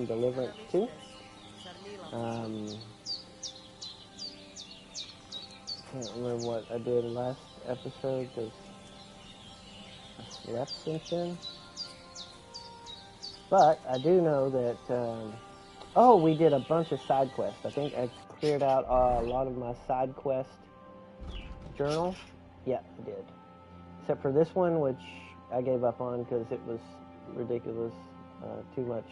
Deliverance 2. Can't remember what I did last episode because I slept since then. But I do know that, we did a bunch of side quests. I think I cleared out a lot of my side quest journal. Yeah, I did. Except for this one, which I gave up on because it was ridiculous. Too much.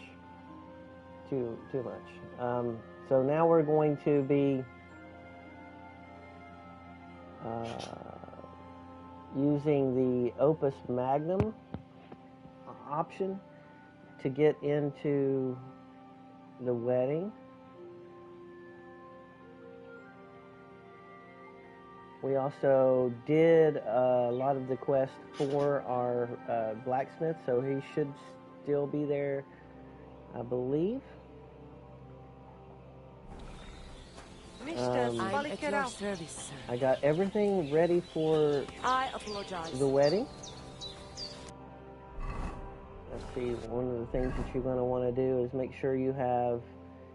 So now we're going to be using the Opus Magnum option to get into the wedding. We also did a lot of the quest for our blacksmith, so he should still be there, I believe. I'm at your service, sir. I got everything ready for the wedding. Let's see, one of the things that you're going to want to do is make sure you have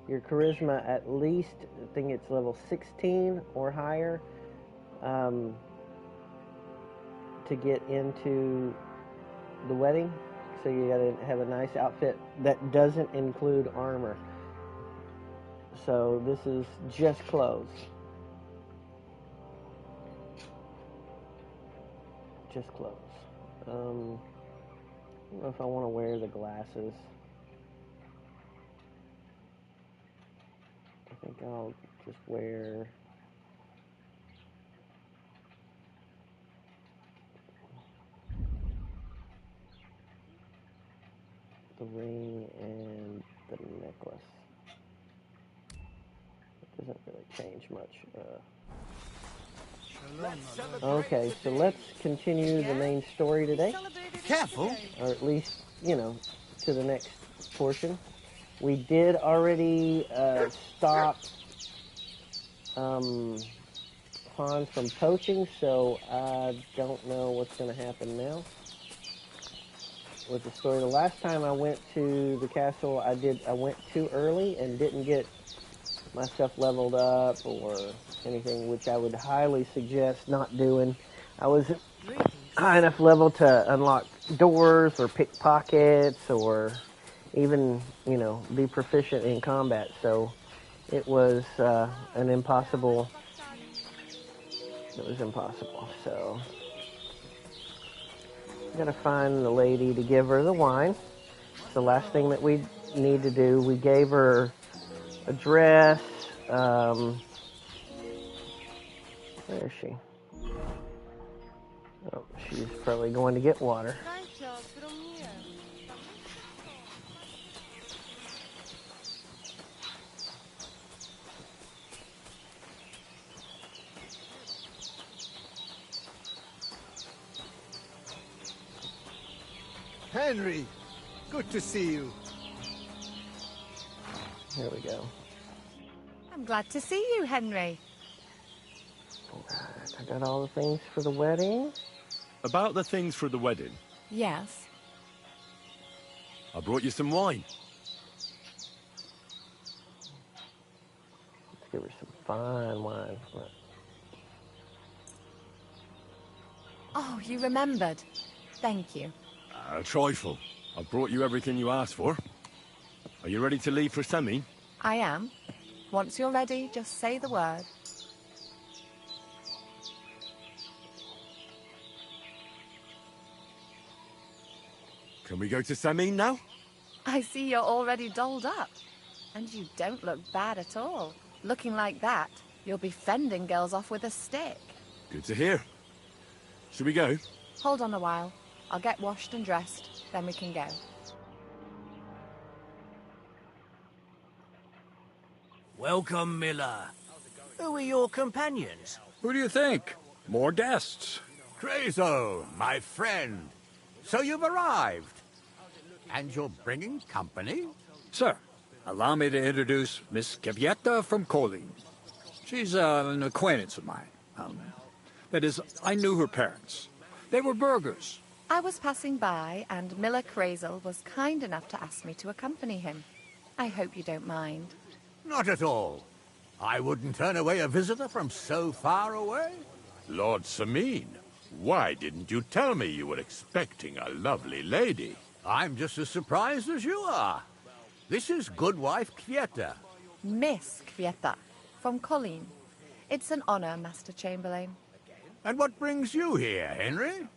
your charisma at least, I think it's level 16 or higher, to get into the wedding. So you got to have a nice outfit that doesn't include armor. So this is just clothes. Just clothes. I don't know if I want to wear the glasses. I think I'll just wear the ring and the necklace. It doesn't really change much. Okay, so let's continue the main story today. Careful! Or at least, to the next portion. We did already stop Hans from poaching, so I don't know what's going to happen now with the story. The last time I went to the castle, I went too early and didn't get my stuff leveled up or anything, which I would highly suggest not doing. I was high enough level to unlock doors or pick pockets or even, be proficient in combat. So it was impossible. It was impossible. So I gotta find the lady to give her the wine. It's the last thing that we need to do. We gave her a dress. Where is she? Oh, she's probably going to get water. Henry, good to see you. Here we go. I'm glad to see you, Henry. Alright, I got all the things for the wedding. About the things for the wedding? Yes. I brought you some wine. Let's give her some fine wine. Oh, you remembered. Thank you. A trifle. I brought you everything you asked for. Are you ready to leave for Semi? I am. Once you're ready, just say the word. Can we go to Semi now? I see you're already dolled up. And you don't look bad at all. Looking like that, you'll be fending girls off with a stick. Good to hear. Should we go? Hold on a while. I'll get washed and dressed, then we can go. Welcome, Miller. Who are your companions? Who do you think? More guests. Crezo, my friend. So you've arrived. And you're bringing company? Sir, allow me to introduce Miss Gavietta from Colleen. She's an acquaintance of mine. That is, I knew her parents. They were burghers. I was passing by, and Miller Crazel was kind enough to ask me to accompany him. I hope you don't mind. Not at all. I wouldn't turn away a visitor from so far away. Lord Sameen, why didn't you tell me you were expecting a lovely lady? I'm just as surprised as you are. This is Goodwife Kvieta. Miss Kvieta, from Colleen. It's an honor, Master Chamberlain. And what brings you here, Henry?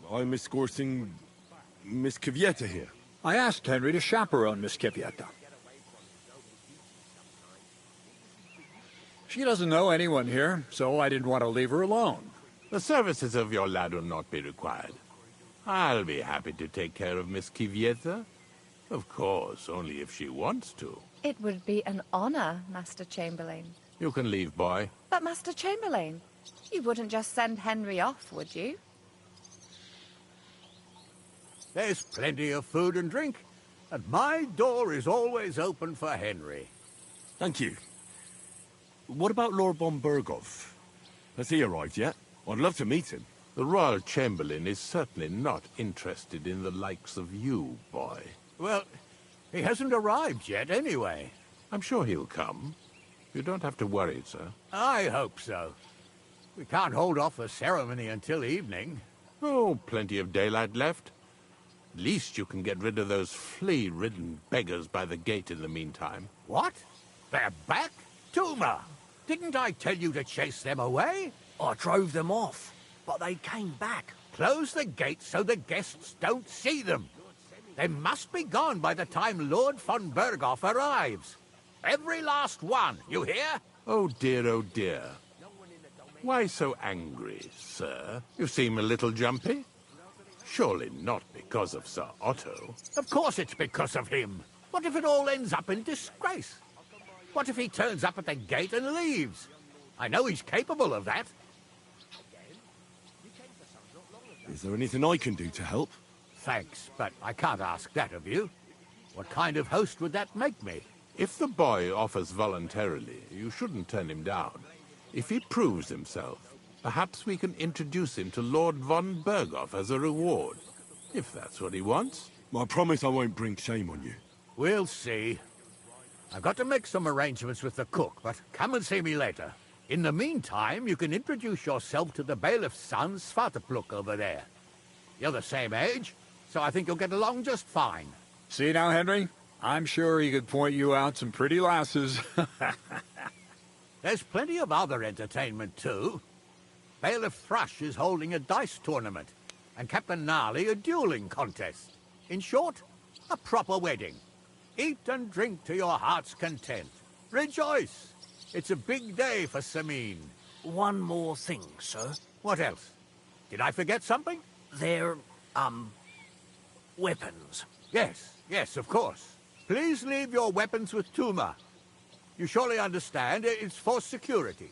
I'm escorting Miss Kvieta here. I asked Henry to chaperone Miss Kvieta. She doesn't know anyone here, so I didn't want to leave her alone. The services of your lad will not be required. I'll be happy to take care of Miss Kvieta. Of course, only if she wants to. It would be an honor, Master Chamberlain. You can leave, boy. But, Master Chamberlain, you wouldn't just send Henry off, would you? There's plenty of food and drink, and my door is always open for Henry. Thank you. What about Lord von Berghoff? Has he arrived yet? I'd love to meet him. The Royal Chamberlain is certainly not interested in the likes of you, boy. Well, he hasn't arrived yet anyway. I'm sure he'll come. You don't have to worry, sir. I hope so. We can't hold off the ceremony until evening. Oh, plenty of daylight left. At least you can get rid of those flea-ridden beggars by the gate in the meantime. What? They're back? Tuma! Didn't I tell you to chase them away? I drove them off, but they came back. Close the gate so the guests don't see them. They must be gone by the time Lord von Berghoff arrives. Every last one, you hear? Oh dear, oh dear. Why so angry, sir? You seem a little jumpy. Surely not because of Sir Otto. Of course it's because of him. What if it all ends up in disgrace? What if he turns up at the gate and leaves? I know he's capable of that. Is there anything I can do to help? Thanks, but I can't ask that of you. What kind of host would that make me? If the boy offers voluntarily, you shouldn't turn him down. If he proves himself, perhaps we can introduce him to Lord von Berghoff as a reward. If that's what he wants. I promise I won't bring shame on you. We'll see. I've got to make some arrangements with the cook, but come and see me later. In the meantime, you can introduce yourself to the bailiff's son, Svartepluk, over there. You're the same age, so I think you'll get along just fine. See now, Henry? I'm sure he could point you out some pretty lasses. There's plenty of other entertainment, too. Bailiff Thrush is holding a dice tournament, and Captain Gnarly a dueling contest. In short, a proper wedding. Eat and drink to your heart's content. Rejoice! It's a big day for Sameen. One more thing, sir. What else? Did I forget something? They're, weapons. Yes, of course. Please leave your weapons with Tuma. You surely understand it's for security.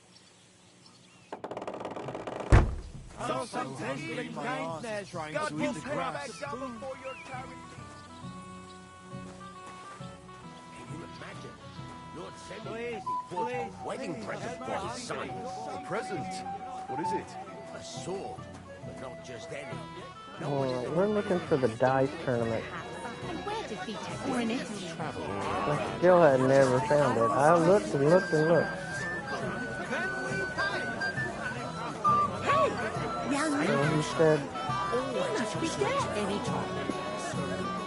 Wedding present for his son. A present? What is it? A sword, but not just any. We're looking for the dice tournament. And where did he take us in it? I still had never found it. I looked and looked and looked. And he said, Must be dead any time.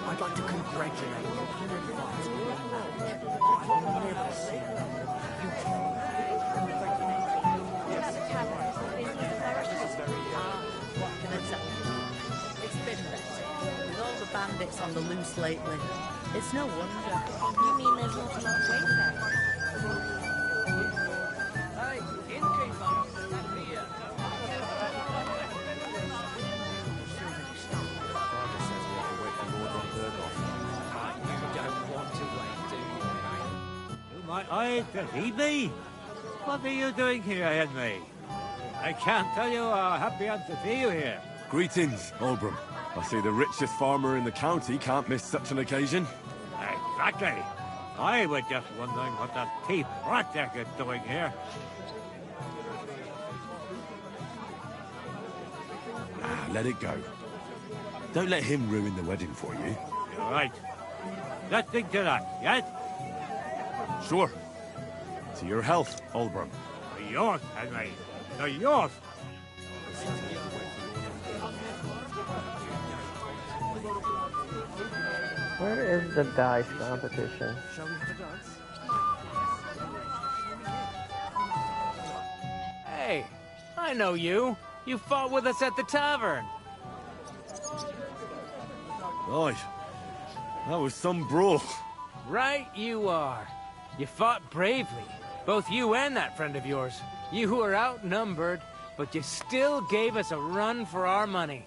I'd like to congratulate you in advance on your marriage. I've never seen a beautiful. It's been better. With all the bandits on the loose lately. It's no wonder. You mean there's not a lot of wayfarers? Hey, innkeeper, stand here. You don't want to wait, do you? My eye, does he be? What are you doing here, Henry? I can't tell you how happy I'm to see you here. Greetings, Oldbrum. I see the richest farmer in the county can't miss such an occasion. Exactly. I was just wondering what that thief Blackjack is doing here. Let it go. Don't let him ruin the wedding for you. You're right. Let's drink to that, yes? Sure. To your health, Olbrum. To yours, Henry. To yours. Where is the dice competition? Shall we have a dance? Hey, I know you. You fought with us at the tavern. Right. That was some brawl. Right you are. You fought bravely. Both you and that friend of yours. You were outnumbered, but you still gave us a run for our money.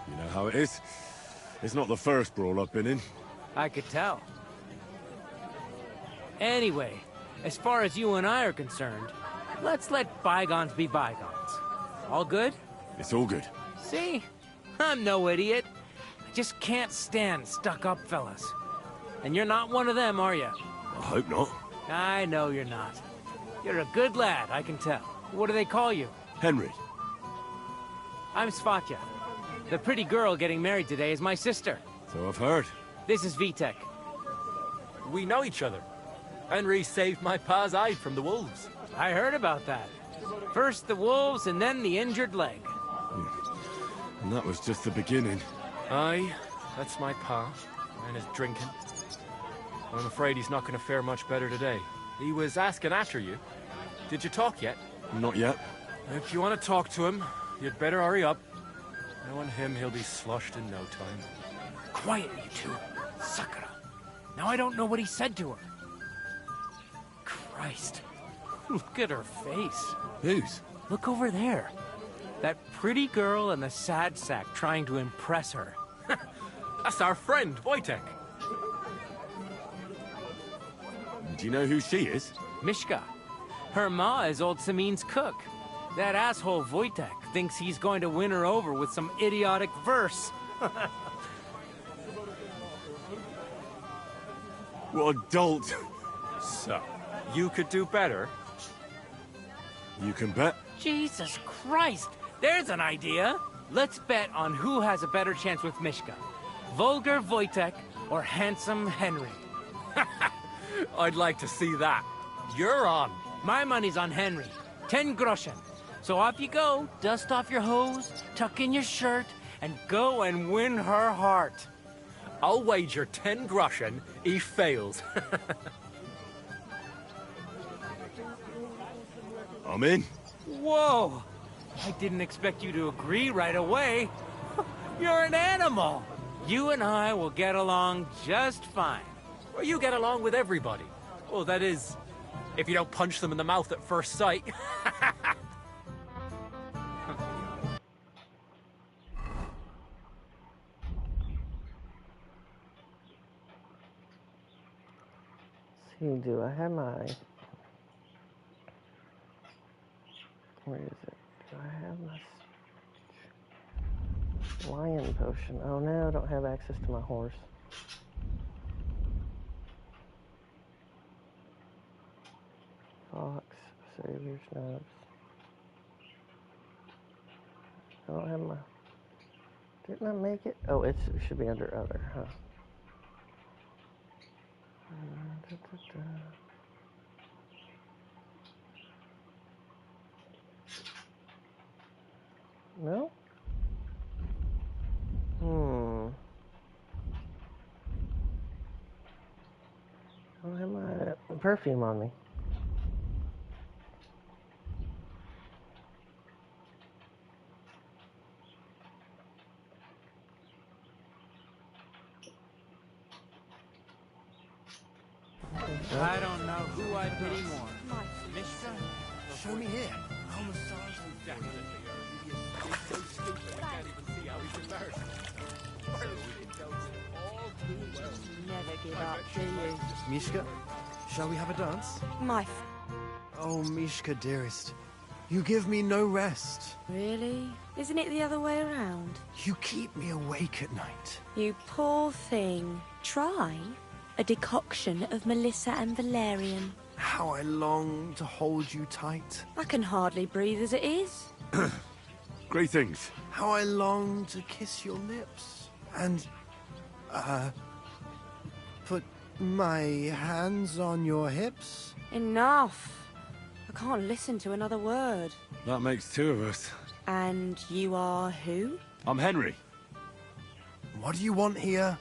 You know how it is. It's not the first brawl I've been in. I could tell. Anyway, as far as you and I are concerned, let's let bygones be bygones. All good? It's all good. See? I'm no idiot. I just can't stand stuck-up fellas. And you're not one of them, are you? I hope not. I know you're not. You're a good lad, I can tell. What do they call you? Henry. I'm Svatya. The pretty girl getting married today is my sister. So I've heard. This is Vitek. We know each other. Henry saved my pa's eye from the wolves. I heard about that. First the wolves and then the injured leg. And that was just the beginning. Aye, that's my pa, and his drinking. I'm afraid he's not going to fare much better today. He was asking after you. Did you talk yet? Not yet. If you want to talk to him, you'd better hurry up. Knowing him, he'll be sloshed in no time. Quiet, you two. Sakura. Now I don't know what he said to her. Christ. Look at her face. Whose? Look over there. That pretty girl and the sad sack trying to impress her. That's our friend, Wojtek. Do you know who she is? Mishka. Her ma is old Samin's cook. That asshole Wojtek thinks he's going to win her over with some idiotic verse. What a dolt. So, you could do better? You can bet. Jesus Christ! There's an idea! Let's bet on who has a better chance with Mishka. Vulgar Wojtek or handsome Henry. I'd like to see that. You're on. My money's on Henry. 10 groschen. So off you go, dust off your hose, tuck in your shirt, and go and win her heart. I'll wager 10 groschen he fails. I'm in. Whoa! I didn't expect you to agree right away. You're an animal. You and I will get along just fine. Well, you get along with everybody. Well, that is, if you don't punch them in the mouth at first sight. See, do I have my... Where is it? Do I have my lion potion? Oh no, I don't have access to my horse. Fox, Savior's Nubs. I don't have my... Didn't I make it? Oh, it should be under other, huh? No? I don't have my perfume on me. I don't know who I pity more. Mishka? Show me here. Never give up, do you? Mishka, shall we have a dance? Oh, Mishka, dearest. You give me no rest. Really? Isn't it the other way around? You keep me awake at night. You poor thing. Try a decoction of Melissa and valerian. How I long to hold you tight. I can hardly breathe as it is. Greetings. How I long to kiss your lips. And, put my hands on your hips. Enough. I can't listen to another word. That makes two of us. And you are who? I'm Henry. What do you want here?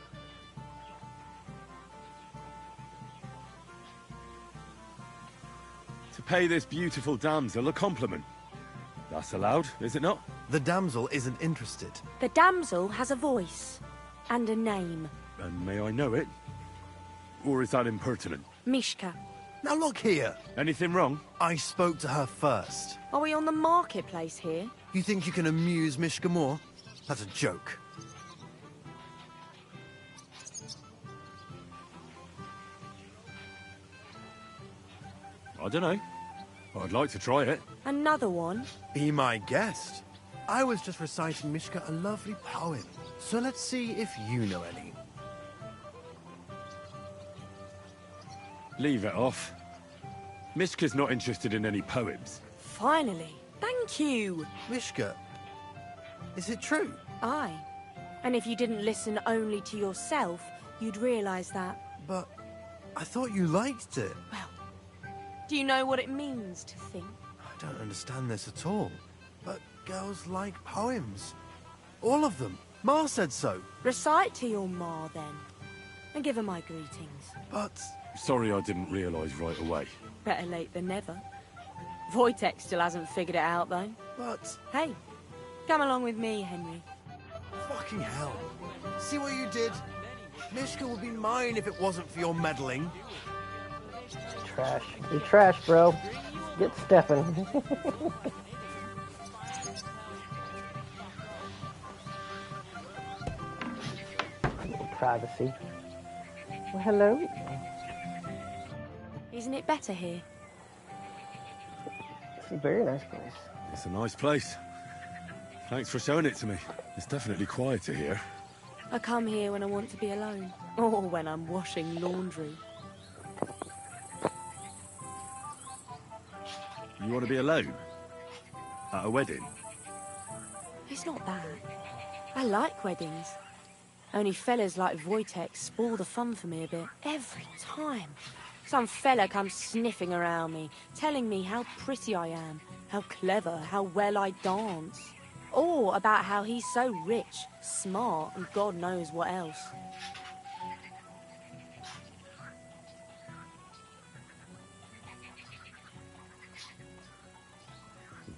To pay this beautiful damsel a compliment. That's allowed, is it not? The damsel isn't interested. The damsel has a voice. And a name. And may I know it? Or is that impertinent? Mishka. Now look here. Anything wrong? I spoke to her first. Are we on the marketplace here? You think you can amuse Mishka more? That's a joke. I don't know. I'd like to try it. Another one? Be my guest. I was just reciting Mishka a lovely poem. So let's see if you know any. Leave it off. Mishka's not interested in any poems. Finally. Thank you. Mishka, is it true? Aye. And if you didn't listen only to yourself, you'd realise that. But I thought you liked it. Well, do you know what it means to think? I don't understand this at all. But girls like poems. All of them. Ma said so. Recite to your ma, then. And give her my greetings. But... Sorry I didn't realise right away. Better late than never. Wojtek still hasn't figured it out, though. But... Hey, come along with me, Henry. Fucking hell. See what you did? Mishka would be mine if it wasn't for your meddling. Trash. You're trash, bro. Get stepping. Privacy. Well, hello. Isn't it better here? It's a very nice place. It's a nice place. Thanks for showing it to me. It's definitely quieter here. I come here when I want to be alone. Or when I'm washing laundry. You want to be alone? At a wedding? It's not that. I like weddings. Only fellas like Wojtek spoil the fun for me a bit. Every time. Some fella comes sniffing around me, telling me how pretty I am, how clever, how well I dance. Or about how he's so rich, smart, and God knows what else.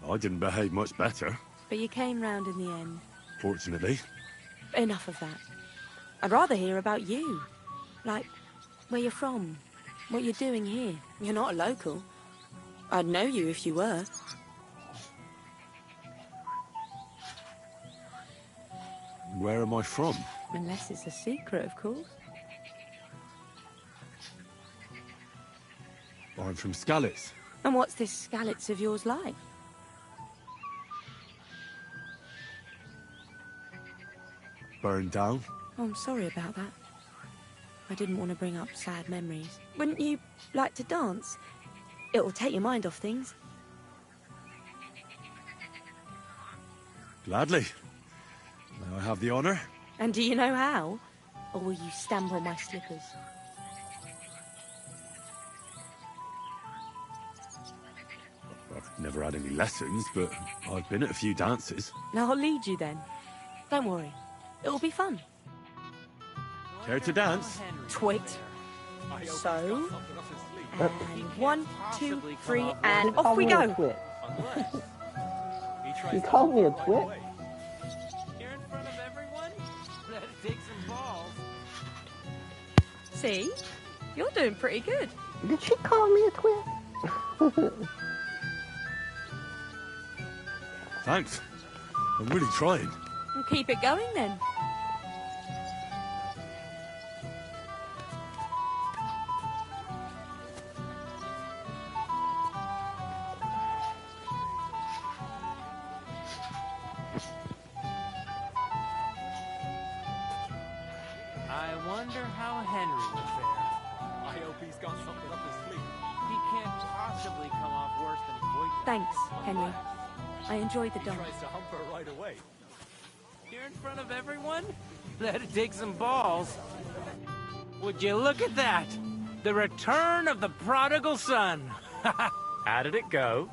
I didn't behave much better. But you came round in the end. Fortunately. Enough of that. I'd rather hear about you. Like, where you're from, what you're doing here. You're not a local. I'd know you if you were. Where am I from? Unless it's a secret, of course. I'm from Sckalitz. And what's this Sckalitz of yours like? Burned down. Oh, I'm sorry about that. I didn't want to bring up sad memories. Wouldn't you like to dance? It'll take your mind off things. Gladly. May I have the honour? And do you know how? Or will you stamp on my slippers? I've never had any lessons, but I've been at a few dances. Now I'll lead you then. Don't worry. It'll be fun. Care to dance? Twit. So... And 1, 2, 3, and off we go! You called me a twit? Here in front of everyone? That'd take some balls. See? You're doing pretty good. Did she call me a twit? Thanks. I'm really trying. We'll keep it going then. I wonder how Henry will fare. I hope he's got something up his sleeve. Be Thanks, Henry. I enjoyed the dance. Tries to hump her right away. Here in front of everyone? That'd take some balls. Would you look at that? The return of the prodigal son. How did it go?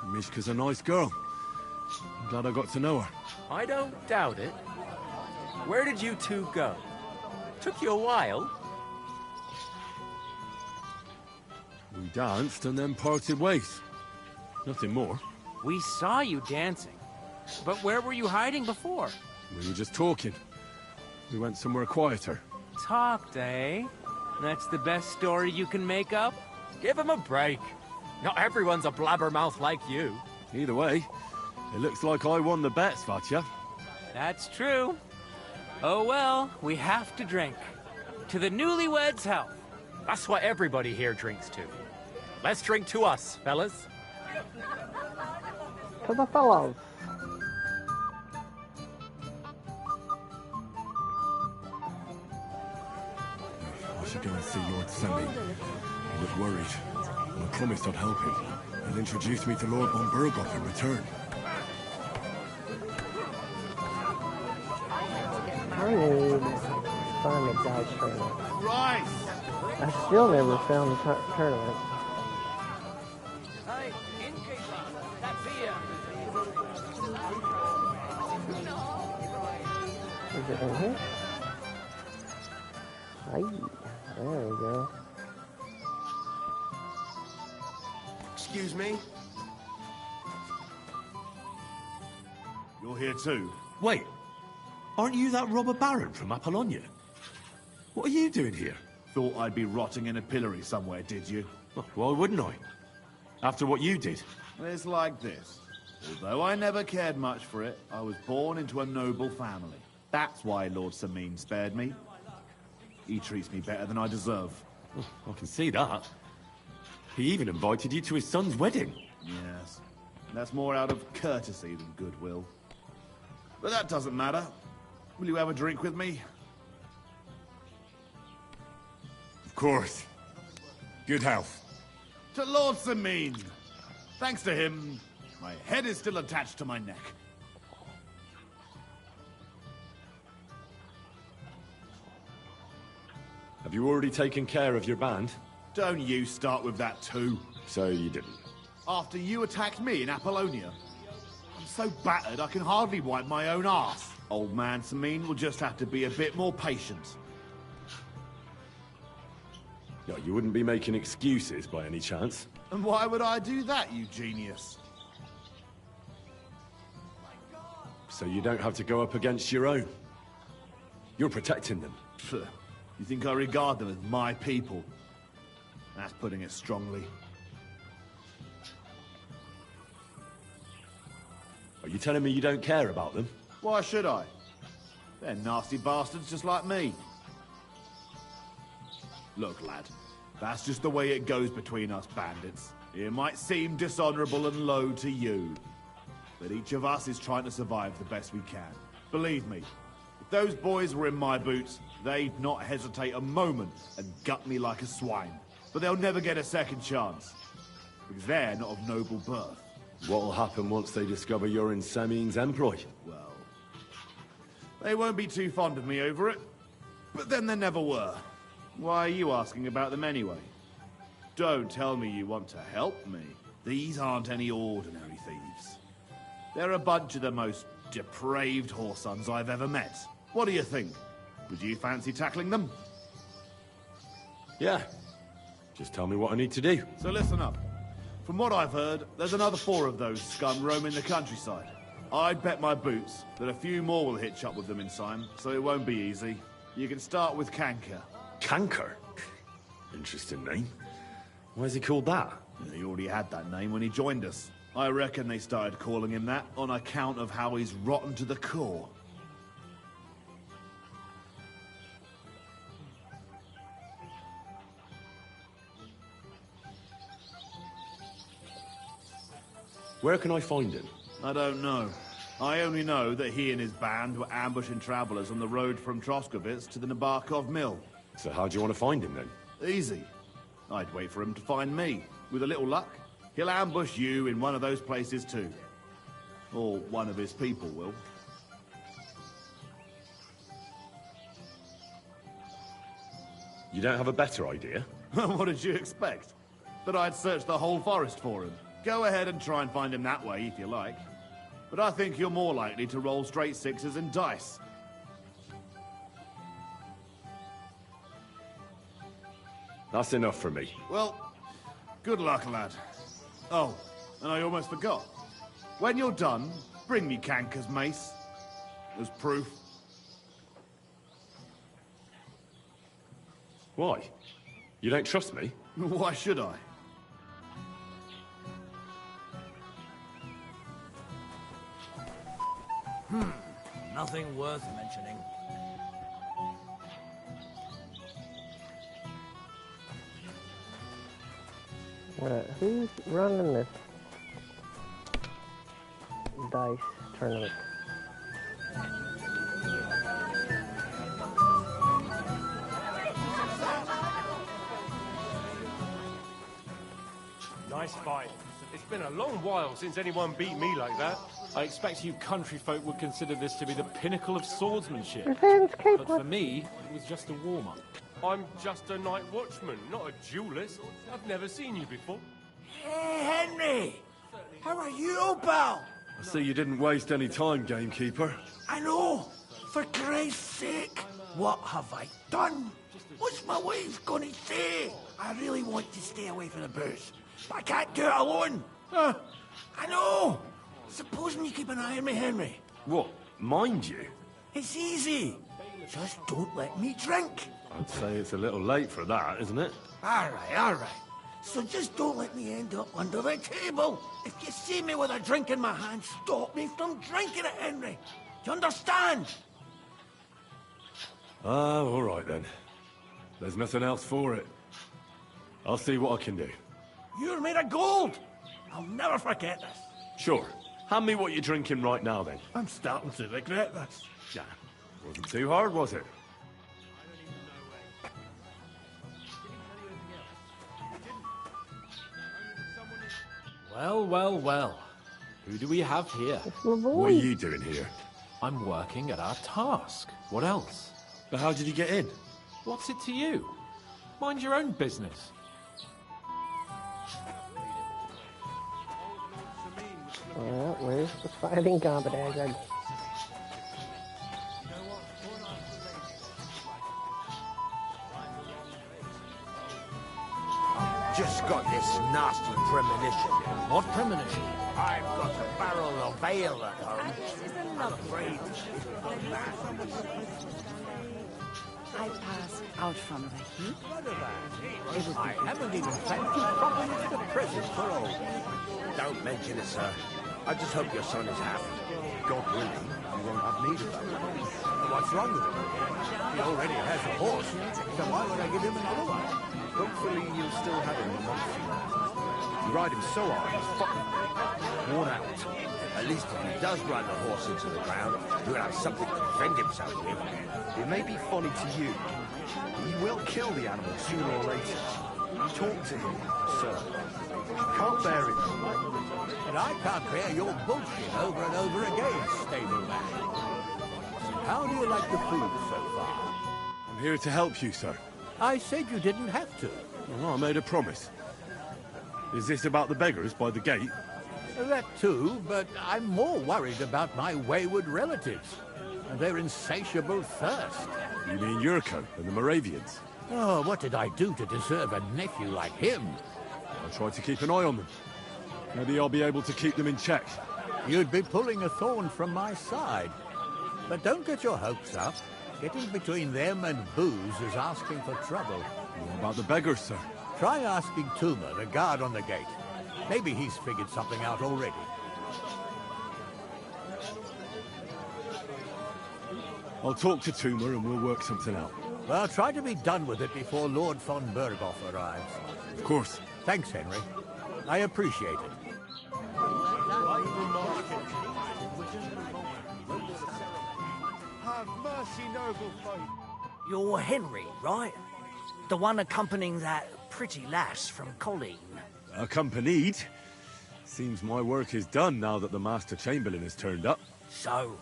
Mishka's a nice girl. I'm glad I got to know her. I don't doubt it. Where did you two go? Took you a while. We danced and then parted ways. Nothing more. We saw you dancing. But where were you hiding before? We were just talking. We went somewhere quieter. Talked, eh? That's the best story you can make up? Give him a break. Not everyone's a blabbermouth like you. Either way, it looks like I won the bet, Svatya. That's true. Oh well, we have to drink. To the newlyweds' health. That's what everybody here drinks to. Let's drink to us, fellas. To the fellows. I should go and see Lord Semi. He looked worried, and I promised I'd help him. He'll introduce me to Lord von Berghoff in return. I need to find the dice tournament. Right! I still never found the tournament. Is it in here? Aye, there we go. Excuse me? You're here too? Wait, aren't you that robber baron from Apollonia? What are you doing here? Thought I'd be rotting in a pillory somewhere, did you? Well, why wouldn't I? After what you did. It's like this. Although I never cared much for it, I was born into a noble family. That's why Lord Samin spared me. He treats me better than I deserve. I can see that. He even invited you to his son's wedding. Yes. That's more out of courtesy than goodwill. But that doesn't matter. Will you have a drink with me? Of course. Good health. To Lord Samin! Thanks to him, my head is still attached to my neck. Have you already taken care of your band? Don't you start with that too. So you didn't. After you attacked me in Apollonia? I'm so battered I can hardly wipe my own arse. Old man Samin will just have to be a bit more patient. No, you wouldn't be making excuses by any chance. And why would I do that, you genius? So you don't have to go up against your own. You're protecting them. You think I regard them as my people? That's putting it strongly. Are you telling me you don't care about them? Why should I? They're nasty bastards just like me. Look, lad, that's just the way it goes between us bandits. It might seem dishonorable and low to you, but each of us is trying to survive the best we can. Believe me, if those boys were in my boots, they'd not hesitate a moment and gut me like a swine. But they'll never get a second chance, because they're not of noble birth. What'll happen once they discover you're in Samin's employ? Well, they won't be too fond of me over it, but then they never were. Why are you asking about them anyway? Don't tell me you want to help me. These aren't any ordinary thieves. They're a bunch of the most depraved whoresons I've ever met. What do you think? Would you fancy tackling them? Yeah. Just tell me what I need to do. So listen up. From what I've heard, there's another 4 of those scum roaming the countryside. I'd bet my boots that a few more will hitch up with them in time, so it won't be easy. You can start with Canker. Canker? Interesting name. Why is he called that? He already had that name when he joined us. I reckon they started calling him that on account of how he's rotten to the core. Where can I find him? I don't know. I only know that he and his band were ambushing travelers on the road from Troskovitz to the Nabarkov mill. So how do you want to find him, then? Easy. I'd wait for him to find me. With a little luck, he'll ambush you in one of those places too. Or one of his people will. You don't have a better idea? What did you expect? That I'd search the whole forest for him? Go ahead and try and find him that way, if you like. But I think you're more likely to roll straight sixes and dice. That's enough for me. Well, good luck, lad. Oh, and I almost forgot. When you're done, bring me Kanker's mace. As proof. Why? You don't trust me? Why should I? Nothing worth mentioning. Who's running this dice tournament? Nice fight. It's been a long while since anyone beat me like that. I expect you country folk would consider this to be the pinnacle of swordsmanship. But for me, it was just a warm-up. I'm just a night watchman, not a duelist. I've never seen you before. Hey, Henry! How are you, pal? I see you didn't waste any time, gamekeeper. I know! For Christ's sake! What have I done? What's my wife gonna say? I really want to stay away from the booze, but I can't do it alone. I know! Supposing you keep an eye on me, Henry. What, mind you? It's easy. Just don't let me drink. I'd say it's a little late for that, isn't it? All right. So just don't let me end up under the table. If you see me with a drink in my hand, stop me from drinking it, Henry. Do you understand? All right then. There's nothing else for it. I'll see what I can do. You're made of gold. I'll never forget this. Sure. Hand me what you're drinking right now, then. I'm starting to regret this. Yeah. Wasn't too hard, was it? Well. Who do we have here? What are you doing here? I'm working at our task. What else? But how did you get in? What's it to you? Mind your own business. Well, where's the fighting competition? Just got this nasty premonition. What premonition? I've got a barrel of ale at home. I'm afraid I pass out from the heat. I haven't even thanked you properly for the present for all. Don't mention it, sir. I just hope your son is happy. God willing, you won't have need of that. What's wrong with him? He already has a horse, so why would I give him another one? Hopefully you'll still have him in a month. You ride him so hard, he's fucking worn out. At least if he does run the horse into the ground, he'll have something to defend himself with. It may be funny to you, but he will kill the animal sooner or later. You talk to him, sir. You can't bear it. And I can't bear your bullshit over and over again, stableman. How do you like the food so far? I'm here to help you, sir. I said you didn't have to. Well, I made a promise. Is this about the beggars by the gate? That too, but I'm more worried about my wayward relatives and their insatiable thirst. You mean Yurko and the Moravians? Oh, what did I do to deserve a nephew like him? I'll try to keep an eye on them. Maybe I'll be able to keep them in check. You'd be pulling a thorn from my side. But don't get your hopes up. Getting between them and booze is asking for trouble. What about the beggars, sir? Try asking Tuma, the guard on the gate. Maybe he's figured something out already. I'll talk to Tuma and we'll work something out. Well, try to be done with it before Lord von Berghoff arrives. Of course. Thanks, Henry. I appreciate it. Have mercy, noble folk. You're Henry, right? The one accompanying that pretty lass from Colleen. Accompanied? Seems my work is done now that the Master Chamberlain has turned up. So,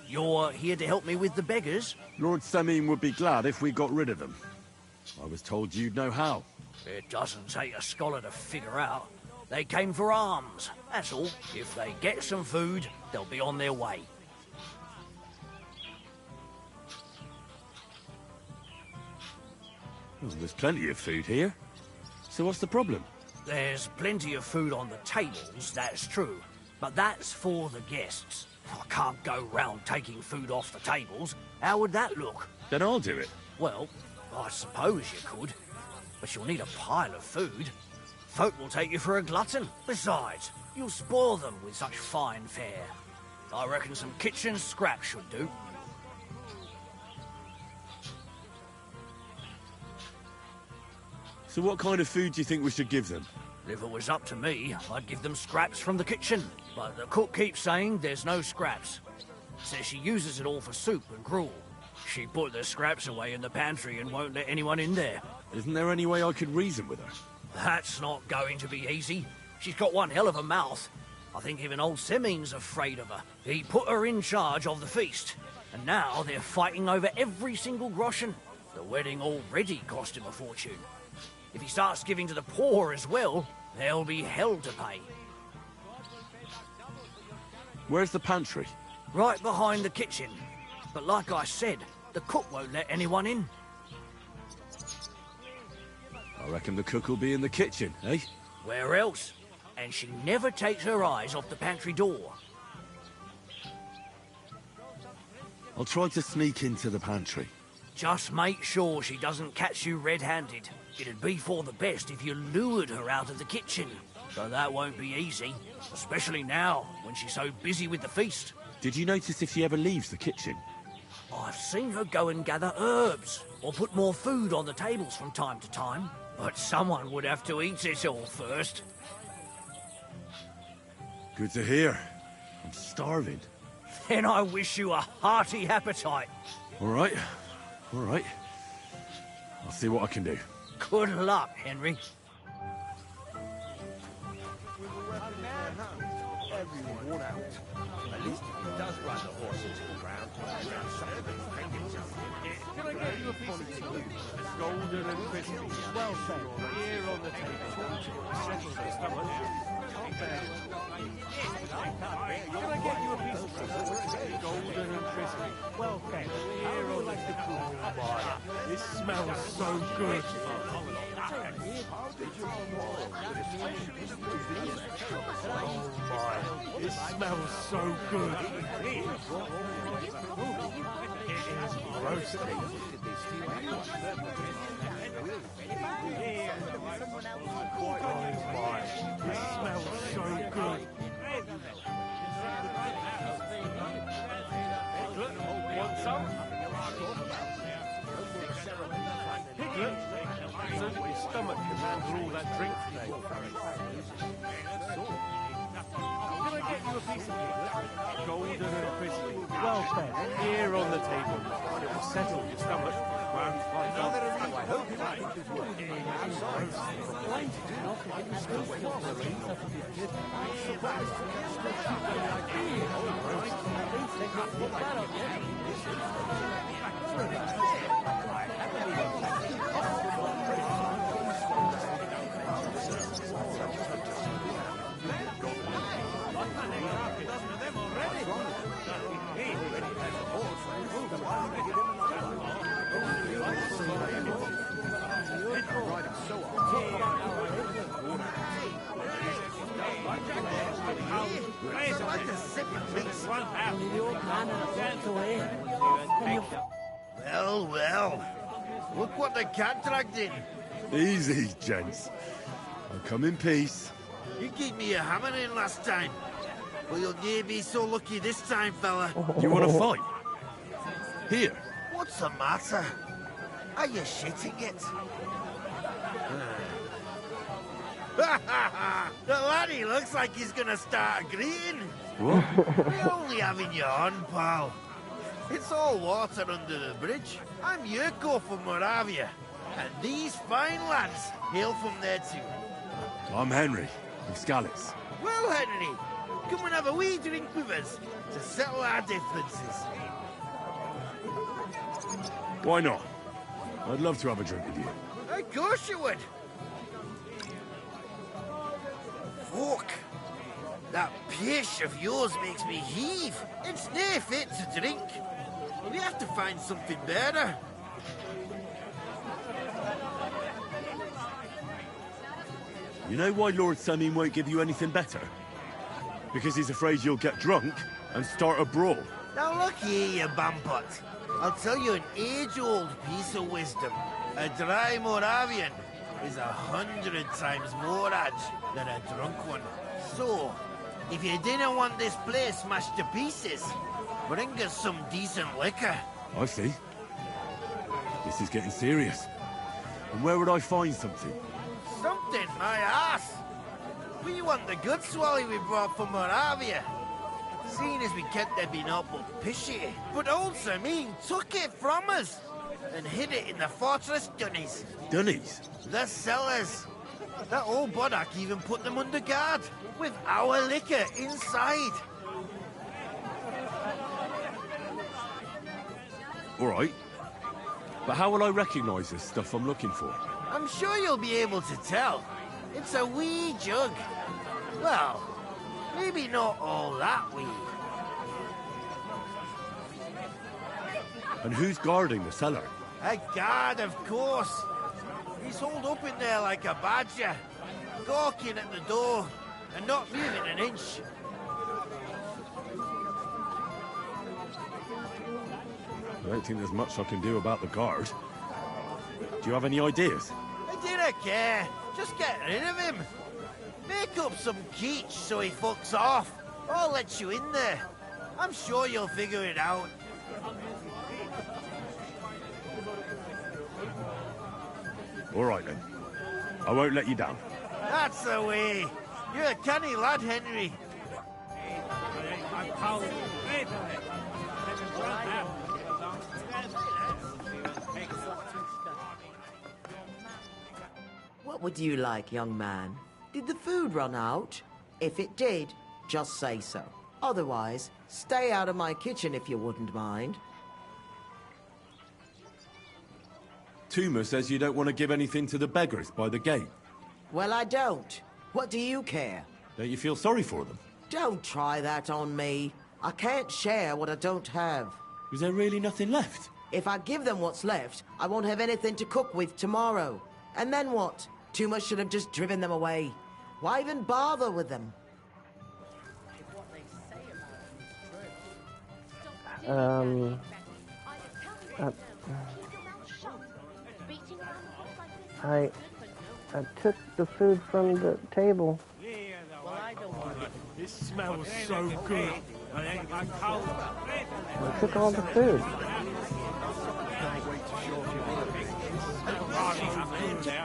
you're here to help me with the beggars? Lord Semine would be glad if we got rid of them. I was told you'd know how. It doesn't take a scholar to figure out. They came for alms, that's all. If they get some food, they'll be on their way. Well, there's plenty of food here. So what's the problem? There's plenty of food on the tables, that's true. But that's for the guests. I can't go round taking food off the tables. How would that look? Then I'll do it. Well, I suppose you could. But you'll need a pile of food. Folk will take you for a glutton. Besides, you'll spoil them with such fine fare. I reckon some kitchen scraps should do. So what kind of food do you think we should give them? If it was up to me, I'd give them scraps from the kitchen. But the cook keeps saying there's no scraps. Says she uses it all for soup and gruel. She put the scraps away in the pantry and won't let anyone in there. Isn't there any way I could reason with her? That's not going to be easy. She's got one hell of a mouth. I think even old Semine's afraid of her. He put her in charge of the feast. And now they're fighting over every single groschen. The wedding already cost him a fortune. If he starts giving to the poor as well, there'll be hell to pay. Where's the pantry? Right behind the kitchen. But like I said, the cook won't let anyone in. I reckon the cook will be in the kitchen, eh? Where else? And she never takes her eyes off the pantry door. I'll try to sneak into the pantry. Just make sure she doesn't catch you red-handed. It'd be for the best if you lured her out of the kitchen. But that won't be easy, especially now, when she's so busy with the feast. Did you notice if she ever leaves the kitchen? I've seen her go and gather herbs, or put more food on the tables from time to time. But someone would have to eat it all first. Good to hear. I'm starving. Then I wish you a hearty appetite. All right. All right. I'll see what I can do. Good luck, Henry. At least if he does run the horse into the ground, Can I get you a piece of tea? Golden and crispy. Well fed. Here on the table. Settle the stomach. Can I get you a piece of tea? Golden and crispy. Well fed. Here on the table. Oh my, this smells so good. Oh my, this smells so good. It is roasting. Oh my, this smells so good. Piglet, want some? Piglet, so that your stomach can handle all that drink today. Can I get you a piece of piglet? Golden and crispy. Well fed. Here on the table. It will settle your stomach. I hope you like this one. Well, well. Look what the cat dragged in. Easy, gents. I'll come in peace. You gave me a hammer in last time. But you'll never be so lucky this time, fella. You want to fight? Here. What's the matter? Are you shitting it? The laddie looks like he's gonna start agreeing. What? You're only having your on, pal. It's all water under the bridge. I'm Yurko from Moravia. And these fine lads hail from there too. I'm Henry of Sckalitz. Well, Henry, come and have a wee drink with us to settle our differences. Why not? I'd love to have a drink with you. Of course you would. Fuck. That pish of yours makes me heave. It's nae fit to drink. We have to find something better. You know why Lord Semin won't give you anything better? Because he's afraid you'll get drunk and start a brawl. Now look here, you bampot. I'll tell you an age-old piece of wisdom. A dry Moravian is 100 times more edge than a drunk one. So, if you didn't want this place smashed to pieces, bring us some decent liquor. I see. This is getting serious. And where would I find something? Something, my ass. We want the good swally we brought from Moravia. Seeing as we kept there being up pishy. But old Semin took it from us and hid it in the fortress dunnies. Dunnies? The cellars. That old boddock even put them under guard with our liquor inside. All right. But how will I recognize this stuff I'm looking for? I'm sure you'll be able to tell. It's a wee jug. Well, maybe not all that wee. And who's guarding the cellar? A guard, of course. He's holed up in there like a badger, gawking at the door and not moving an inch. I don't think there's much I can do about the guard. Do you have any ideas? I didn't care. Just get rid of him. Make up some keech so he fucks off. I'll let you in there. I'm sure you'll figure it out. All right, then. I won't let you down. That's the way. You're a canny lad, Henry. What would you like, young man? Did the food run out? If it did, just say so. Otherwise, stay out of my kitchen if you wouldn't mind. Tuma says you don't want to give anything to the beggars by the gate. Well, I don't. What do you care? Don't you feel sorry for them? Don't try that on me. I can't share what I don't have. Is there really nothing left? If I give them what's left, I won't have anything to cook with tomorrow. And then what? Tuma should have just driven them away. Why even bother with them? I took the food from the table. It smells so good. I took all the food.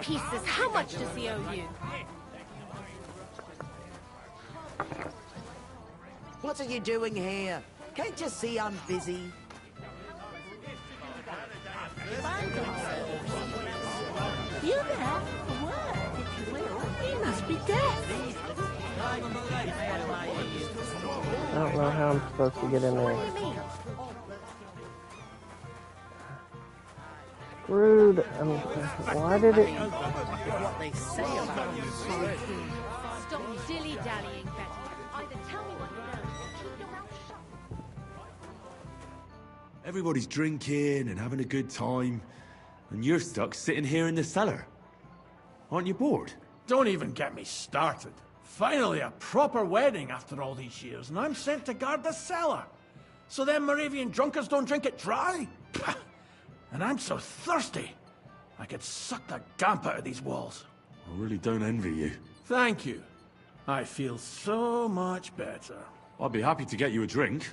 Pieces, how much does he owe you? What are you doing here? Can't you see I'm busy? You there? A word, if you will. He must be deaf. I don't know how I'm supposed to get in there. Rude. Why did it... What they say about you. Stop dilly-dallying, Betty. Either tell me what you know, or keep your mouth shut. Everybody's drinking and having a good time, and you're stuck sitting here in the cellar. Aren't you bored? Don't even get me started. Finally, a proper wedding after all these years, and I'm sent to guard the cellar. So them Moravian drunkards don't drink it dry? And I'm so thirsty, I could suck the gamp out of these walls. I really don't envy you. Thank you. I feel so much better. I'd be happy to get you a drink.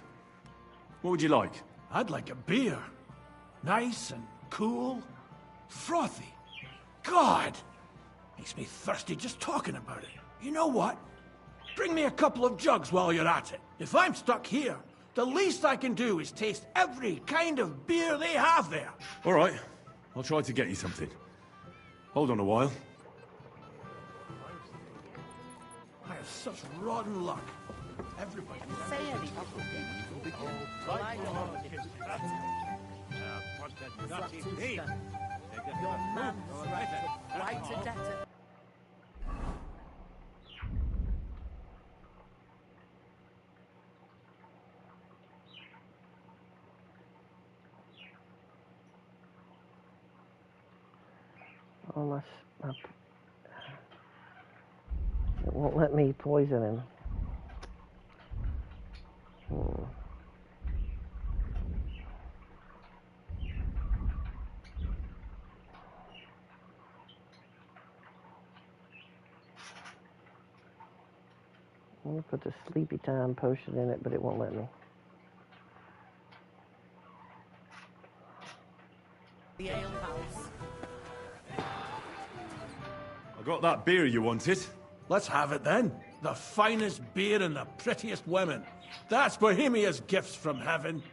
What would you like? I'd like a beer. Nice and cool. Frothy. God! Makes me thirsty just talking about it. You know what? Bring me a couple of jugs while you're at it. If I'm stuck here, the least I can do is taste every kind of beer they have there. All right. I'll try to get you something. Hold on a while. I have such rotten luck. Everybody Say anything. Well, I don't know. Your man's right to debtor. Oh, it won't let me poison him. I'm going to put the sleepy time potion in it, but it won't let me. The ale house. I got that beer you wanted. Let's have it then. The finest beer and the prettiest women. That's Bohemia's gifts from heaven.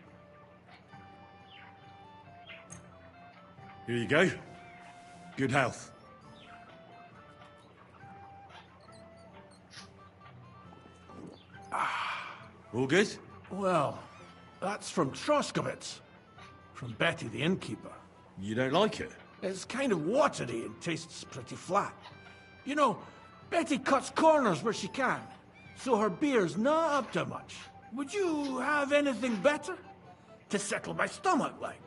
Here you go. Good health. All good? Well, that's from Sckalitz. From Betty the innkeeper. You don't like it? It's kind of watery and tastes pretty flat. You know, Betty cuts corners where she can, so her beer's not up to much. Would you have anything better? To settle my stomach, like?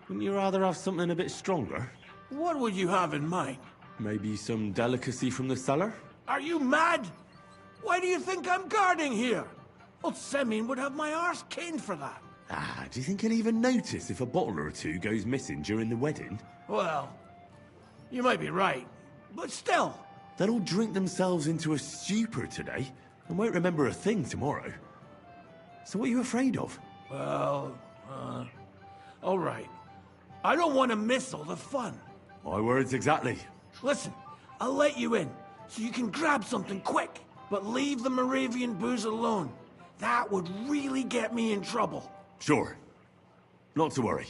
Wouldn't you rather have something a bit stronger? What would you have in mind? Maybe some delicacy from the cellar? Are you mad? Why do you think I'm guarding here? Old Semin would have my arse caned for that. Ah, do you think he'll even notice if a bottle or two goes missing during the wedding? Well, you might be right, but still. They'll all drink themselves into a stupor today and won't remember a thing tomorrow. So what are you afraid of? Well, all right. I don't want to miss all the fun. My words exactly. Listen, I'll let you in, so you can grab something quick, but leave the Moravian booze alone. That would really get me in trouble. Sure. Not to worry.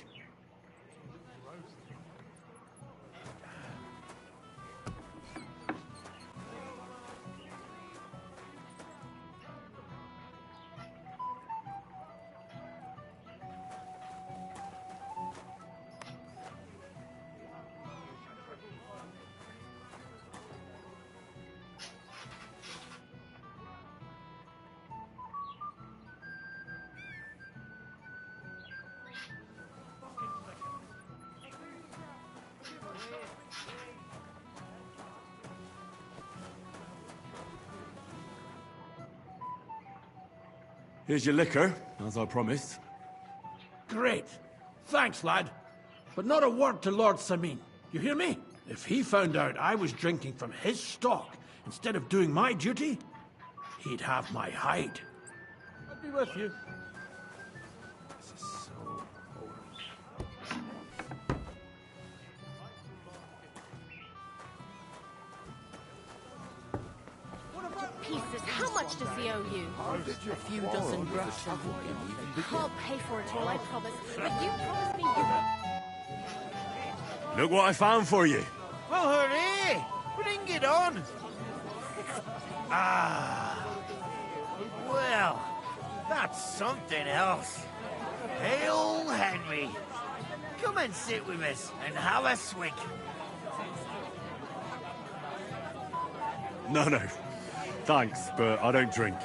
Here's your liquor, as I promised. Great. Thanks, lad. But not a word to Lord Semin. You hear me? If he found out I was drinking from his stock instead of doing my duty, he'd have my hide. I'll be with you. This is so Pieces, how much does he owe you? A few dozen groschen. I'll pay for it all, I promise. But you promised me you... Look what I found for you. Well, hooray! Bring it on! Ah. Well, that's something else. Hail, Henry. Come and sit with us and have a swig. No. Thanks, but I don't drink.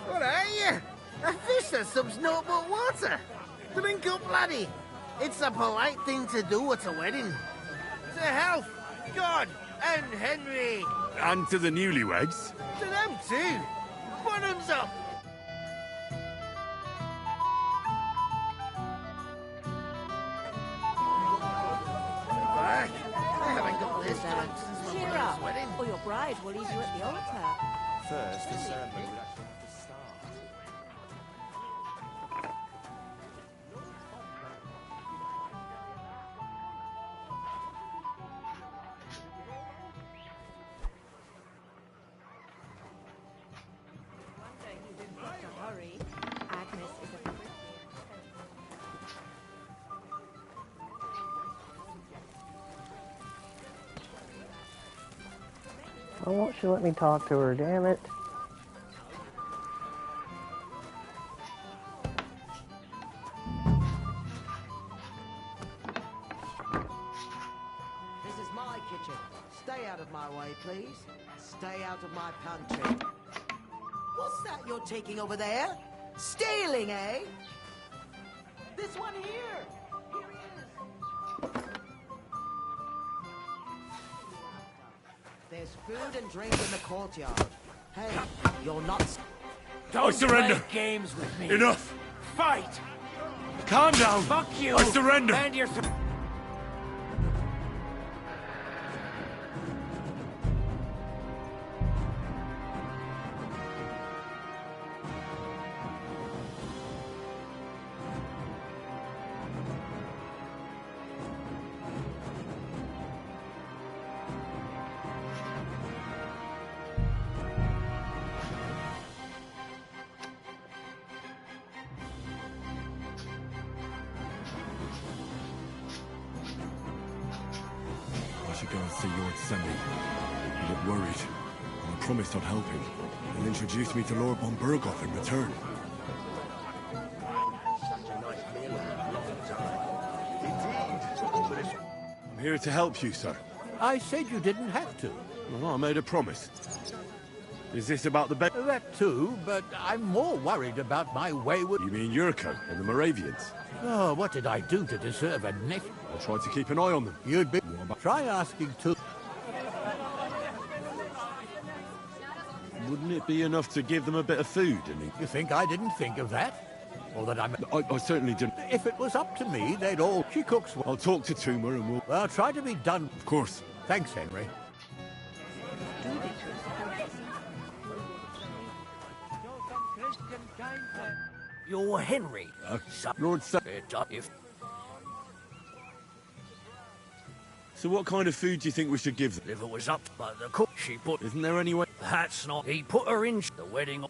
What are you? A fish that subs naught but water. Drink up, laddie. It's a polite thing to do at a wedding. To health, God, and Henry. And to the newlyweds. To them too. Bottoms up. Back. I haven't got this drunk since my Cheer brother's up, wedding. or your bride will leave you at the altar. First, the ceremony would actually have to start. Why won't she let me talk to her, damn it? This is my kitchen. Stay out of my way, please. Stay out of my pantry. What's that you're taking over there? Stealing, eh? This one here! Here he is! There's food and drink in the courtyard. Hey, you're not... I surrender! Play games with me. Enough! Fight! Calm down! Fuck you! I surrender! And your... I should go and see Lord Semi. He looked worried, and I promised I'd help him. And introduce me to Lord von Bergoff in return. I'm here to help you, sir. I said you didn't have to. Well, I made a promise. Is this about the bed? That too, but I'm more worried about my wayward... You mean Yurko and the Moravians? Oh, what did I do to deserve a nephew? I'll try to keep an eye on them. You'd be... Try asking too. Wouldn't it be enough to give them a bit of food? You think I didn't think of that? Or that I certainly didn't. If it was up to me, they'd all... She cooks... I'll talk to Toomer and we'll... Well, try to be done. Of course. Thanks, Henry. You're Henry. Lord So what kind of food do you think we should give them? If it was up by the cook, she put... Isn't there any way? That's not... He put her in the wedding...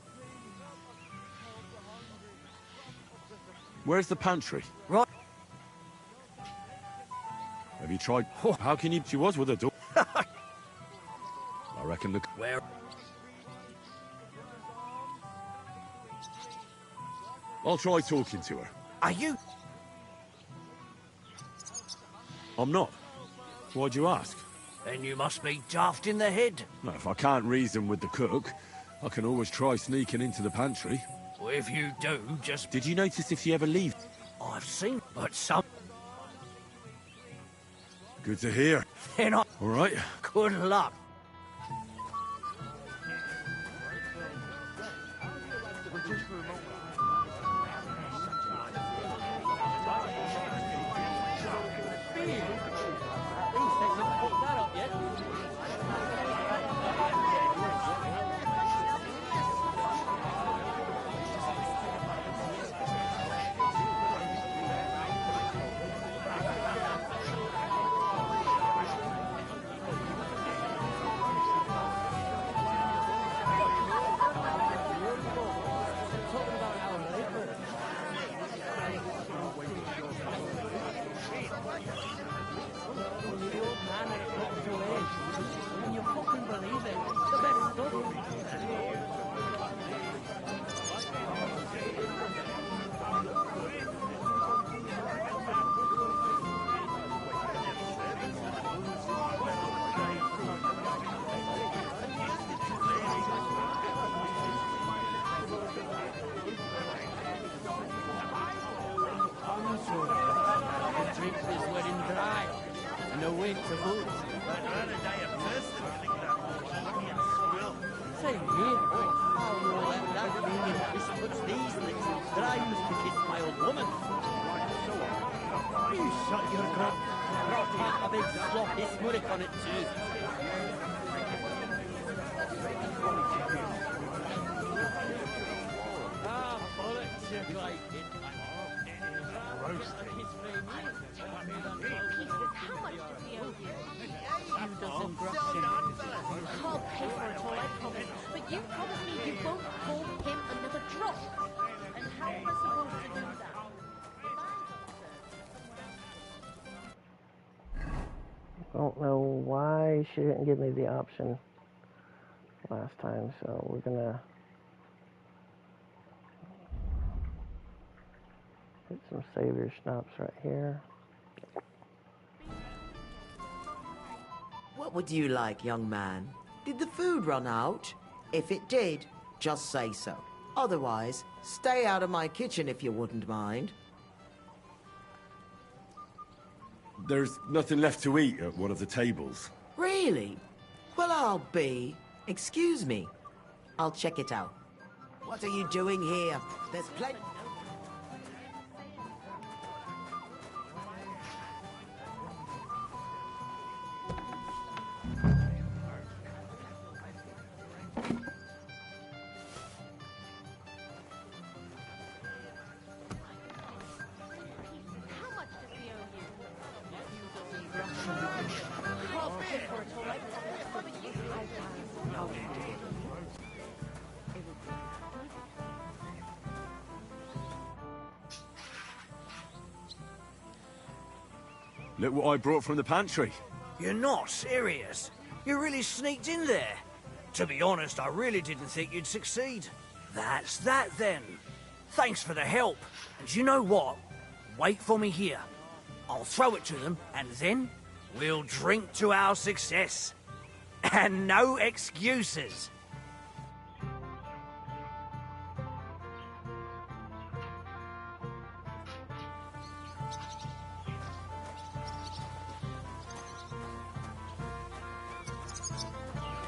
Where's the pantry? Right. Have you tried... How can you... She was with her daughter. I reckon the... Where... I'll try talking to her. Are you... I'm not. Why'd you ask? Then you must be daft in the head. No, if I can't reason with the cook, I can always try sneaking into the pantry. Well, if you do, just... Did you notice if she ever leaves? I've seen, but some... Good to hear. Then I... All right. Good luck. I don't know why she didn't give me the option last time, so we're gonna get some Savior schnapps right here. What would you like, young man? Did the food run out? If it did, just say so. Otherwise, stay out of my kitchen if you wouldn't mind. There's nothing left to eat at one of the tables. Really? Well, I'll be. Excuse me. I'll check it out. What are you doing here? There's plenty... Look what I brought from the pantry. You're not serious? You really sneaked in there? To be honest, I really didn't think you'd succeed. That's that then. Thanks for the help. And you know what? Wait for me here. I'll throw it to them, and then we'll drink to our success. And no excuses.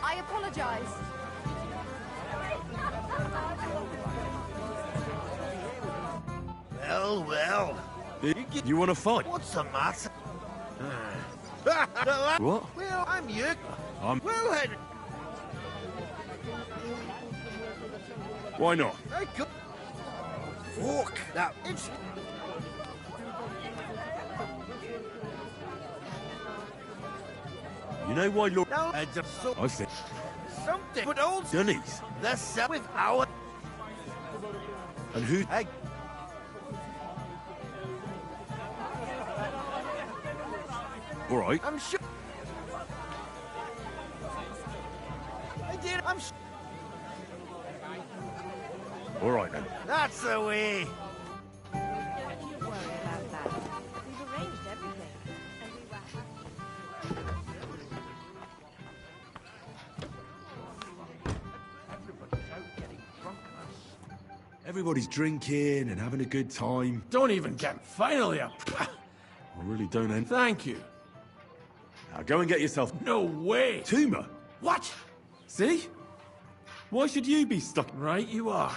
I apologize. Well, well. You want to fight? What's the matter? What? Well, I'm you. I'm... Well, Henry. Why not? I could... Fuck. Now, it's... You know why Lord... No, I just saw... I said... Something but old... Dunnies. That's with our... And who... Hey. All right. I'm sure... I did, I'm sure... All right, then. That's the way. Don't you worry about that. We've arranged everything. And we were... Everybody's drinking and having a good time. Don't even get finally up. I really don't end. Thank you. Now go and get yourself... No way. Tuma. What? See? Why should you be stuck... Right you are.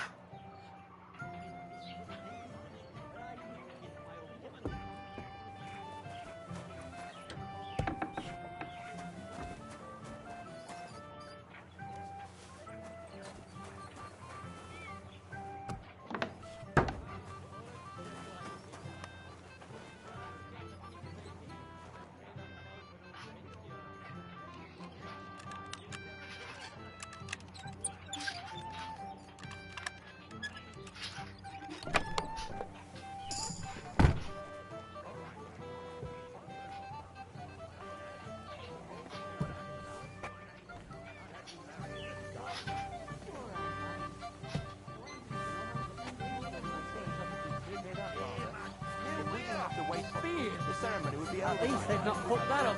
At least they've not put that up.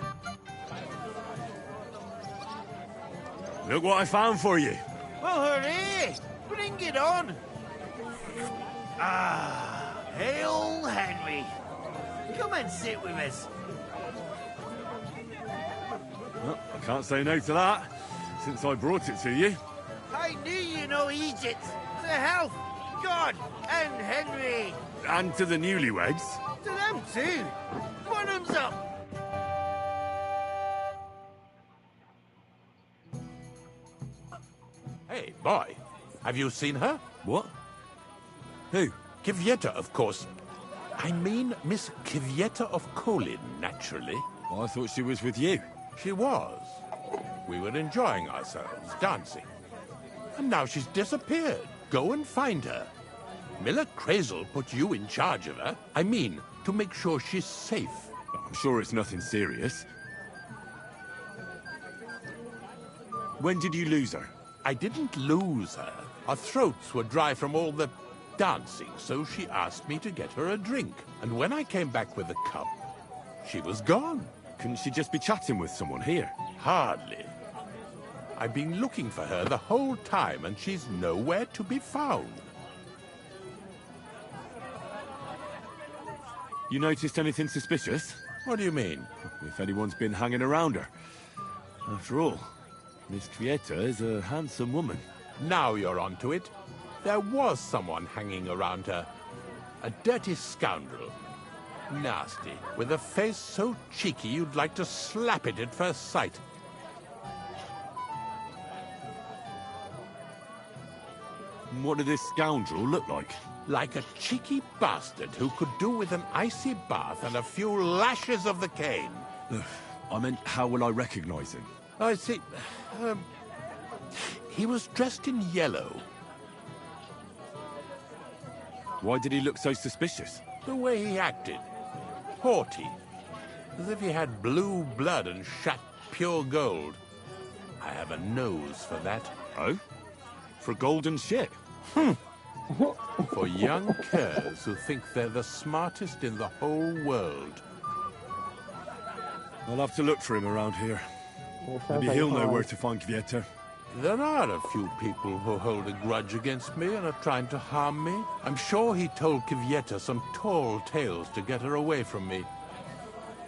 Look what I found for you. Well, hooray! Bring it on! Ah, hail Henry! Come and sit with us. Well, I can't say no to that, since I brought it to you. I knew you know Egypt. To health, God, and Henry. And to the newlyweds. To them too. Bottoms up. Hey, boy. Have you seen her? What? Who? Kivieta, of course. I mean Miss Kivieta of Kolin, naturally. Well, I thought she was with you. She was. We were enjoying ourselves, dancing. And now she's disappeared. Go and find her. Miller Crazel put you in charge of her. I mean, to make sure she's safe. I'm sure it's nothing serious. When did you lose her? I didn't lose her. Our throats were dry from all the dancing, so she asked me to get her a drink. And when I came back with the cup, she was gone. Couldn't she just be chatting with someone here? Hardly. I've been looking for her the whole time, and she's nowhere to be found. You noticed anything suspicious? What do you mean? If anyone's been hanging around her. After all, Miss Kvieta is a handsome woman. Now you're onto it. There was someone hanging around her. A dirty scoundrel. Nasty, with a face so cheeky you'd like to slap it at first sight. What did this scoundrel look like? Like a cheeky bastard who could do with an icy bath and a few lashes of the cane. I meant, how will I recognize him? I see. He was dressed in yellow. Why did he look so suspicious? The way he acted. Haughty. As if he had blue blood and shat pure gold. I have a nose for that. Oh? For gold and shit? For young curs who think they're the smartest in the whole world. I'll have to look for him around here. Maybe he'll know where to find Kvieta. There are a few people who hold a grudge against me and are trying to harm me. I'm sure he told Kvieta some tall tales to get her away from me.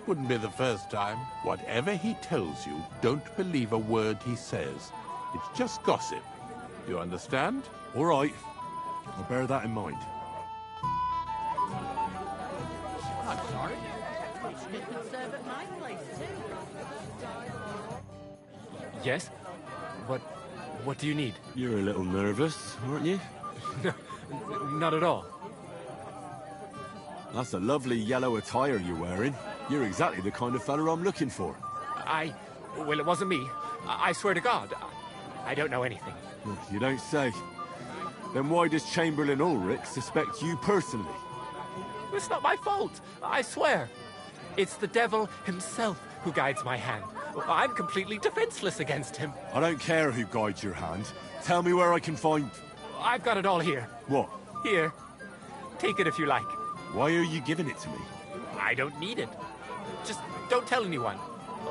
Wouldn't be the first time. Whatever he tells you, don't believe a word he says. It's just gossip. You understand? All right. I'll bear that in mind. I'm sorry. They could serve at my place, too. Yes? What do you need? You're a little nervous, aren't you? No, not at all. That's a lovely yellow attire you're wearing. You're exactly the kind of fella I'm looking for. Well, it wasn't me. I swear to God, I don't know anything. You don't say. Then why does Chamberlain Ulrich suspect you personally? It's not my fault, I swear. It's the devil himself who guides my hand. I'm completely defenseless against him. I don't care who guides your hand. Tell me where I can find... I've got it all here. What? Here. Take it if you like. Why are you giving it to me? I don't need it. Just don't tell anyone,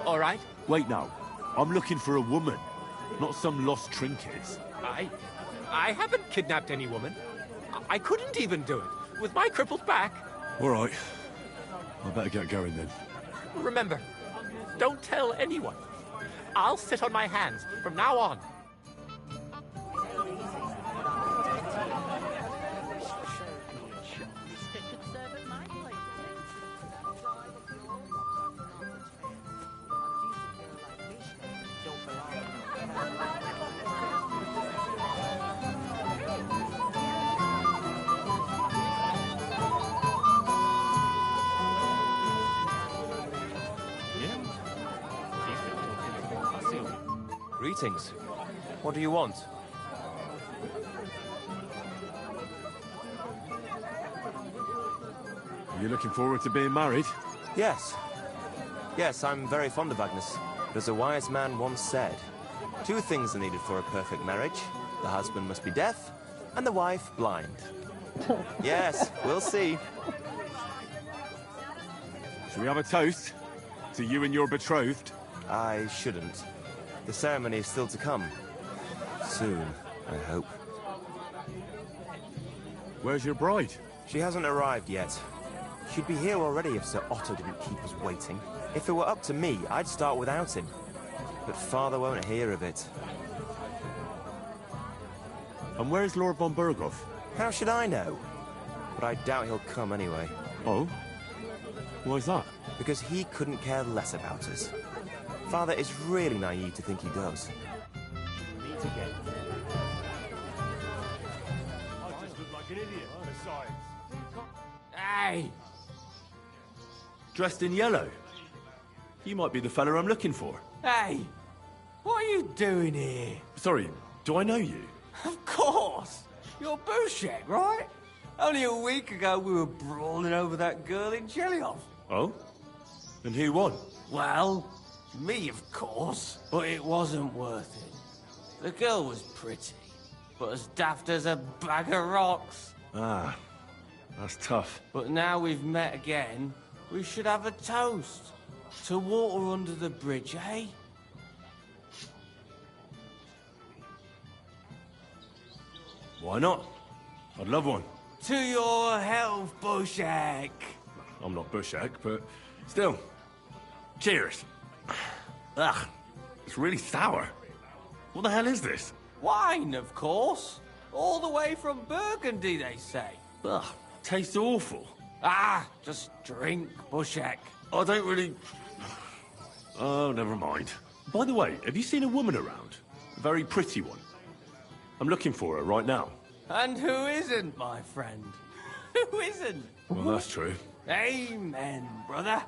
all right? Wait now. I'm looking for a woman, not some lost trinkets. I haven't kidnapped any woman. I couldn't even do it, with my crippled back. All right. I better get going then. Remember, don't tell anyone. I'll sit on my hands from now on. Greetings. What do you want? Are you looking forward to being married? Yes. Yes, I'm very fond of Agnes. But as a wise man once said, 2 things are needed for a perfect marriage. The husband must be deaf, and the wife blind. Yes, we'll see. Shall we have a toast? To you and your betrothed? I shouldn't. The ceremony is still to come. Soon, I hope. Where's your bride? She hasn't arrived yet. She'd be here already if Sir Otto didn't keep us waiting. If it were up to me, I'd start without him. But Father won't hear of it. And where's Lord von Berghoff? How should I know? But I doubt he'll come anyway. Oh? Why's that? Because he couldn't care less about us. Father is really naive to think he does. Meet again. I just look like an idiot, besides. Hey! Dressed in yellow? You might be the fella I'm looking for. Hey! What are you doing here? Sorry, do I know you? Of course! You're Bushek, right? Only a week ago we were brawling over that girl in Jelioff. Oh? And who won? Well, me, of course. But it wasn't worth it. The girl was pretty, but as daft as a bag of rocks. Ah, that's tough. But now we've met again, we should have a toast. To water under the bridge, eh? Why not? I'd love one. To your health, Bushek. I'm not Bushek, but still. Cheers. Ugh, it's really sour. What the hell is this? Wine, of course. All the way from Burgundy, they say. Ugh, tastes awful. Ah, just drink, Bushek. I don't really... Oh, never mind. By the way, have you seen a woman around? A very pretty one. I'm looking for her right now. And who isn't, my friend? Who isn't? Well, that's true. Amen, brother.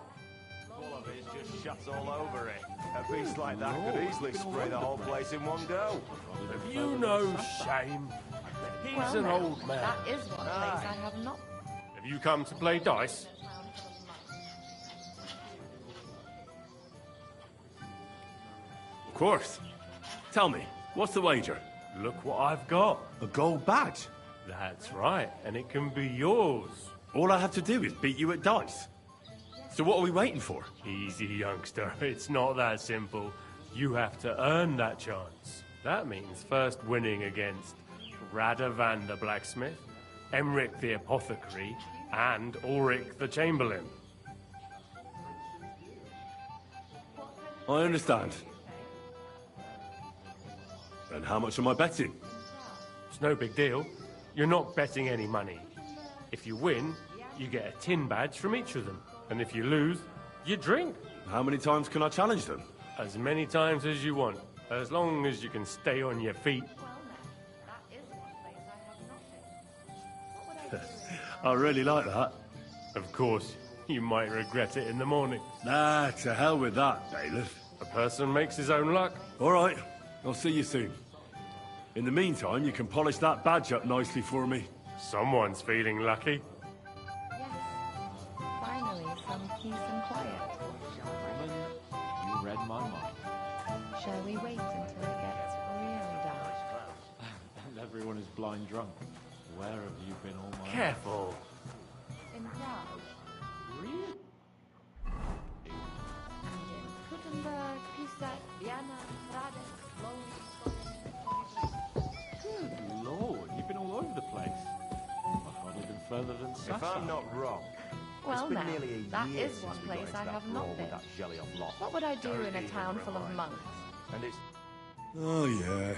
All of it just shuts all over it. A beast like that could easily spray the whole place in one go. Have you no shame? He's Well, an now, old man. that is one place I have not. Have you come to play dice? Of course. Tell me, what's the wager? Look what I've got. A gold badge? That's right, and it can be yours. All I have to do is beat you at dice. So what are we waiting for? Easy, youngster. It's not that simple. You have to earn that chance. That means first winning against Radovan the blacksmith, Emric the apothecary, and Ulrich the chamberlain. I understand. And how much am I betting? It's no big deal. You're not betting any money. If you win, you get a tin badge from each of them. And if you lose, you drink. How many times can I challenge them? As many times as you want, as long as you can stay on your feet. I really like that. Of course, you might regret it in the morning. Nah, to hell with that, bailiff. A person makes his own luck. All right, I'll see you soon. In the meantime, you can polish that badge up nicely for me. Someone's feeling lucky. Finally, some peace and quiet. You read my mind. Shall we wait until it gets really dark? And everyone is blind drunk. Where have you been all my Careful. In Prague. Really? And in Kuttenberg, Pisak, Vienna, Radek, Good lord, you've been all over the place. I've hardly been further than Sasha. If I'm not wrong, Well, it's been now, nearly a that year is since one we got place into I that have brawl not with been. that jelly off lot. What would I do in a Don't town even full of remind. monks? And it's... Oh, yeah.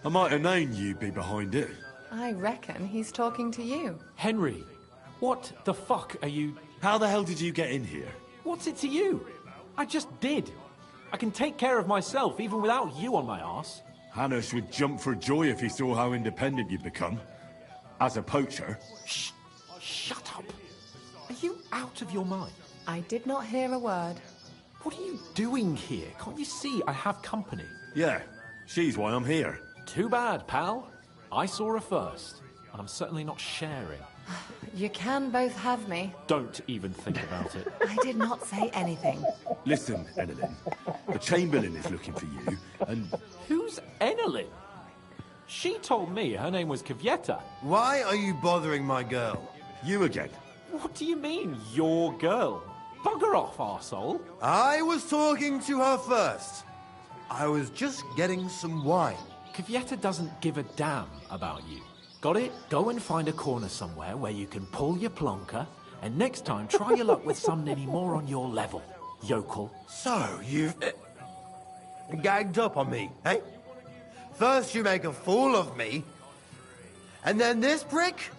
I might have known you'd be behind it. I reckon he's talking to you. Henry, what the fuck are you... How the hell did you get in here? What's it to you? I just did. I can take care of myself even without you on my arse. Hannes would jump for joy if he saw how independent you'd become. As a poacher. Shh! Shut up! Are you out of your mind? I did not hear a word. What are you doing here? Can't you see I have company? Yeah, she's why I'm here. Too bad, pal. I saw her first, and I'm certainly not sharing. You can both have me. Don't even think about it. I did not say anything. Listen, Enelin. The Chamberlain is looking for you, and... Who's Enelin? She told me her name was Kvieta. Why are you bothering my girl? You again. What do you mean, your girl? Bugger off, arsehole. I was talking to her first. I was just getting some wine. Kvieta doesn't give a damn about you. Got it? Go and find a corner somewhere where you can pull your plonker, and next time try your luck with somebody more on your level, yokel. So, you've... gagged up on me, eh? First you make a fool of me, and then this prick?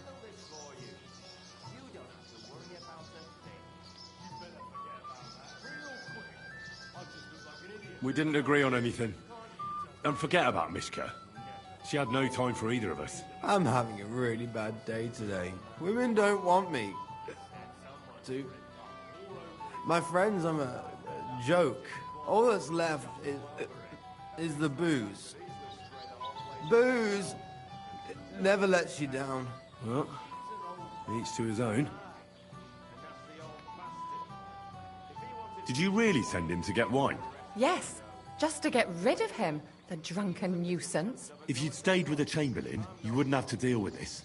We didn't agree on anything. And forget about Mishka. She had no time for either of us. I'm having a really bad day today. Women don't want me. My friends, I'm a joke. All that's left is the booze. Booze never lets you down. Well, each to his own. Did you really send him to get wine? Yes, Just to get rid of him, the drunken nuisance. If you'd stayed with the Chamberlain, you wouldn't have to deal with this.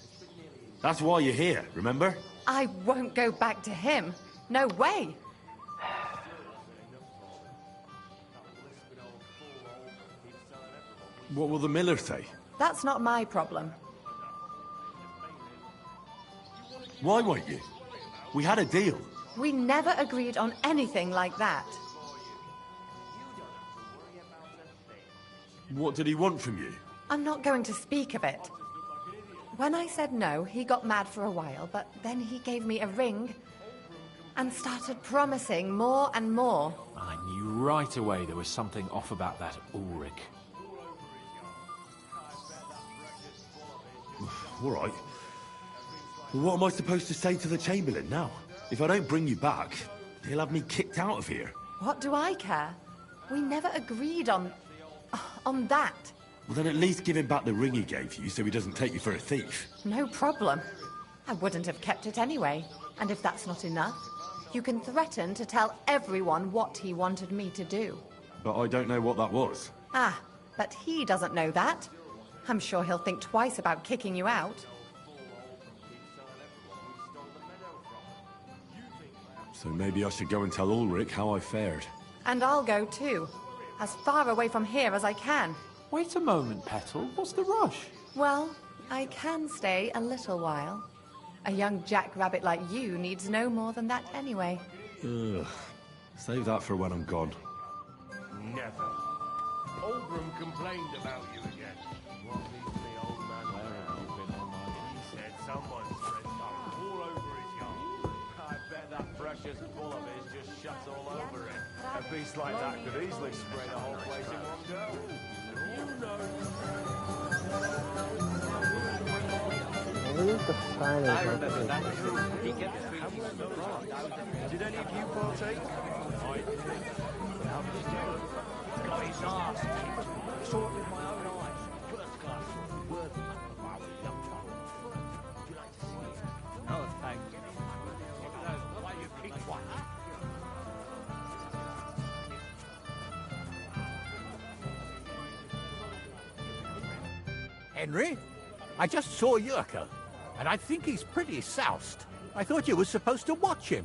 That's why you're here, remember? I won't go back to him. No way. What will the miller say? That's not my problem. Why won't you? We had a deal. We never agreed on anything like that. What did he want from you? I'm not going to speak of it. When I said no, he got mad for a while, but then he gave me a ring and started promising more and more. I knew right away there was something off about that Ulrich. All right. Well, what am I supposed to say to the Chamberlain now? If I don't bring you back, he'll have me kicked out of here. What do I care? We never agreed on that. Well, then at least give him back the ring he gave you so he doesn't take you for a thief. No problem. I wouldn't have kept it anyway. And if that's not enough, you can threaten to tell everyone what he wanted me to do. But I don't know what that was. Ah, but he doesn't know that. I'm sure he'll think twice about kicking you out. So maybe I should go and tell Ulrich how I fared. And I'll go too. As far away from here as I can. Wait a moment, Petal. What's the rush? Well, I can stay a little while. A young jackrabbit like you needs no more than that anyway. Ugh. Save that for when I'm gone. Never. Oldram complained about you again. What leaves the old man around? He said someone spread bum all over his yard. I bet that precious bull of his just shuts all over it. A beast like that could easily spray the whole place in one go. You know. Where's the final? I remember that too. He kept treating them right. Did any of you partake? I did. Got his arse kicked. Saw it with my own eyes. First class. Worthy of our young fellow. Would you like to see it? Oh, thank you. Why you kicked one? Henry, I just saw Yurko, and I think he's pretty soused. I thought you were supposed to watch him.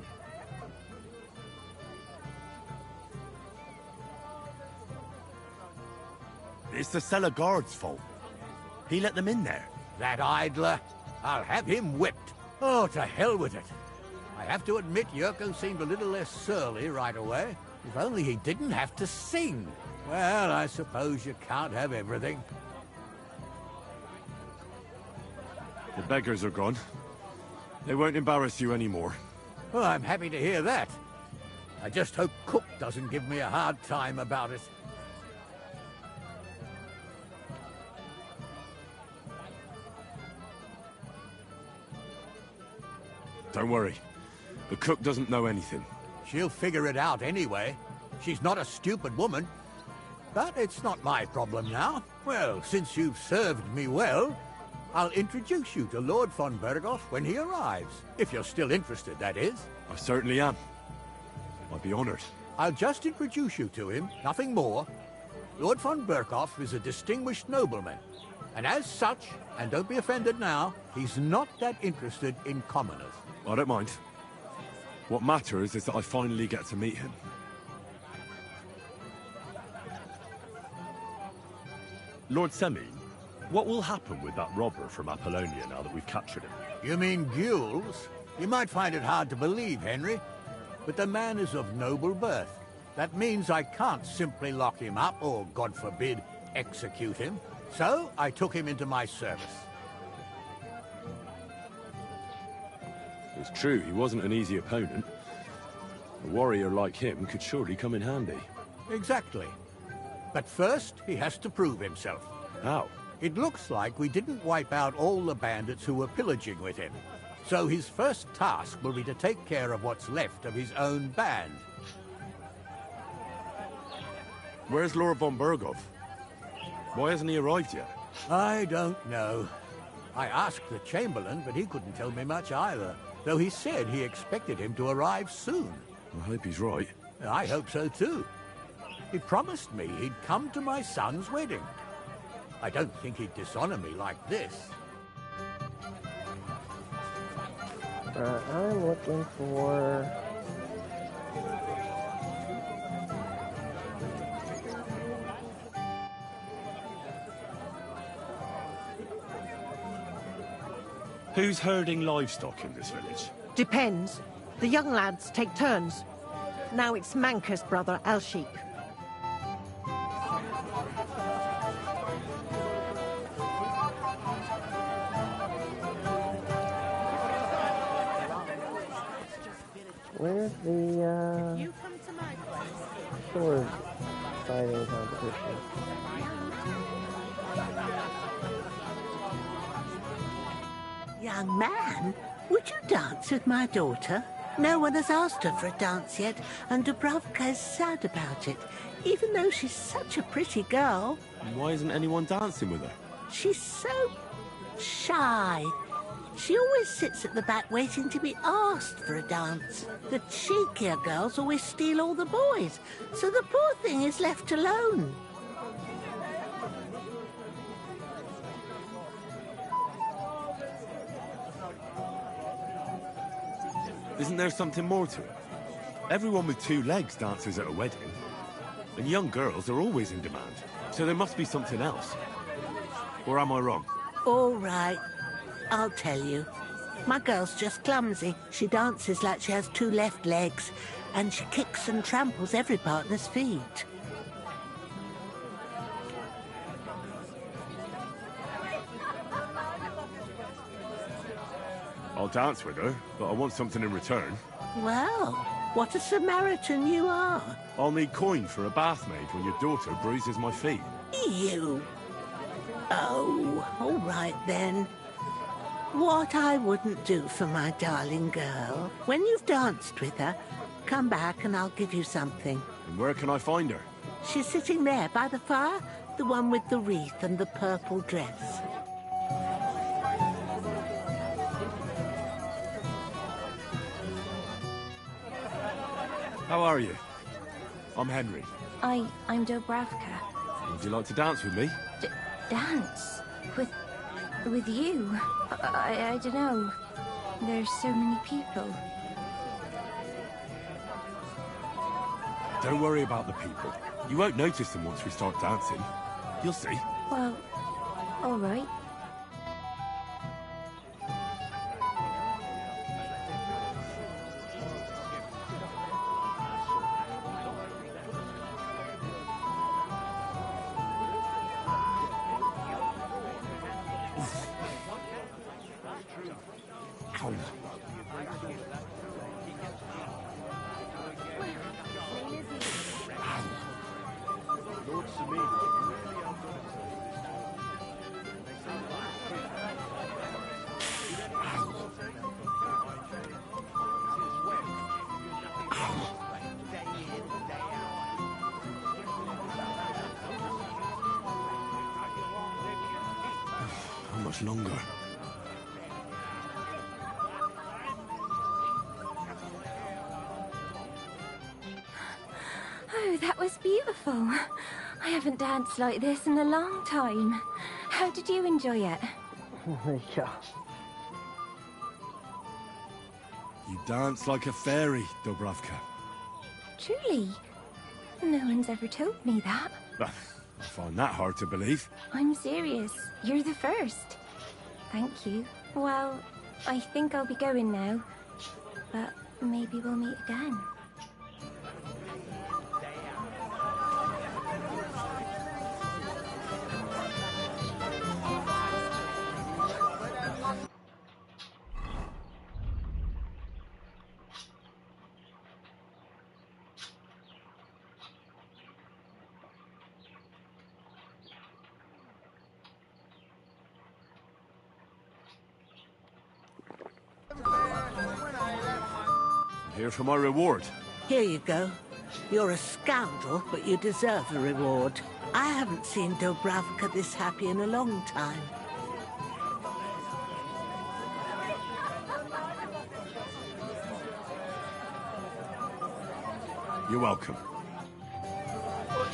It's the cellar guard's fault. He let them in there. That idler. I'll have him whipped. Oh, to hell with it. I have to admit Yurko seemed a little less surly right away. If only he didn't have to sing. Well, I suppose you can't have everything. The beggars are gone. They won't embarrass you anymore. Well, I'm happy to hear that. I just hope Cook doesn't give me a hard time about it. Don't worry. The cook doesn't know anything. She'll figure it out anyway. She's not a stupid woman. But it's not my problem now. Well, since you've served me well, I'll introduce you to Lord von Berghoff when he arrives. If you're still interested, that is. I certainly am. I'd be honored. I'll just introduce you to him, nothing more. Lord von Berghoff is a distinguished nobleman. And as such, and don't be offended now, he's not that interested in commoners. I don't mind. What matters is that I finally get to meet him. Lord Semine, what will happen with that robber from Apollonia now that we've captured him? You mean Gules? You might find it hard to believe, Henry, but the man is of noble birth. That means I can't simply lock him up, or, God forbid, execute him. So I took him into my service. It's true, he wasn't an easy opponent. A warrior like him could surely come in handy. Exactly. But first, he has to prove himself. How? It looks like we didn't wipe out all the bandits who were pillaging with him. So his first task will be to take care of what's left of his own band. Where's Lord von Berghoff? Why hasn't he arrived yet? I don't know. I asked the Chamberlain, but he couldn't tell me much either. Though he said he expected him to arrive soon. I hope he's right. I hope so too. He promised me he'd come to my son's wedding. I don't think he'd dishonor me like this. I'm looking for... Who's herding livestock in this village? Depends. The young lads take turns. Now it's Manca's brother, Alsheep. Where's the, sword fighting competition? Young man, would you dance with my daughter? No one has asked her for a dance yet, and Dubravka is sad about it, even though she's such a pretty girl. Why isn't anyone dancing with her? She's so shy. She always sits at the back waiting to be asked for a dance. The cheekier girls always steal all the boys, so the poor thing is left alone. Isn't there something more to it? Everyone with two legs dances at a wedding. And young girls are always in demand. So there must be something else. Or am I wrong? All right, I'll tell you. My girl's just clumsy. She dances like she has two left legs, and she kicks and tramples every partner's feet. I'll dance with her, but I want something in return. Well, what a Samaritan you are. I'll need coin for a bath maid when your daughter bruises my feet. You. Oh, all right then. What I wouldn't do for my darling girl. When you've danced with her, come back and I'll give you something. And where can I find her? She's sitting there by the fire, the one with the wreath and the purple dress. How are you? I'm Henry. I'm Dubravka. Would you like to dance with me? Dance? With you? I don't know. There's so many people. Don't worry about the people. You won't notice them once we start dancing. You'll see. Well, all right. How much longer? Oh, that was beautiful. I haven't danced like this in a long time. How did you enjoy it? Yeah. You dance like a fairy, Dubravka. Truly? No one's ever told me that. I find that hard to believe. I'm serious. You're the first. Thank you. Well, I think I'll be going now. But maybe we'll meet again. Here for my reward. Here you go. You're a scoundrel, but you deserve the reward. I haven't seen Dubravka this happy in a long time. You're welcome.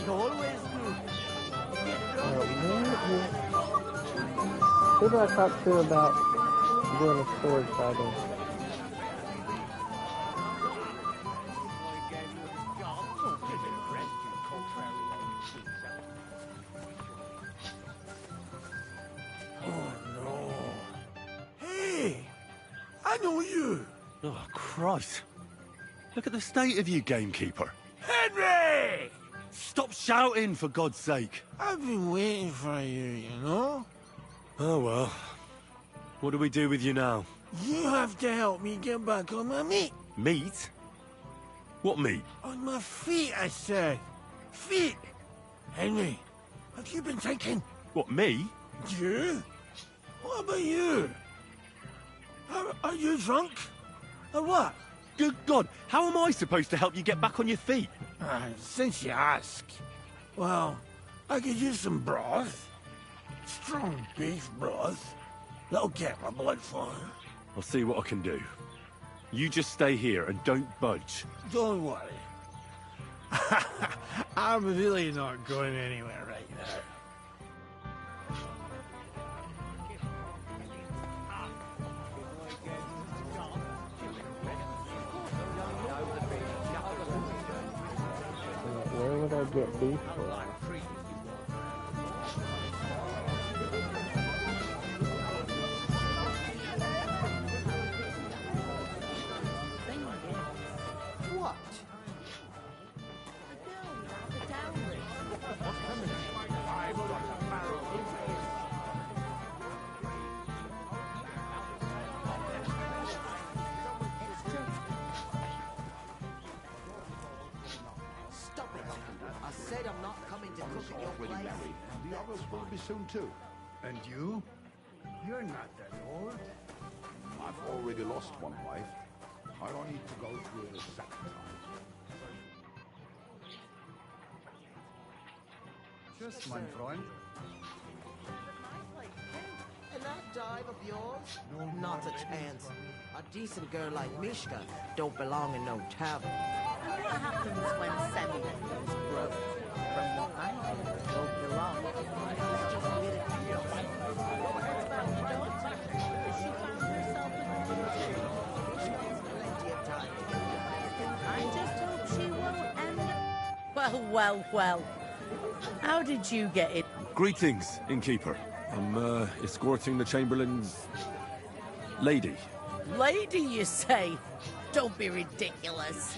always good. Who do I talk to about doing a sword fighting? Hey! I know you! Oh, Christ. Look at the state of you, gamekeeper. Henry! Stop shouting, for God's sake. I've been waiting for you, you know? Oh, well. What do we do with you now? You have to help me get back on my meat. Meat? What meat? On my feet, I said. Feet! Henry, have you been thinking? What, me? You? What about you? Are you drunk? Or what? Good God, how am I supposed to help you get back on your feet? Since you ask. Well, I could use some broth. Strong beef broth. That'll get my blood flowing. I'll see what I can do. You just stay here and don't budge. Don't worry. I'm really not going anywhere right now. Where would I get beef from? What? Stop it! I said I'm not coming to cook at your place. The others will be soon too. And you? You're not that old. I've already lost one wife. I don't need to go through it a second time. Just my friend. And that dive of yours? Not a chance. A decent girl like Mishka don't belong in no tavern. And what happens when Sammy goes broke? From what I hear, don't belong. He's just with it. What about the daughter? Has she found herself in the I just hope she won't end up... Well. How did you get it? Greetings, innkeeper. I'm, escorting the Chamberlain's... lady. Lady, you say? Don't be ridiculous.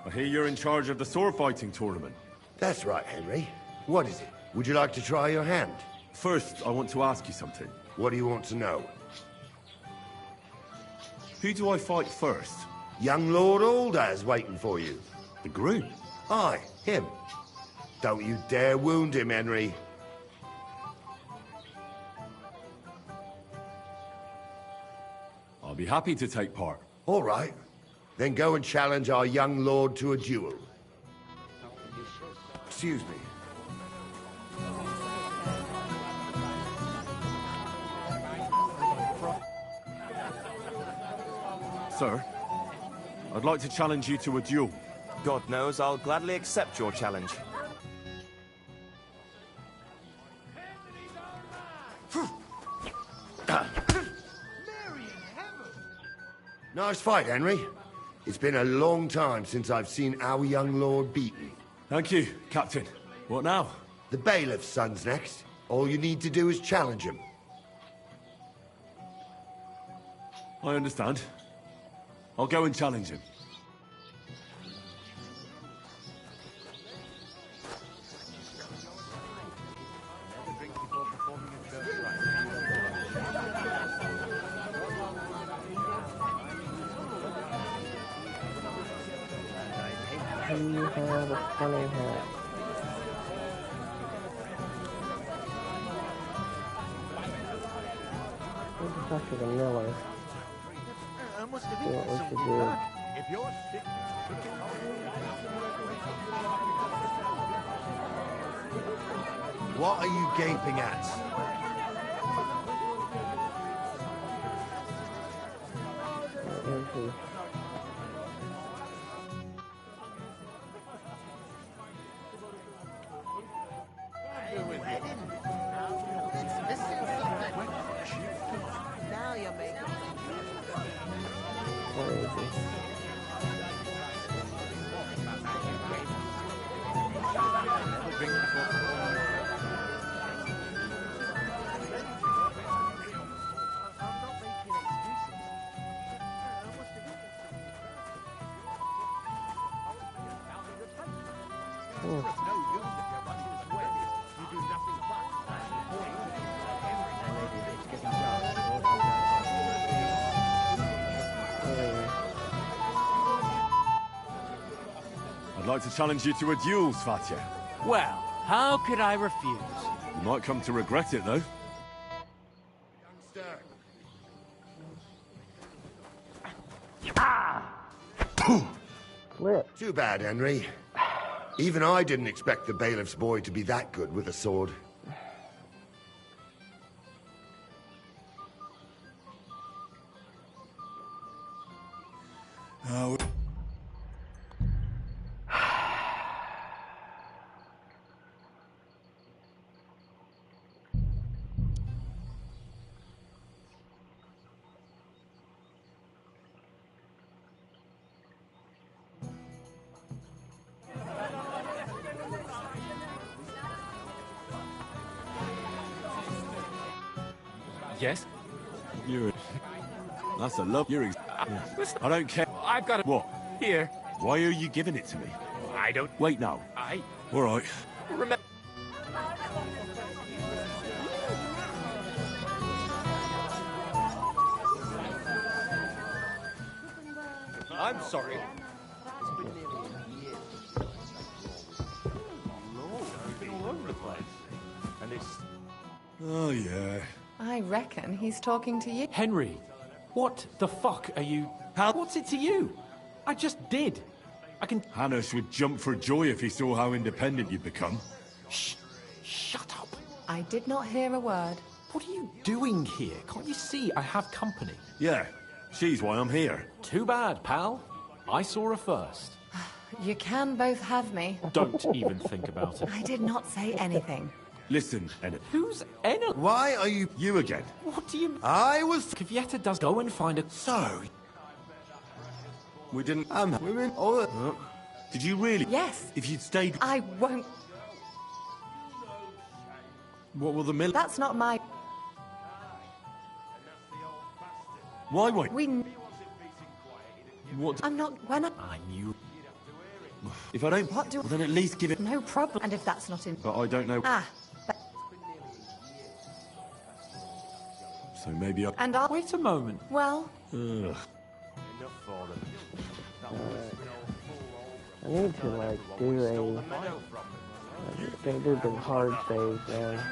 I hear you're in charge of the sword fighting tournament. That's right, Henry. What is it? Would you like to try your hand? First, I want to ask you something. What do you want to know? Who do I fight first? Young Lord Aldar's waiting for you. The groom? Aye, him. Don't you dare wound him, Henry. I'll be happy to take part. All right. Then go and challenge our young lord to a duel. Excuse me. Sir, I'd like to challenge you to a duel. God knows I'll gladly accept your challenge. Nice fight, Henry. It's been a long time since I've seen our young lord beaten. Thank you, Captain. What now? The bailiff's son's next. All you need to do is challenge him. I understand. I'll go and challenge him. You have a funny hat. Let's talk to the miller. See what we should do. If you're sick, What are you gaping at? Where is he? Now you're making Where is he? I'd like to challenge you to a duel, Svatya. Well, how could I refuse? You might come to regret it, though. Flip. Too bad, Henry. Even I didn't expect the bailiff's boy to be that good with a sword. Oh. Yes? You're... That's a love. You're... I don't care. I've got it. What? Here. Why are you giving it to me? I don't... Wait now. All right. Remember... I'm sorry. And it's... Oh, yeah. I reckon he's talking to you. Henry, what the fuck are you... What's it to you? I just did. I can... Hannes would jump for joy if he saw how independent you'd become. Shh. Shut up. I did not hear a word. What are you doing here? Can't you see I have company? Yeah, she's why I'm here. Too bad, pal. I saw her first. You can both have me. Don't even think about it. I did not say anything. Listen, Enna. Who's Enna? Why are you... You again. What do you... I was... Kvyeta does go and find a... So... We didn't... women... All the... Did you really... Yes. If you'd stayed... I won't... What will the mill... That's not my... Why won't... We... What... I'm not... When I knew... If I don't... What do... Well, then at least give it... No problem. And if that's not in... But I don't know... Ah. So maybe I... And I'll... Wait a moment. Well... Ugh. I need to, like, do a... They do the hard save now.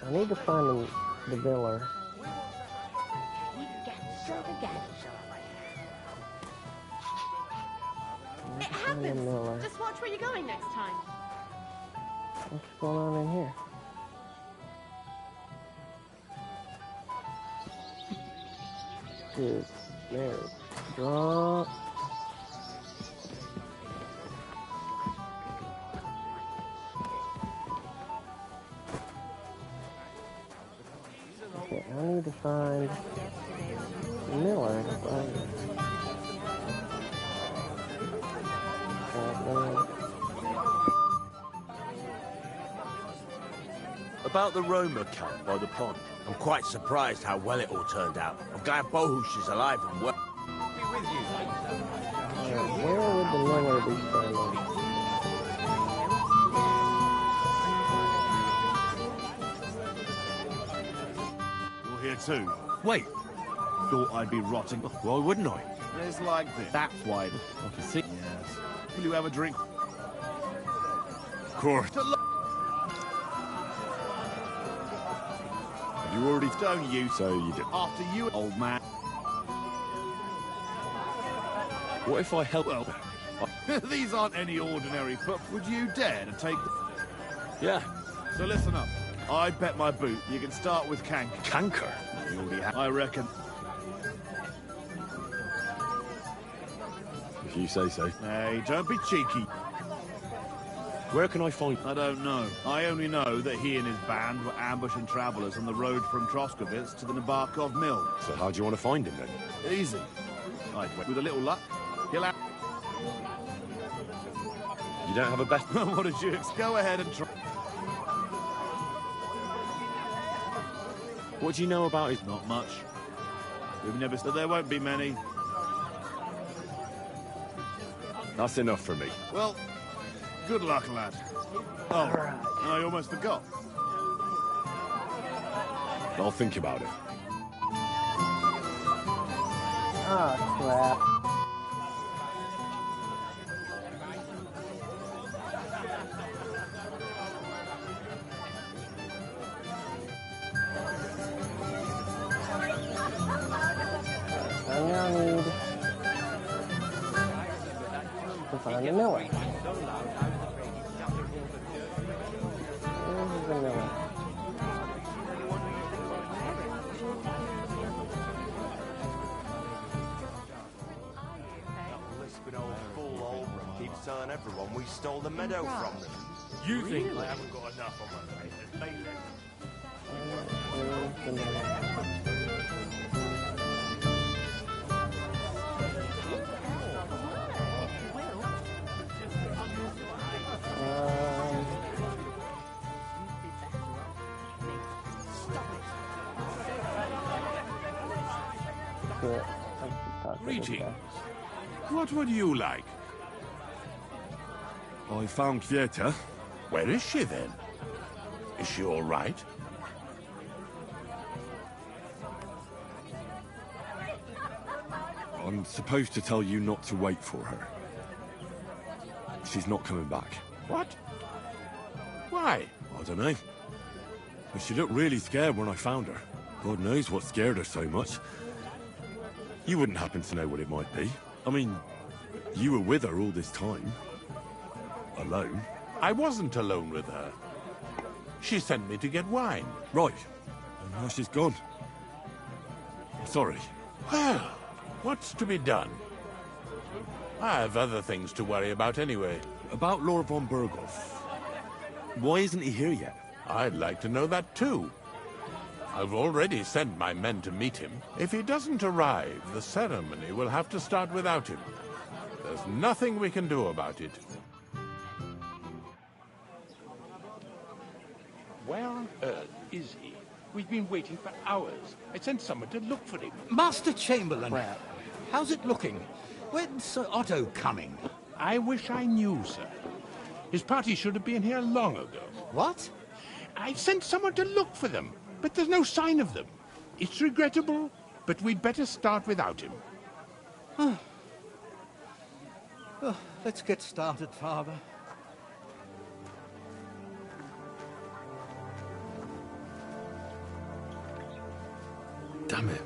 I need to find the miller. It happens. Just watch where you're going next time. What's going on in here? Dude, there. Draw. Okay, I need to find Miller. About the Roma camp by the pond. I'm quite surprised how well it all turned out. I'm glad Bohush is alive and well. Be with you. Where would the Miller be standing? You're here too? Wait. Thought I'd be rotting. Why wouldn't I? It's like this. That's why. I can see. Yes. Will you have a drink? Of course. Have you already done you? So you did. After you, old man. What if I help? Well, these aren't any ordinary foot. Would you dare to take the... Yeah. So listen up. I bet my boot you can start with Canker. Canker? You already have. I reckon. If you say so. Hey, don't be cheeky. Where can I find... I don't know. I only know that he and his band were ambushing travellers on the road from Troskovitz to the Nabokov Mill. So how do you want to find him, then? Easy. With a little luck, he'll have... You don't have a best... What did you... Go ahead and try... What do you know about his... Not much. We've never... There won't be many. That's enough for me. Well, good luck, lad. Oh, I almost forgot. I'll think about it. Oh, crap. I now need to find the miller. Where's the miller? Keeps telling everyone we stole the meadow from them. You think I haven't got enough on my plate? Let's make Greetings. What would you like? I found Vieta. Where is she, then? Is she all right? I'm supposed to tell you not to wait for her. She's not coming back. What? Why? I don't know. But she looked really scared when I found her. God knows what scared her so much. You wouldn't happen to know what it might be. I mean, you were with her all this time. Alone. I wasn't alone with her. She sent me to get wine. Right. And now she's gone. Sorry. Well, what's to be done? I have other things to worry about anyway. About Lord von Berghoff. Why isn't he here yet? I'd like to know that too. I've already sent my men to meet him. If he doesn't arrive, the ceremony will have to start without him. There's nothing we can do about it. Where on earth is he? We've been waiting for hours. I sent someone to look for him. Master Chamberlain, how's it looking? When's Sir Otto coming? I wish I knew, sir. His party should have been here long ago. What? I sent someone to look for them, but there's no sign of them. It's regrettable, but we'd better start without him. Let's get started, Father. Damn it.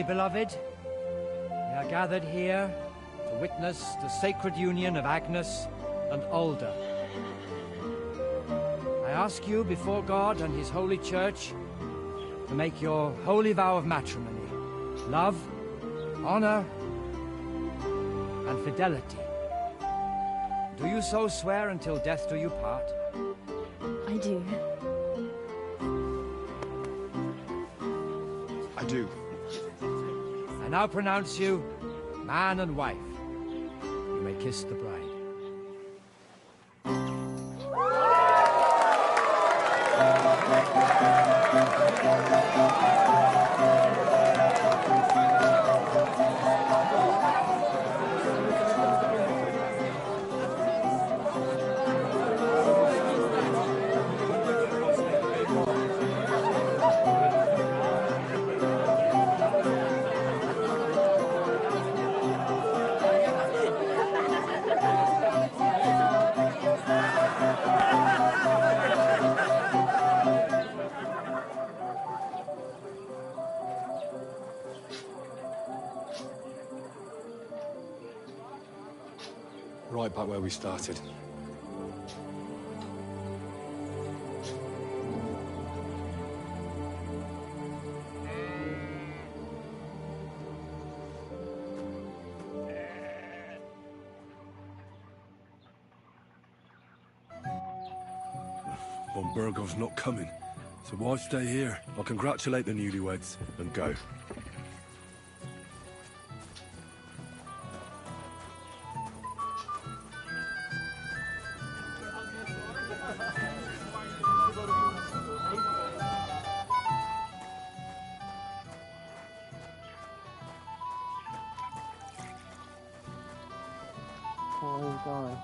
beloved, we are gathered here to witness the sacred union of Agnes and Alder. I ask you before God and his holy church to make your holy vow of matrimony, love, honor, and fidelity. Do you so swear until death do you part? I do. I do. I now pronounce you man and wife. You may kiss the bride. Right back where we started. Von Burgov's not coming, so why stay here? I'll congratulate the newlyweds and go. Oh, he's gone.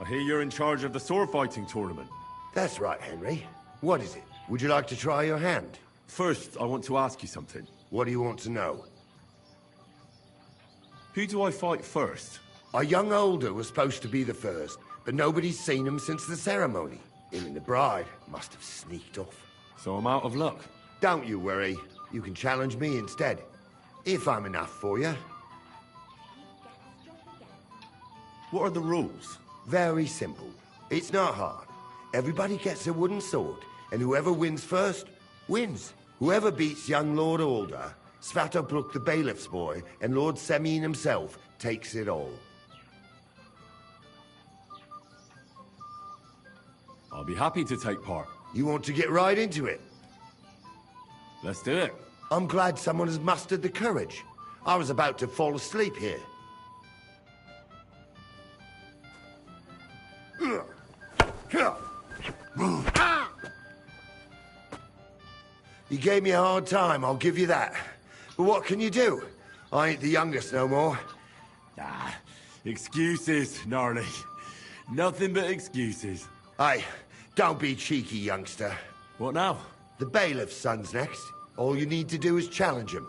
I hear you're in charge of the sword fighting tournament. That's right, Henry. What is it? Would you like to try your hand? First, I want to ask you something. What do you want to know? Who do I fight first? Our young Older was supposed to be the first, but nobody's seen him since the ceremony. Him and the bride must have sneaked off. So I'm out of luck. Don't you worry. You can challenge me instead. If I'm enough for you. What are the rules? Very simple. It's not hard. Everybody gets a wooden sword, and whoever wins first, wins. Whoever beats young Lord Alder, Svatopluk the bailiff's boy, and Lord Semyon himself takes it all. I'll be happy to take part. You want to get right into it? Let's do it. I'm glad someone has mustered the courage. I was about to fall asleep here. You gave me a hard time, I'll give you that. But what can you do? I ain't the youngest no more. Ah, excuses, gnarly. Nothing but excuses. Hey, don't be cheeky, youngster. What now? The bailiff's son's next. All you need to do is challenge him.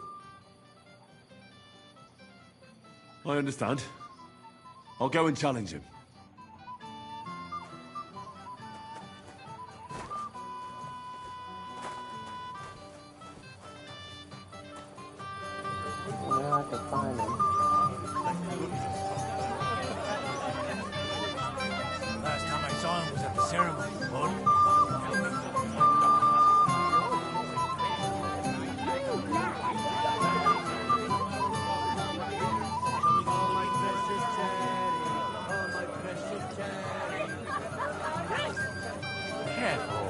I understand. I'll go and challenge him. Now I can find him. Last time I saw him was at the ceremony, Lord. Careful.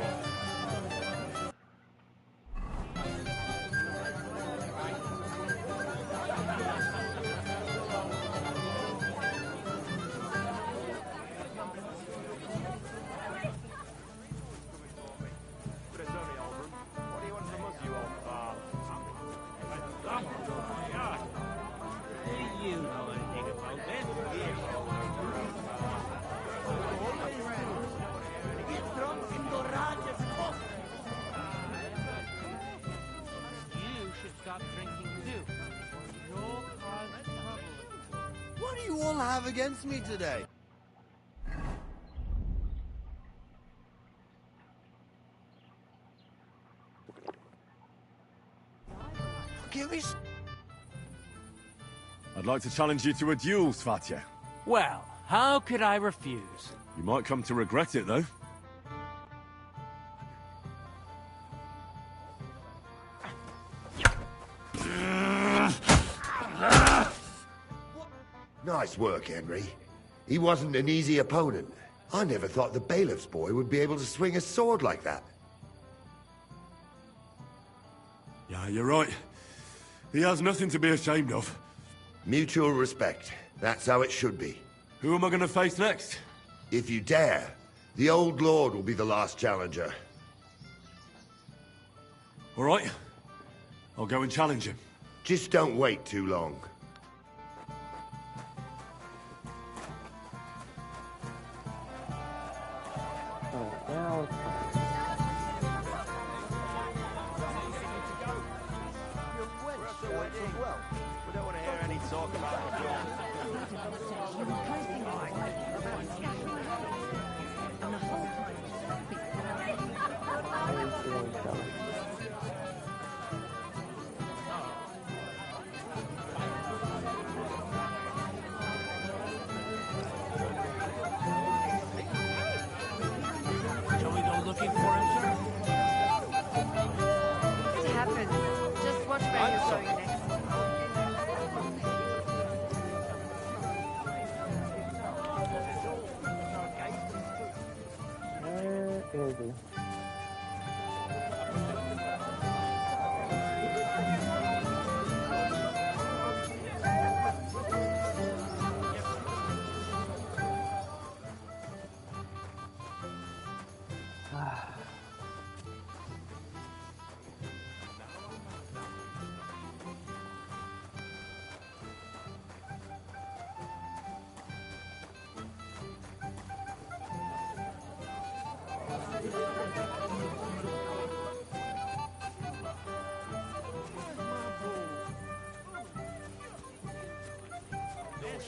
What do you all have against me today? Give me I'd like to challenge you to a duel, Svatya. Well, how could I refuse? You might come to regret it, though. Nice work, Henry. He wasn't an easy opponent. I never thought the bailiff's boy would be able to swing a sword like that. Yeah, you're right. He has nothing to be ashamed of. Mutual respect. That's how it should be. Who am I going to face next? If you dare, the old lord will be the last challenger. All right. I'll go and challenge him. Just don't wait too long. Now it's We don't want to hear any talk about Shall we go looking for him, sir? It happens. Just watch where you're going next. Where is he?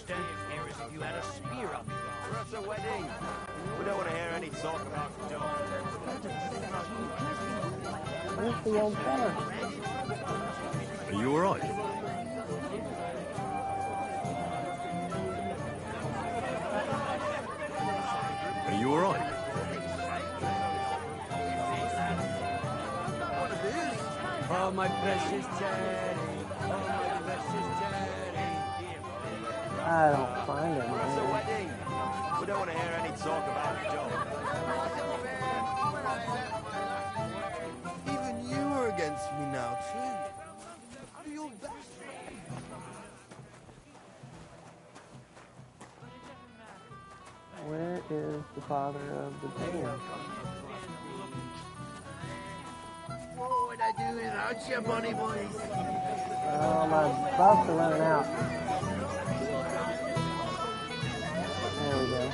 Standing here as if you had a spear up your arm. We're at a wedding. We don't want to hear any talk about the dog. Where's the old fella? Are you all right? Are you all right? Oh, my precious Jerry. Oh, my precious Jerry. I don't find him. We're at a wedding. We don't want to hear any talk about the dog. Even you are against me now, too. Where is the father of the band? What would I do without you, bunny boys? Oh, my buffs are running out. There we go.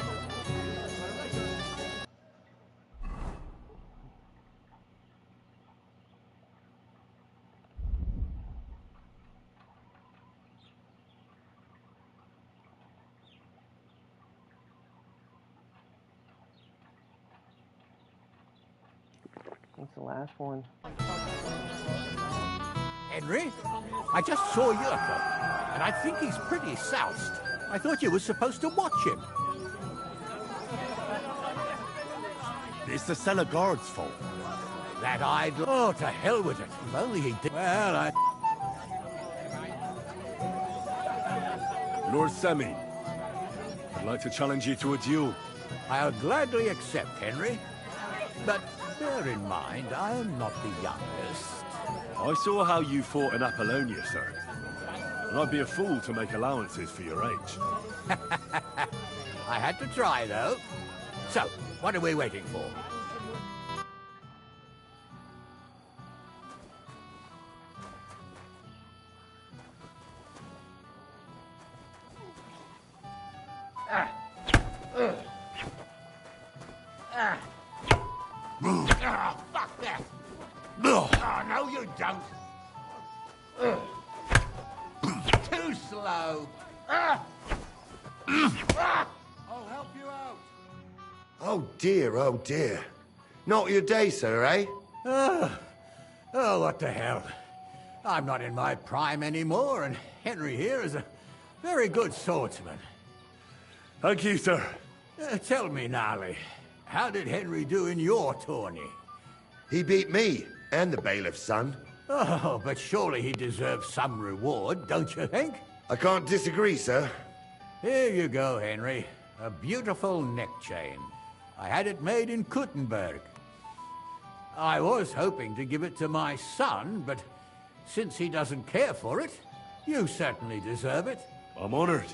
That's the last one. Henry, I just saw Yurko, and I think he's pretty soused. I thought you were supposed to watch him. It's the cellar guard's fault. That idol. Oh, to hell with it. If only he did. Well, Lord Semi, I'd like to challenge you to a duel. I'll gladly accept, Henry. But bear in mind, I am not the youngest. I saw how you fought in Apollonia, sir. And I'd be a fool to make allowances for your age. I had to try, though. So, what are we waiting for? Oh, fuck that! Oh, no, you don't! Too slow! I'll help you out. Oh dear, oh dear. Not your day, sir, eh? Oh, what the hell. I'm not in my prime anymore, and Henry here is a very good swordsman. Thank you, sir. Tell me, Gnarly, how did Henry do in your tourney? He beat me, and the bailiff's son. Oh, but surely he deserves some reward, don't you think? I can't disagree, sir. Here you go, Henry. A beautiful neck chain. I had it made in Kuttenberg. I was hoping to give it to my son, but since he doesn't care for it, you certainly deserve it. I'm honored.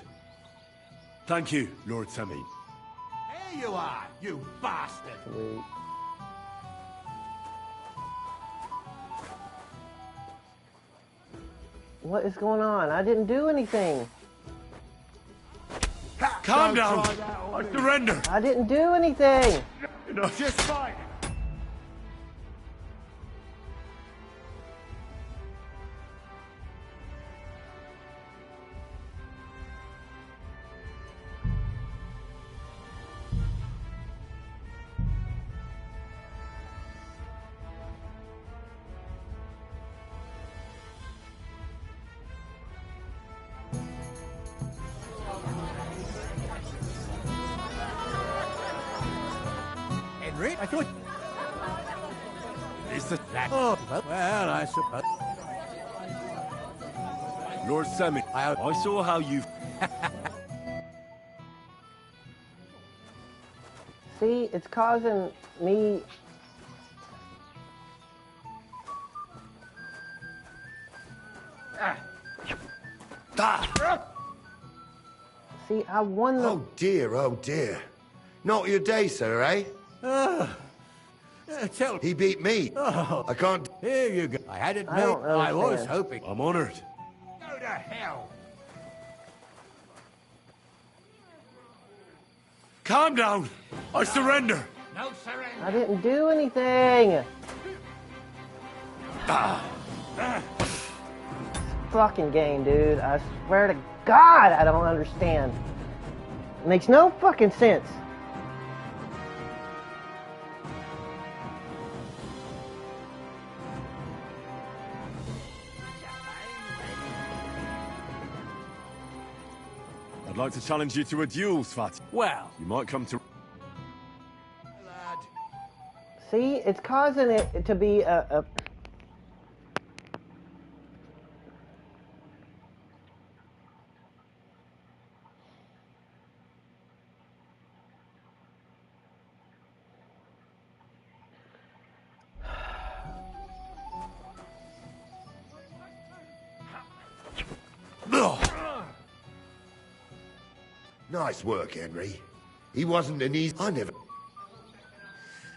Thank you, Lord Semi. There you are, you bastard! Sweet. What is going on? I didn't do anything. Calm down! I surrender! I didn't do anything! No, Just fight. Henry, I thought... Is the... Oh, well, I suppose... Lord Semi, I saw how you... See, it's causing me... See, I won the... Oh dear, oh dear. Not your day, sir, eh? Tell... He beat me. Oh, I can't... here you go. I had it I made. don't I was understand. hoping... I'm honored. Go to hell! Calm down! I surrender! No surrender! I didn't do anything! Fucking game, dude. I swear to God, I don't understand. It makes no fucking sense. I'd like to challenge you to a duel, Svat. Well, You might come to... See, it's causing it to be a Nice work, Henry. He wasn't an easy... I never...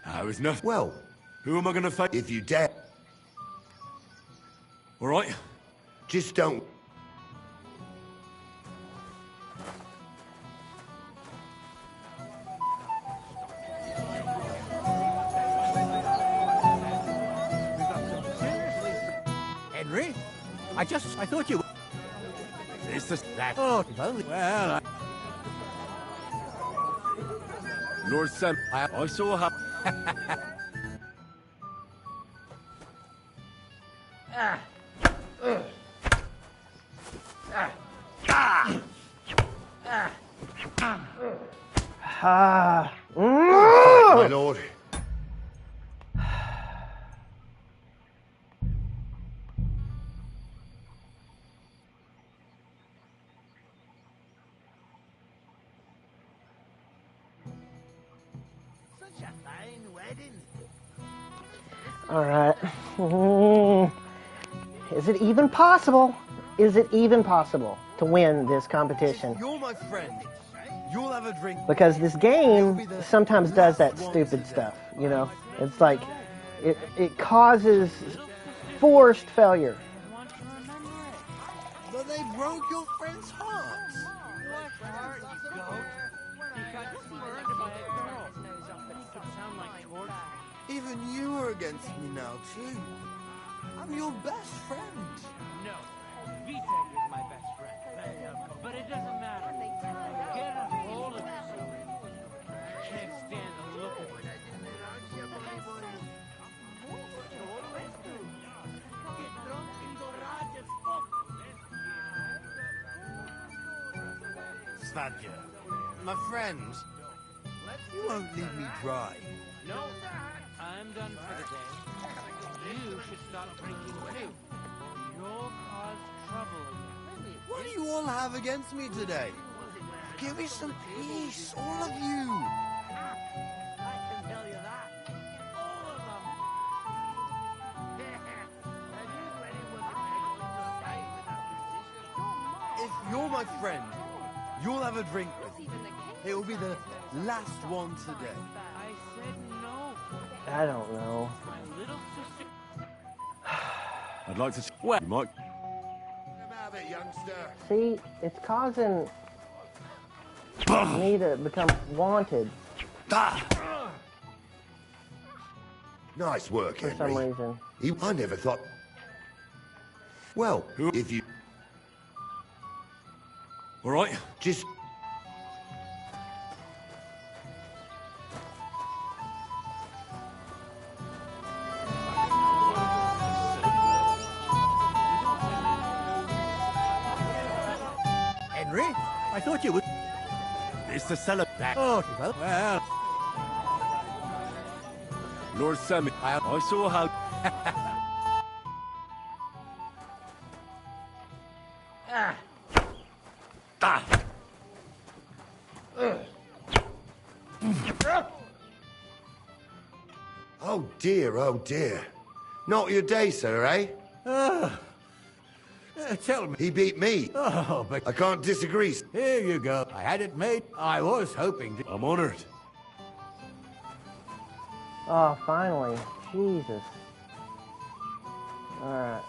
I was nothing. Well... Who am I gonna face? If you dare... All right? Just don't... Henry? I thought you... It's the... That... Oh, if only... Well, Lord Sam... I saw how... My lord. Such a fine wedding. All right. Is it even possible? Is it even possible to win this competition? You're my friend. You'll have a drink. Because this game sometimes does that stupid stuff, you know? It's like, it causes forced failure. But they broke your friend's heart. Even you are against me now, too. I'm your best friend. No, Vitek is my best friend. But it doesn't matter. Get a hold of yourself. I can't stand the look of it. Svadja, my friend, you won't leave me dry. No, I'm done for the day. You should stop drinking too. You'll cause trouble again. What do you all have against me today? Give me some peace, all of you. I can tell you that. All of them. If you're my friend, you'll have a drink with me. It will be the last one today. I said no. I don't know. My little sister. I'd like to... Well, you might... Come out of it, youngster. See, it's causing me to become wanted Nice work, for Henry. some reason. I never thought... Well, if you... All right? Just... Henry? I thought you would... It's the cellar... Oh, well... Lord Sam... I saw how... Oh dear, oh dear. Not your day, sir, eh? Tell me. He beat me. Oh, but... I can't disagree. Here you go. I had it made. I was hoping to... I'm honored. Oh, finally. Jesus. Alright.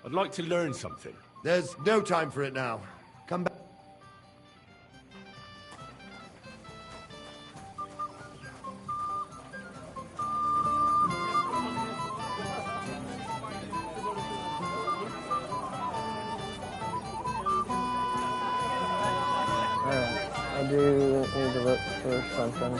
I'd like to learn something. There's no time for it now. Come back. Alright. I do need to look for something.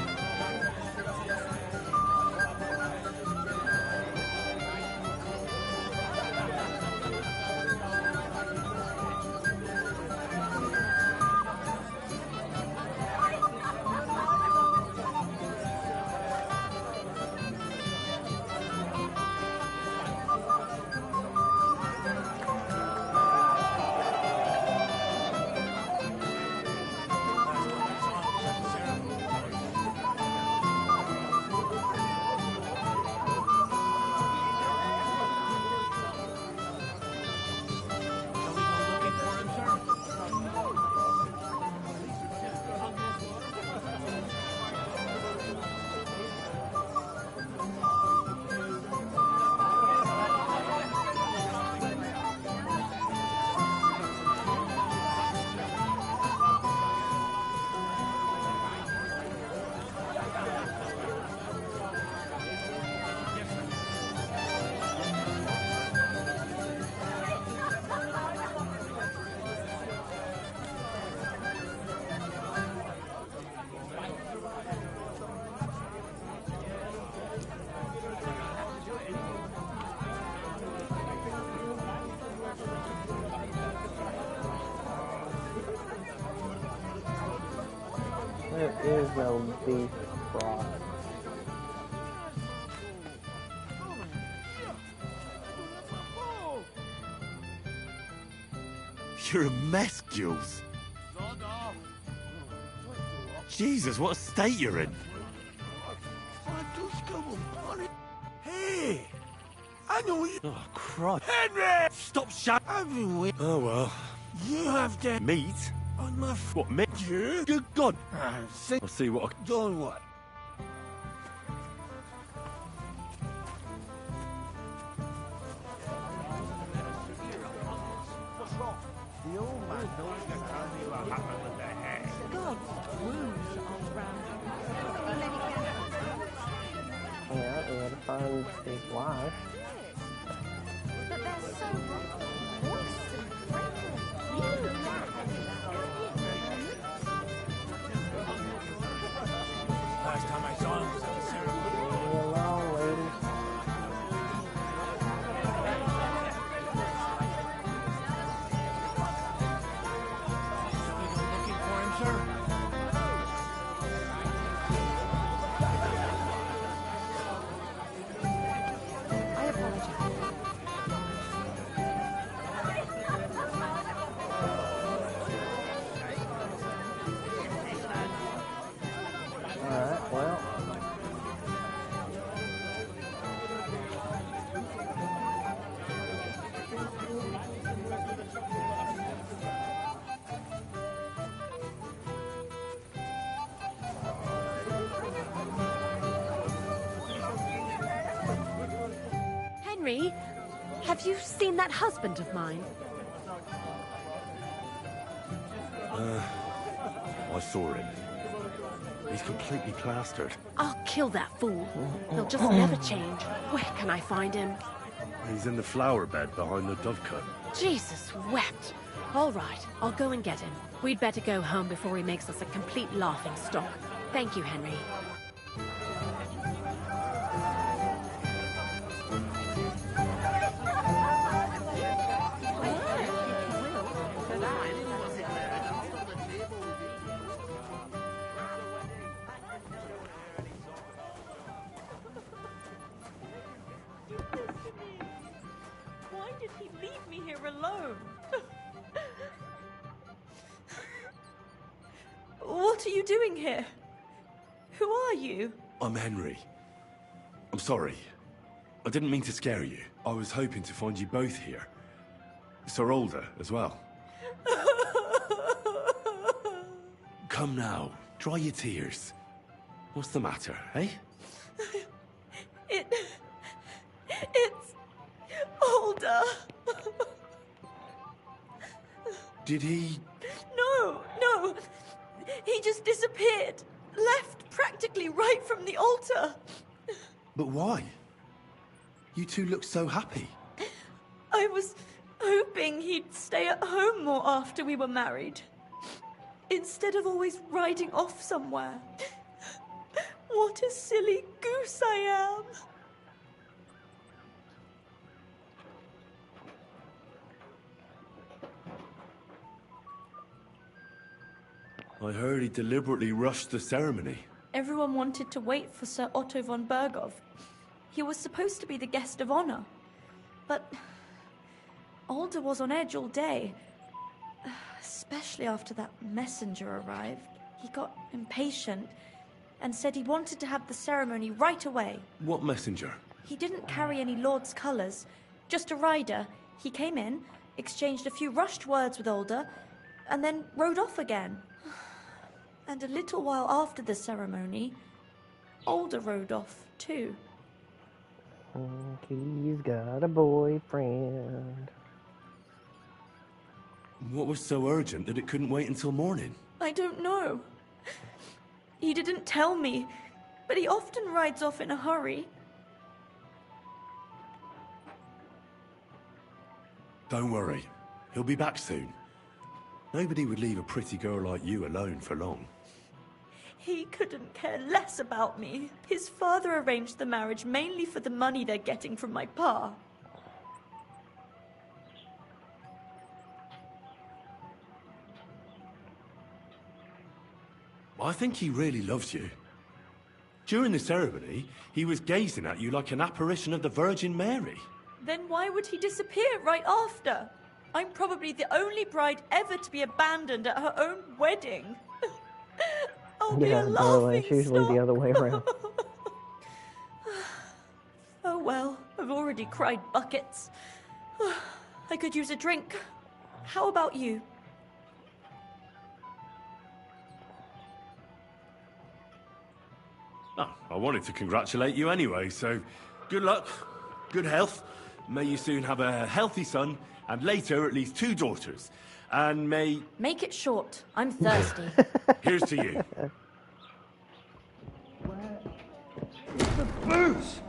is no beef broth. You're a mess, Jules. Jesus, what a state you're in. Hey! I know you. Oh, Christ. Henry! Stop shouting. Oh, well. You have to Meat? on my What, meat? Yeah. Good God. See, I'll see what I... doing what? What's wrong? The old man knows to tell me what happened with the head. God's wounds are round. Yeah, he had to find his wife. But they're so moist and Last time I saw him was at the ceremony. Leave me alone, lady. Looking for him, sir? I apologize. Alright, well. Henry, have you seen that husband of mine? I saw him. He's completely plastered. I'll kill that fool. He'll just never change. Where can I find him? He's in the flower bed behind the dovecote. Jesus wept. All right, I'll go and get him. We'd better go home before he makes us a complete laughing stock. Thank you, Henry. Why did he leave me here alone? What are you doing here? Who are you? I'm Henry. I'm sorry. I didn't mean to scare you. I was hoping to find you both here. Sir Alder as well. Come now, dry your tears. What's the matter, eh? It's Alder. Did he... No. He just disappeared. Left practically right from the altar. But why? You two look so happy. I was hoping he'd stay at home more after we were married. Instead of always riding off somewhere. What a silly goose I am. I heard he deliberately rushed the ceremony. Everyone wanted to wait for Sir Otto von Bergov. He was supposed to be the guest of honor. But Alder was on edge all day. Especially after that messenger arrived. He got impatient and said he wanted to have the ceremony right away. What messenger? He didn't carry any lord's colours, just a rider. He came in, exchanged a few rushed words with Alder, and then rode off again. And a little while after the ceremony, Alder rode off too. He's got a boyfriend. What was so urgent that it couldn't wait until morning? I don't know. He didn't tell me, but he often rides off in a hurry. Don't worry. He'll be back soon. Nobody would leave a pretty girl like you alone for long. He couldn't care less about me. His father arranged the marriage mainly for the money they're getting from my pa. I think he really loves you. During the ceremony, he was gazing at you like an apparition of the Virgin Mary. Then why would he disappear right after? I'm probably the only bride ever to be abandoned at her own wedding. I'll be a darling, laughing it's usually the other way around. Oh well, I've already cried buckets. I could use a drink. How about you? Oh, I wanted to congratulate you anyway, so good luck, good health. May you soon have a healthy son, and later at least 2 daughters. And may... Make it short. I'm thirsty. Here's to you. The booze!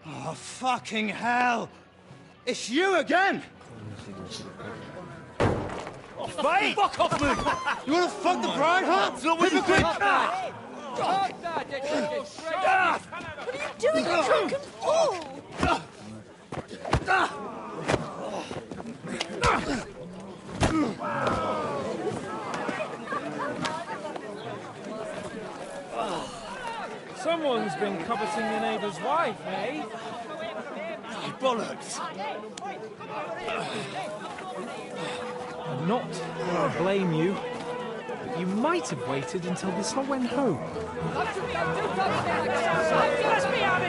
Oh, fucking hell! It's you again! Oh, mate! Fuck off me! You wanna fuck the bride, huh? It's not what you think! What are you doing, you drunken fool? Someone's been coveting your neighbour's wife, eh? Oh, bollocks! I'm not to blame you, but you might have waited until this lot went home. Let me have it, yeah! Let me have it!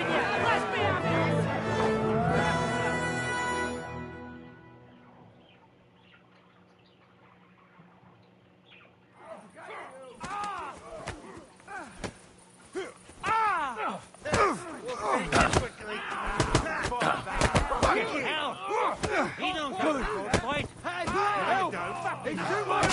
He don't have a sword fight. He's too much.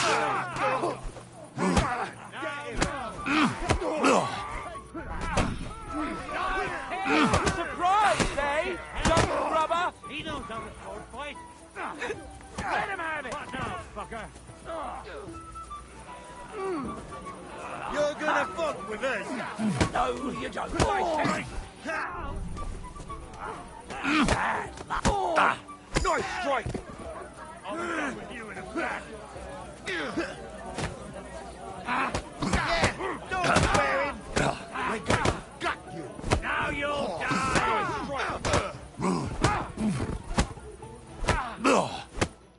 Surprise, eh? Young rubber. He don't have a sword fight. Let him have it. What now, fucker? You're gonna fuck with us! No, you don't. Nice strike! I'll be done with you in a flash. Don't swear him! I got you. Now you'll die.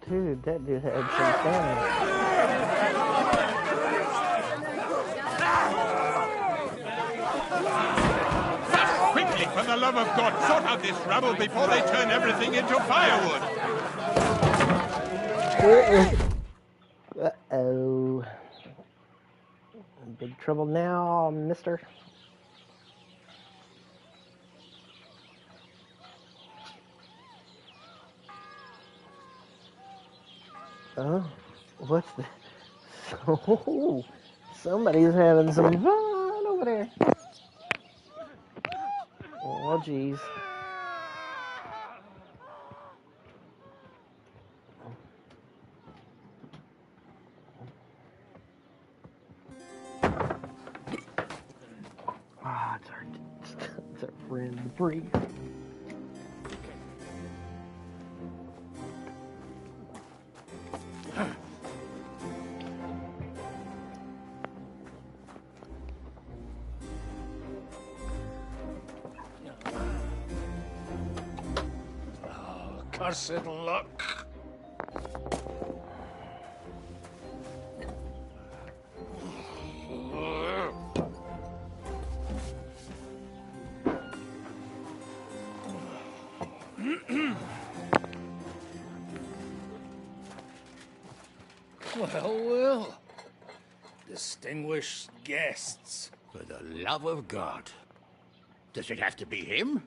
Dude, that dude had some stamina. Quickly, for the love of God, sort out this rabble before they turn everything into firewood. Uh-oh. Big trouble now, mister. Oh, what's this? So, somebody's having some fun over there. Oh, jeez. Ah, it's our friend Bree. Cursed luck. Well. Distinguished guests. For the love of God. Does it have to be him?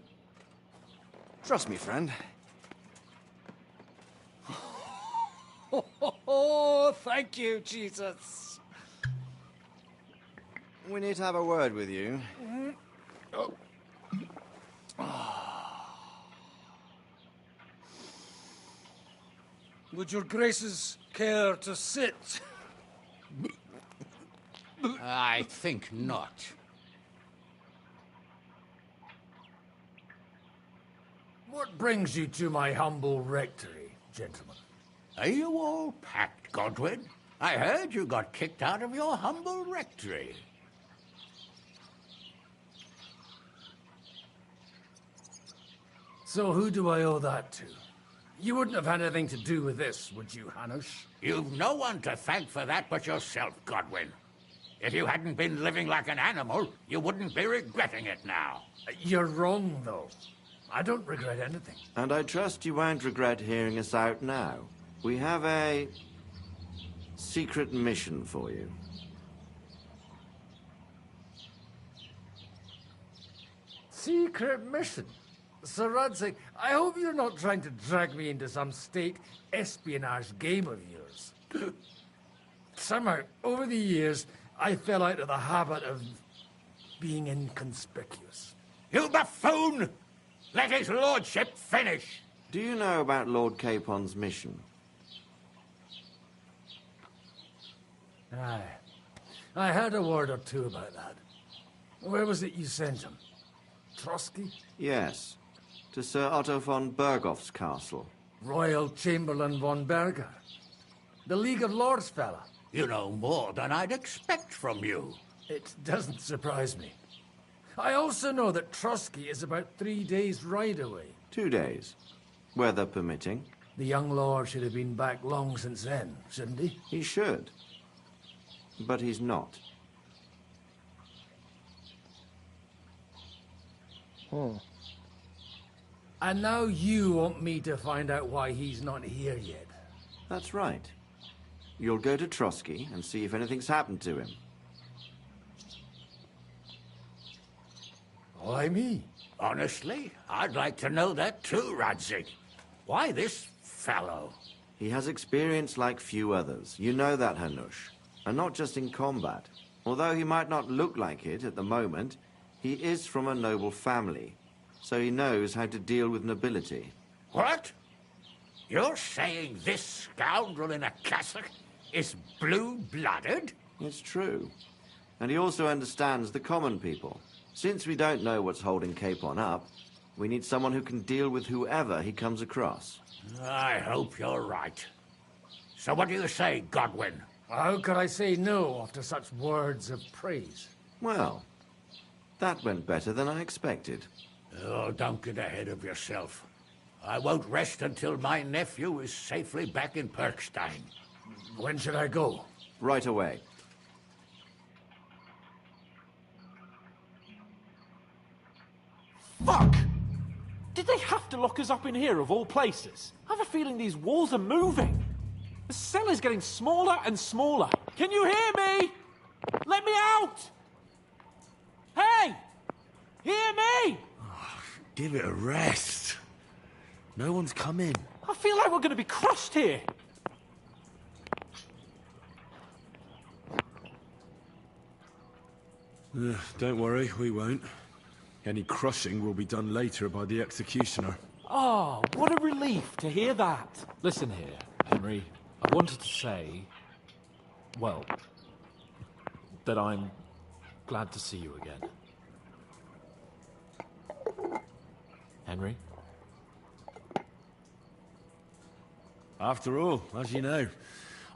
Trust me, friend. Oh, thank you, Jesus. We need to have a word with you. Oh. Would your graces care to sit? I think not. What brings you to my humble rectory, gentlemen? Are you all packed, Godwin? I heard you got kicked out of your humble rectory. So who do I owe that to? You wouldn't have had anything to do with this, would you, Hanush? You've no one to thank for that but yourself, Godwin. If you hadn't been living like an animal, you wouldn't be regretting it now. You're wrong, though. I don't regret anything. And I trust you won't regret hearing us out now. We have a secret mission for you. Secret mission? Sir Radzig, I hope you're not trying to drag me into some state espionage game of yours. Somehow, over the years, I fell out of the habit of being inconspicuous. You buffoon! Let his lordship finish! Do you know about Lord Capon's mission? Aye. I heard a word or two about that. Where was it you sent him? Trotsky? Yes. To Sir Otto von Bergoff's castle. Royal Chamberlain von Berger. The League of Lords fella. You know more than I'd expect from you. It doesn't surprise me. I also know that Trotsky is about 3 days' ride away. 2 days. Weather permitting. The young lord should have been back long since then, shouldn't he? He should. But he's not. And now you want me to find out why he's not here yet. That's right. You'll go to Trotsky and see if anything's happened to him. Why me? Honestly, I'd like to know that too, Radzig. Why this fellow? He has experience like few others. You know that, Hanush. And not just in combat. Although he might not look like it at the moment, he is from a noble family. So he knows how to deal with nobility. What? You're saying this scoundrel in a cassock is blue-blooded? It's true. And he also understands the common people. Since we don't know what's holding Capon up, we need someone who can deal with whoever he comes across. I hope you're right. So what do you say, Godwin? How could I say no after such words of praise? Well, that went better than I expected. Oh, don't get ahead of yourself. I won't rest until my nephew is safely back in Perkstein. When should I go? Right away. Fuck! Did they have to lock us up in here, of all places? I have a feeling these walls are moving. The cell is getting smaller and smaller. Can you hear me? Let me out! Hey! Hear me! Give it a rest. No one's coming. I feel like we're going to be crushed here. Don't worry, we won't. Any crushing will be done later by the executioner. Oh, what a relief to hear that. Listen here, Henry. I wanted to say, well, that I'm glad to see you again. Henry? After all, as you know,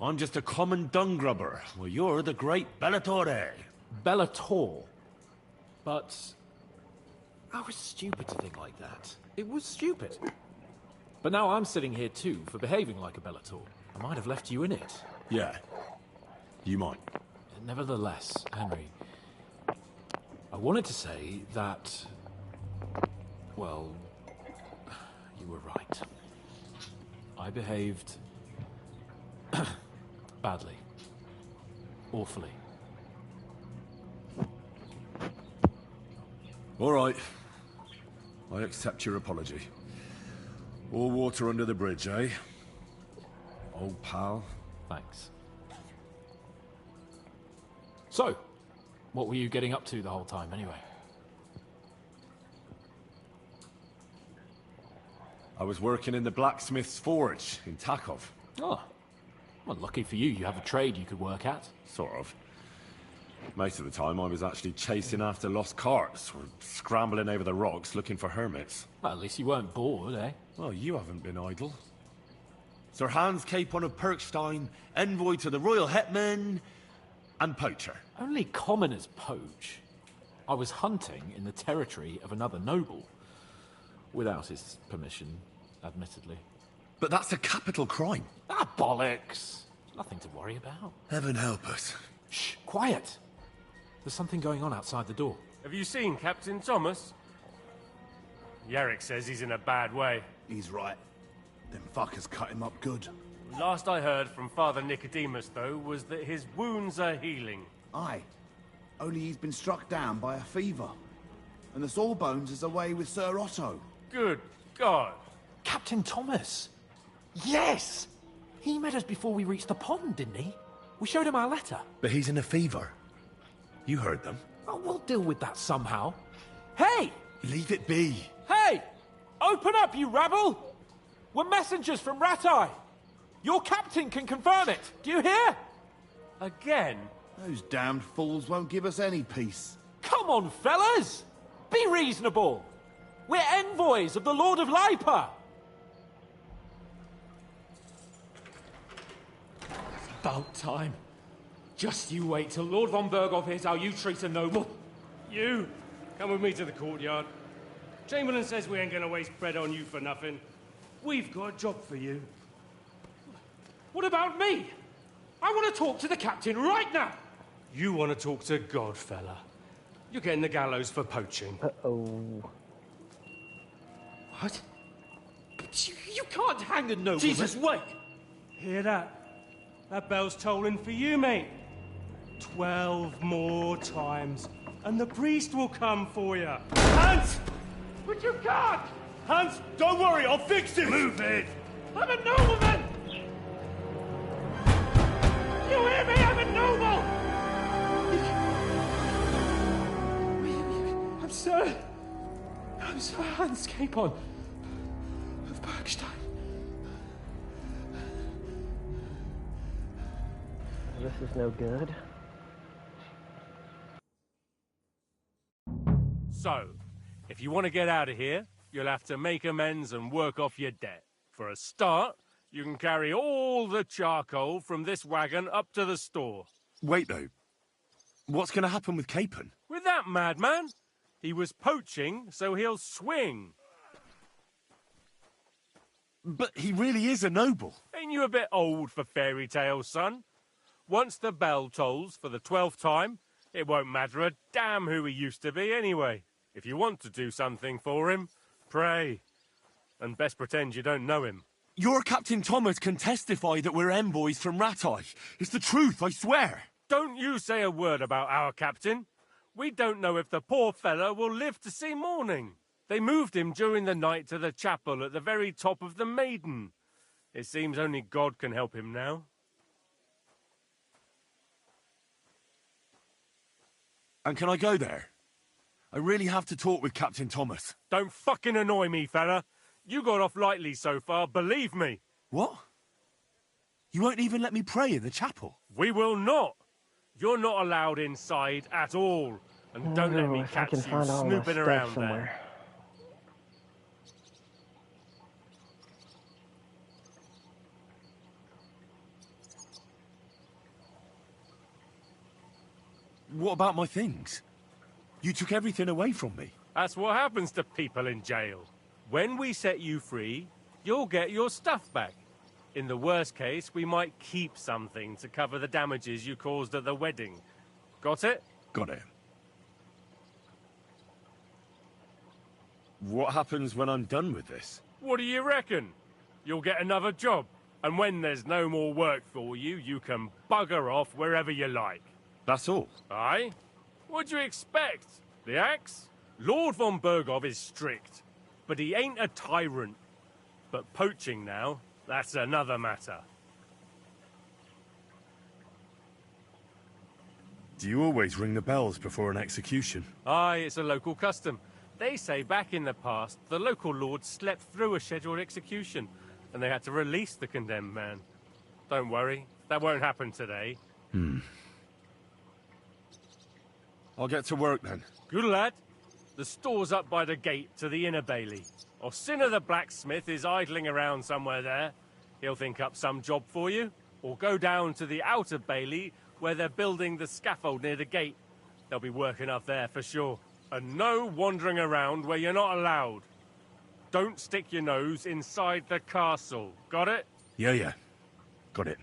I'm just a common dung grubber, while you're the great Bellatore. Bellator? But I was stupid to think like that. It was stupid. But now I'm sitting here too for behaving like a Bellator. I might have left you in it. Yeah, you might. Nevertheless, Henry, I wanted to say that, well, you were right. I behaved badly. Awfully. All right. I accept your apology. All water under the bridge, eh? Old pal. Thanks. So, what were you getting up to the whole time, anyway? I was working in the blacksmith's forge in Takov. Oh. Well, lucky for you, you have a trade you could work at. Sort of. Most of the time I was actually chasing after lost carts, or scrambling over the rocks looking for hermits. Well, at least you weren't bored, eh? Well, you haven't been idle. Sir Hans Capon of Perkstein, envoy to the royal hetman, and poacher. Only commoners poach. I was hunting in the territory of another noble. Without his permission, admittedly. But that's a capital crime. Ah, bollocks! Nothing to worry about. Heaven help us. Shh, quiet! There's something going on outside the door. Have you seen Captain Thomas? Yarrick says he's in a bad way. He's right. Them fuckers cut him up good. Last I heard from Father Nicodemus, though, was that his wounds are healing. Aye. Only he's been struck down by a fever. And the Sawbones is away with Sir Otto. Good God. Captain Thomas! Yes! He met us before we reached the pond, didn't he? We showed him our letter. But he's in a fever. You heard them. Oh, we'll deal with that somehow. Hey! Leave it be. Hey! Open up, you rabble! We're messengers from Ratai. Your captain can confirm it. Do you hear? Again? Those damned fools won't give us any peace. Come on, fellas! Be reasonable. We're envoys of the Lord of Lipa. About time. Just you wait till Lord von Berghoff hears how you treat a noble. You, come with me to the courtyard. Chamberlain says we ain't gonna waste bread on you for nothing. We've got a job for you. What about me? I want to talk to the captain right now. You want to talk to God, fella. You're getting the gallows for poaching. Uh-oh. What? But you can't hang a nobleman. Jesus, wait! Hear that? That bell's tolling for you, mate. 12 more times, and the priest will come for you. Hans! But you can't! Hans, don't worry, I'll fix it! Move it! I'm a nobleman! You hear me? I'm a noble! I'm Sir Hans Capon of Bergstein. This is no good. So, if you want to get out of here, you'll have to make amends and work off your debt. For a start, you can carry all the charcoal from this wagon up to the store. Wait, though. What's going to happen with Capon? With that madman? He was poaching, so he'll swing. But he really is a noble. Ain't you a bit old for fairy tales, son? Once the bell tolls for the 12th time, it won't matter a damn who he used to be anyway. If you want to do something for him, pray. And best pretend you don't know him. Your Captain Thomas can testify that we're envoys from Ratai. It's the truth, I swear. Don't you say a word about our captain. We don't know if the poor fella will live to see morning. They moved him during the night to the chapel at the very top of the Maiden. It seems only God can help him now. And can I go there? I really have to talk with Captain Thomas. Don't fucking annoy me, fella. You got off lightly so far, believe me. What? You won't even let me pray in the chapel? We will not. You're not allowed inside at all. And don't let me catch you snooping around there. What about my things? You took everything away from me. That's what happens to people in jail. When we set you free, you'll get your stuff back. In the worst case, we might keep something to cover the damages you caused at the wedding. Got it? Got it. What happens when I'm done with this? What do you reckon? You'll get another job. And when there's no more work for you, you can bugger off wherever you like. That's all? Aye? What'd you expect? The axe? Lord von Berghoff is strict, but he ain't a tyrant. But poaching now, that's another matter. Do you always ring the bells before an execution? Aye, it's a local custom. They say back in the past, the local lord slept through a scheduled execution, and they had to release the condemned man. Don't worry, that won't happen today. I'll get to work then. Good lad. The store's up by the gate to the inner bailey. Orsina the blacksmith is idling around somewhere there. He'll think up some job for you, or go down to the outer bailey where they're building the scaffold near the gate. They'll be working up there for sure. And no wandering around where you're not allowed. Don't stick your nose inside the castle. Got it? Yeah. Got it.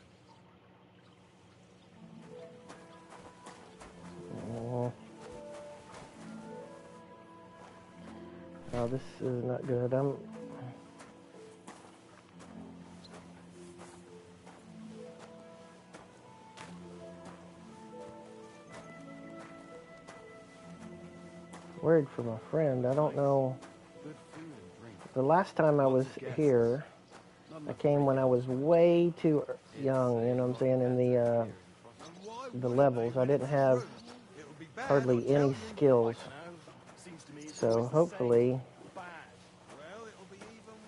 Oh, this is not good. I'm worried for my friend. I don't know. The last time I was here, I came when I was way too young, you know what I'm saying, in the levels. I didn't have hardly any skills. So hopefully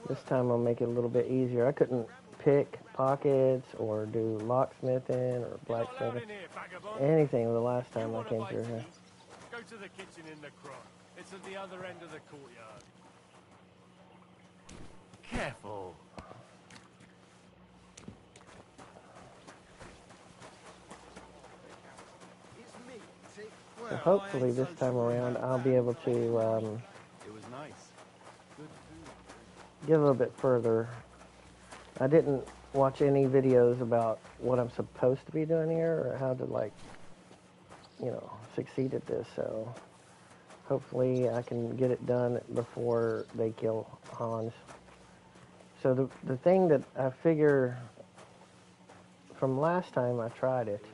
this time I'll make it a little bit easier. I couldn't pick pockets or do locksmithing or blacksmithing, anything the last time I came through here. Go to the kitchen in the cross. It's at the other end of the courtyard. Careful. So hopefully this time around I'll be able to get a little bit further. I didn't watch any videos about what I'm supposed to be doing here or how to, like, you know, succeed at this, so hopefully I can get it done before they kill Hans. So the thing that I figure from last time I tried it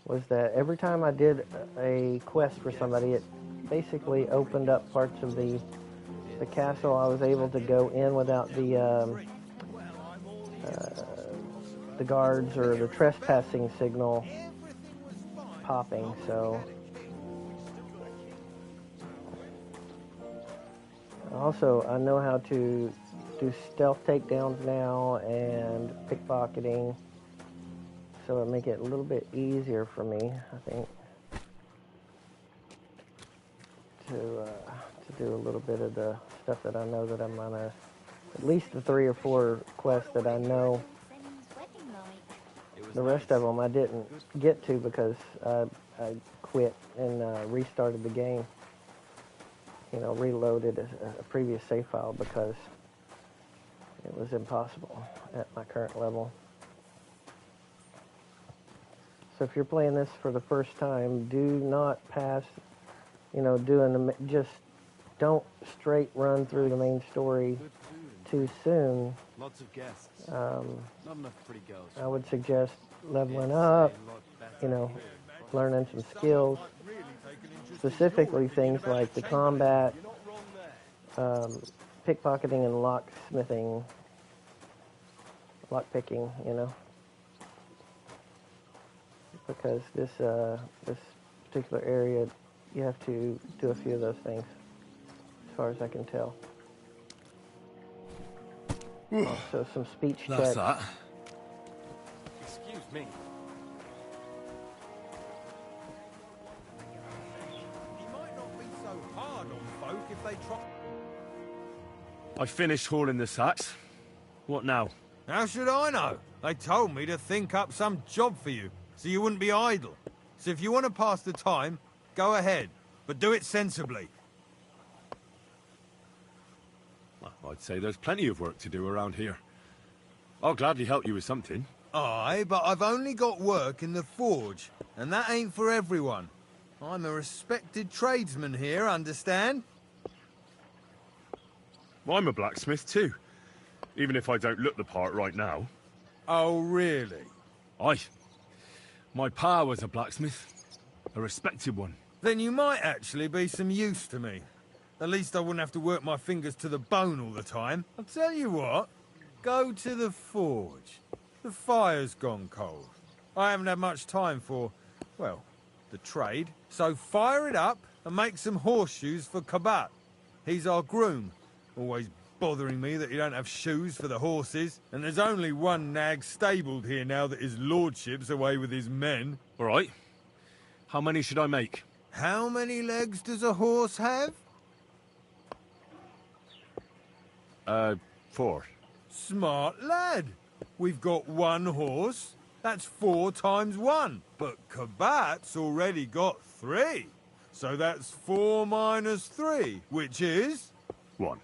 was that every time I did a quest for somebody, it basically opened up parts of the castle. I was able to go in without the guards or the trespassing signal popping, so also I know how to do stealth takedowns now and pickpocketing, so it'll make it a little bit easier for me, I think, to do a little bit of the stuff that I know that I'm gonna, at least the 3 or 4 quests that I know. The rest of them I didn't get to because I quit and restarted the game. You know, reloaded a previous save file because it was impossible at my current level. So if you're playing this for the first time, do not pass, you know, just don't straight run through the main story too soon. Lots of guests. Not enough pretty girls. I would suggest leveling up, you know, learning some skills, specifically things like the combat, pickpocketing and locksmithing, lockpicking, you know, because this particular area, you have to do a few of those things, as far as I can tell. Also, some speech checks. That. Excuse me. I finished hauling the sacks. What now? How should I know? They told me to think up some job for you, so you wouldn't be idle. So if you want to pass the time, go ahead, but do it sensibly. Well, I'd say there's plenty of work to do around here. I'll gladly help you with something. Aye, but I've only got work in the forge, and that ain't for everyone. I'm a respected tradesman here, understand? Well, I'm a blacksmith too, even if I don't look the part right now. Oh, really? Aye. My pa was a blacksmith, a respected one. Then you might actually be some use to me. At least I wouldn't have to work my fingers to the bone all the time. I'll tell you what, go to the forge. The fire's gone cold. I haven't had much time for, well, the trade. So fire it up and make some horseshoes for Kabat. He's our groom. Always bothering me that you don't have shoes for the horses. And there's only one nag stabled here now that his lordship's away with his men. All right. How many should I make? How many legs does a horse have? 4. Smart lad. We've got 1 horse. That's 4 times 1. But Kabat's already got 3. So that's 4 minus 3, which is... 1.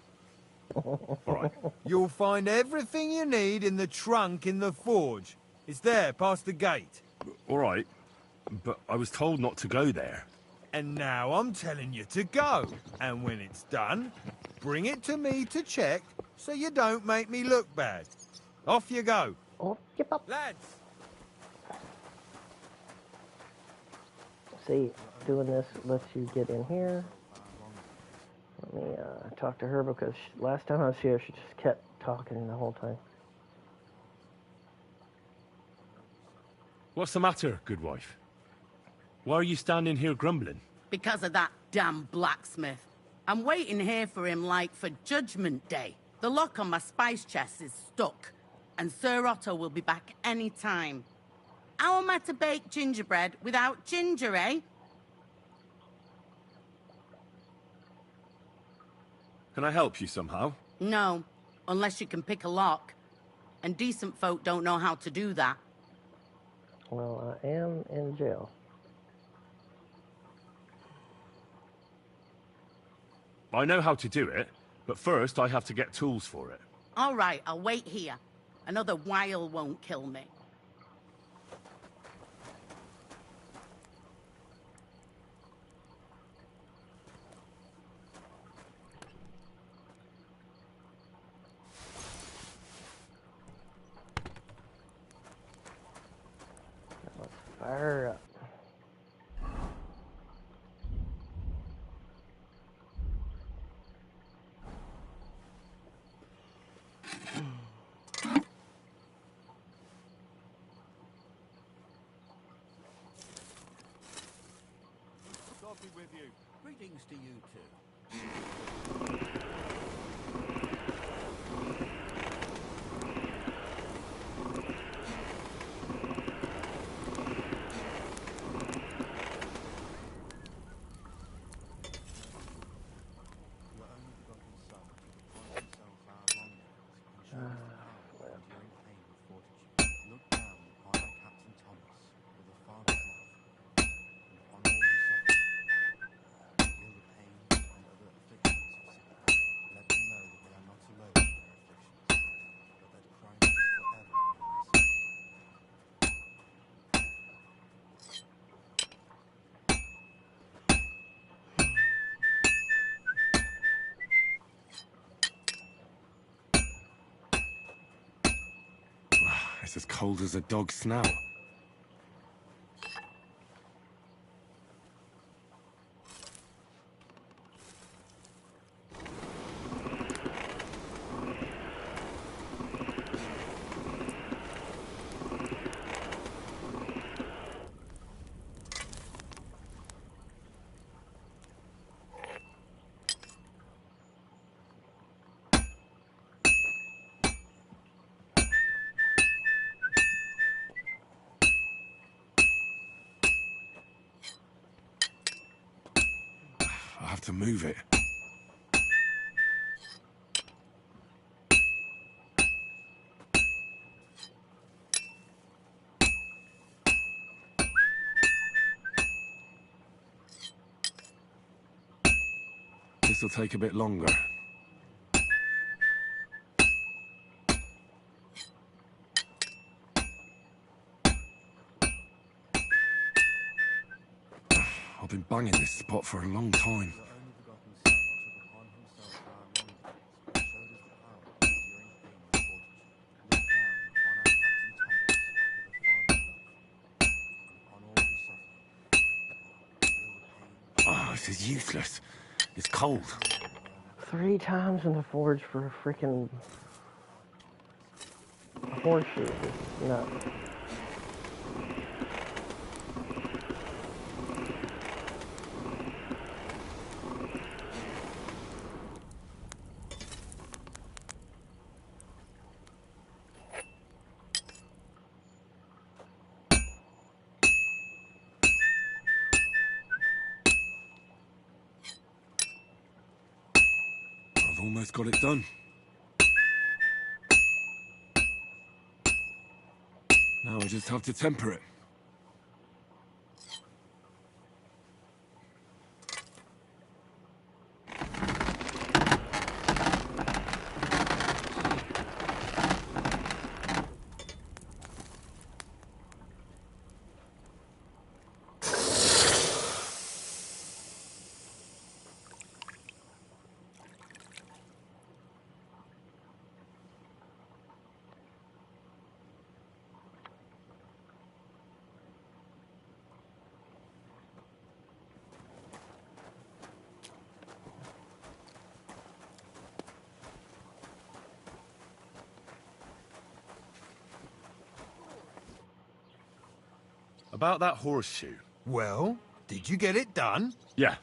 All right. You'll find everything you need in the trunk in the forge. It's there, past the gate. All right. But I was told not to go there. And now I'm telling you to go. And when it's done, bring it to me to check so you don't make me look bad. Off you go. Off you pop. Lads! See, doing this lets you get in here. Let me talk to her because last time I was here, she just kept talking the whole time. What's the matter, good wife? Why are you standing here grumbling? Because of that damn blacksmith. I'm waiting here for him like for Judgment Day. The lock on my spice chest is stuck, and Sir Otto will be back any time. How am I to bake gingerbread without ginger, eh? Can I help you somehow? No, unless you can pick a lock. And decent folk don't know how to do that. Well, I am in jail. I know how to do it, but first I have to get tools for it. All right, I'll wait here. Another while won't kill me. Let's fire her up. God be with you. Greetings to you too. It's as cold as a dog's snout. I have to move it. This'll take a bit longer. I've been banging this spot for a long time. Oh, this is useless. It's cold. 3 times in the forge for a freaking horseshoe. This is nuts. I've almost got it done. Now I just have to temper it. About that horseshoe. Well, did you get it done? Yeah.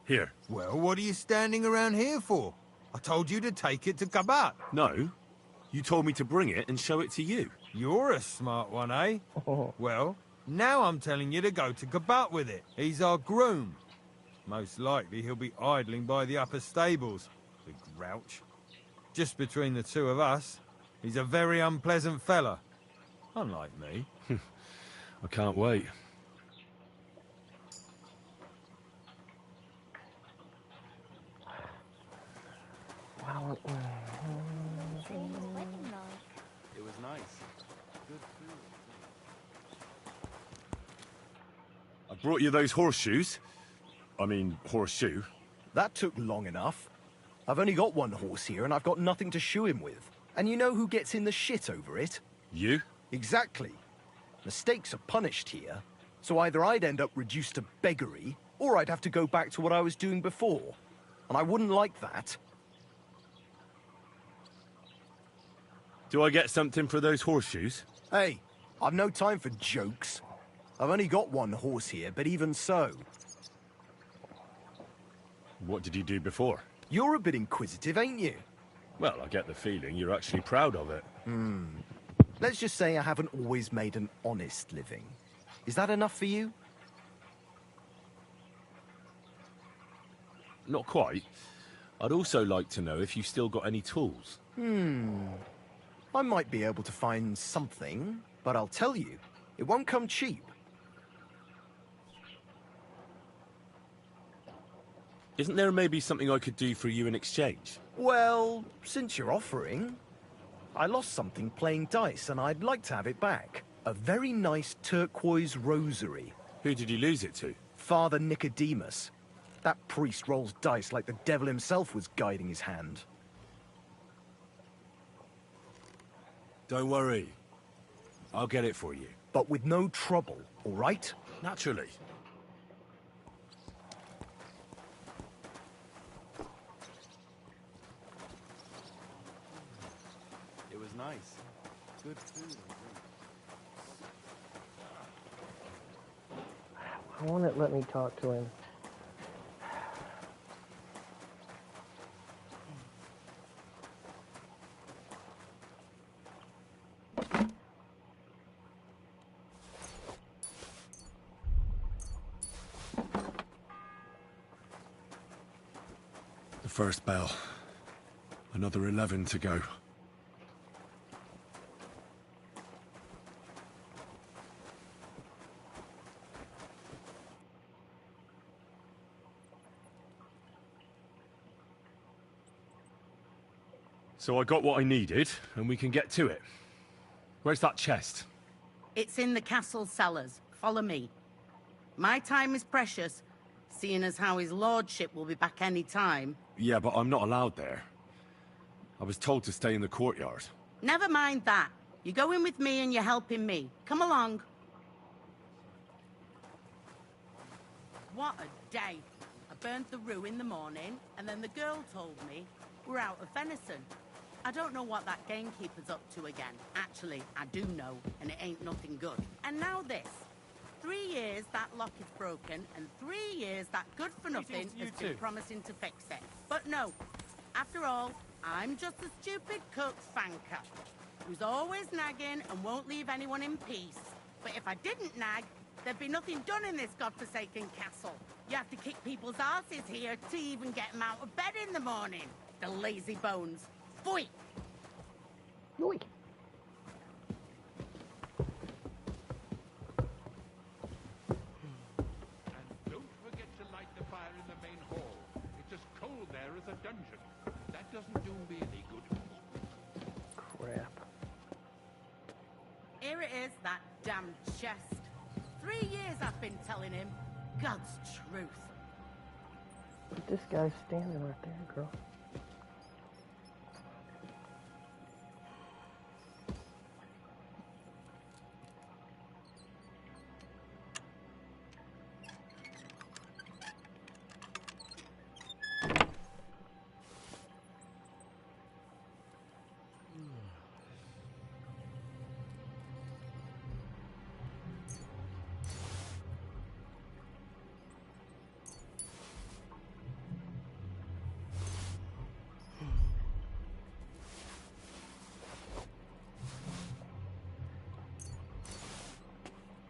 Here. Well, what are you standing around here for? I told you to take it to Kabat. No. You told me to bring it and show it to you. You're a smart one, eh? Well, now I'm telling you to go to Kabat with it. He's our groom. Most likely he'll be idling by the upper stables. The grouch. Just between the two of us, he's a very unpleasant fella. Unlike me. I can't wait. Wow. It was nice. Good food. I brought you those horseshoes. I mean, horseshoe. That took long enough. I've only got one horse here and I've got nothing to shoe him with. And you know who gets in the shit over it? You? Exactly. Mistakes are punished here, so either I'd end up reduced to beggary, or I'd have to go back to what I was doing before. And I wouldn't like that. Do I get something for those horseshoes? Hey, I've no time for jokes. I've only got one horse here, but even so. What did you do before? You're a bit inquisitive, ain't you? Well, I get the feeling you're actually proud of it. Let's just say I haven't always made an honest living. Is that enough for you? Not quite. I'd also like to know if you've still got any tools. I might be able to find something, but I'll tell you, it won't come cheap. Isn't there maybe something I could do for you in exchange? Well, since you're offering, I lost something playing dice and I'd like to have it back. A very nice turquoise rosary. Who did you lose it to? Father Nicodemus. That priest rolls dice like the devil himself was guiding his hand. Don't worry. I'll get it for you. But with no trouble, all right? Naturally. It was nice. Good food and drink. I want to let me talk to him. The first bell. Another 11 to go. So I got what I needed, and we can get to it. Where's that chest? It's in the castle cellars. Follow me. My time is precious, seeing as how his lordship will be back any time. Yeah, but I'm not allowed there. I was told to stay in the courtyard. Never mind that. You go in with me and you're helping me. Come along. What a day. I burnt the rue in the morning, and then the girl told me we're out of venison. I don't know what that gamekeeper's up to again. Actually, I do know, and it ain't nothing good. And now this. 3 years that lock is broken, and 3 years that good-for-nothing has been promising to fix it. But no. After all, I'm just a stupid cook fanker who's always nagging and won't leave anyone in peace. But if I didn't nag, there'd be nothing done in this godforsaken castle. You have to kick people's asses here to even get them out of bed in the morning. The lazy bones. Pfui! Yoink. dungeon. That doesn't do me any good. Crap. Here it is, that damn chest. 3 years I've been telling him. God's truth. But this guy's standing right there, girl.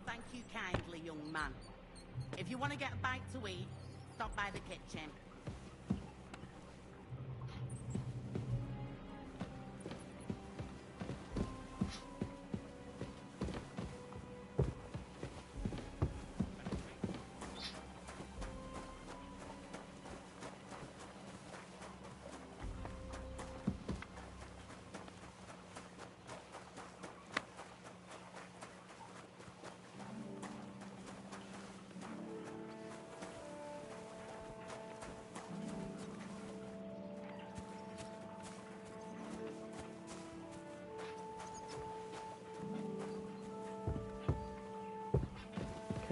Thank you kindly, young man. If you want to get a bite to eat, stop by the kitchen.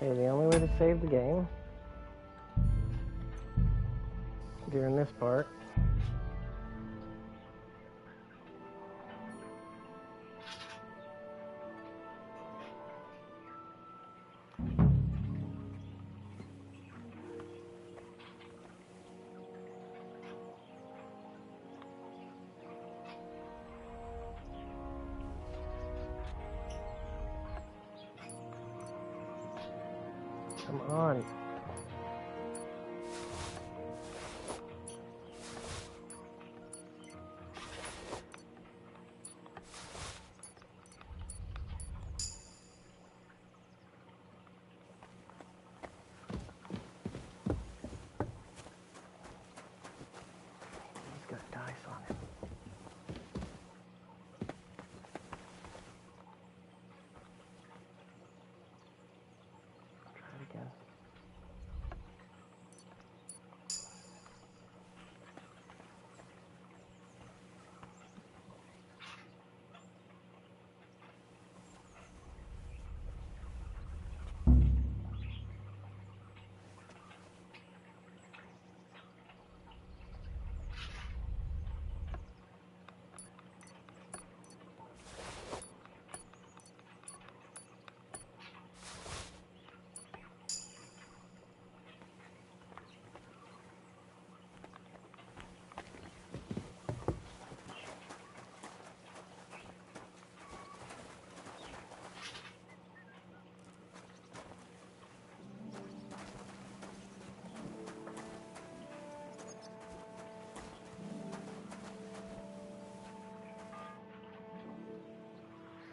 Okay, the only way to save the game during this part come on. He's got dice on him. Try it again.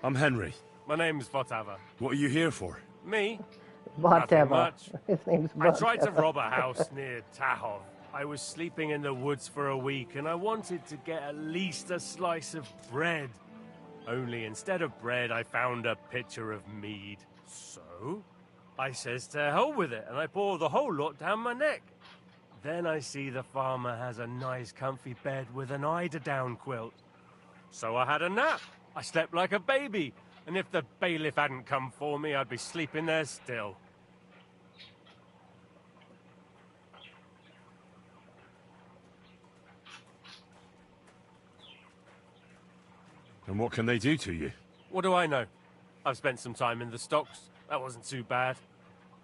I'm Henry. My name's Votava. What are you here for? Me? Nothing Nothing much. His name's I tried to Votava. rob a house near Tahov. I was sleeping in the woods for a week, and I wanted to get at least a slice of bread. Only instead of bread, I found a pitcher of mead. So, I says to hell with it, and I pour the whole lot down my neck. Then I see the farmer has a nice comfy bed with an eider-down quilt. So I had a nap. I slept like a baby, and if the bailiff hadn't come for me, I'd be sleeping there still. And what can they do to you? What do I know? I've spent some time in the stocks. That wasn't too bad.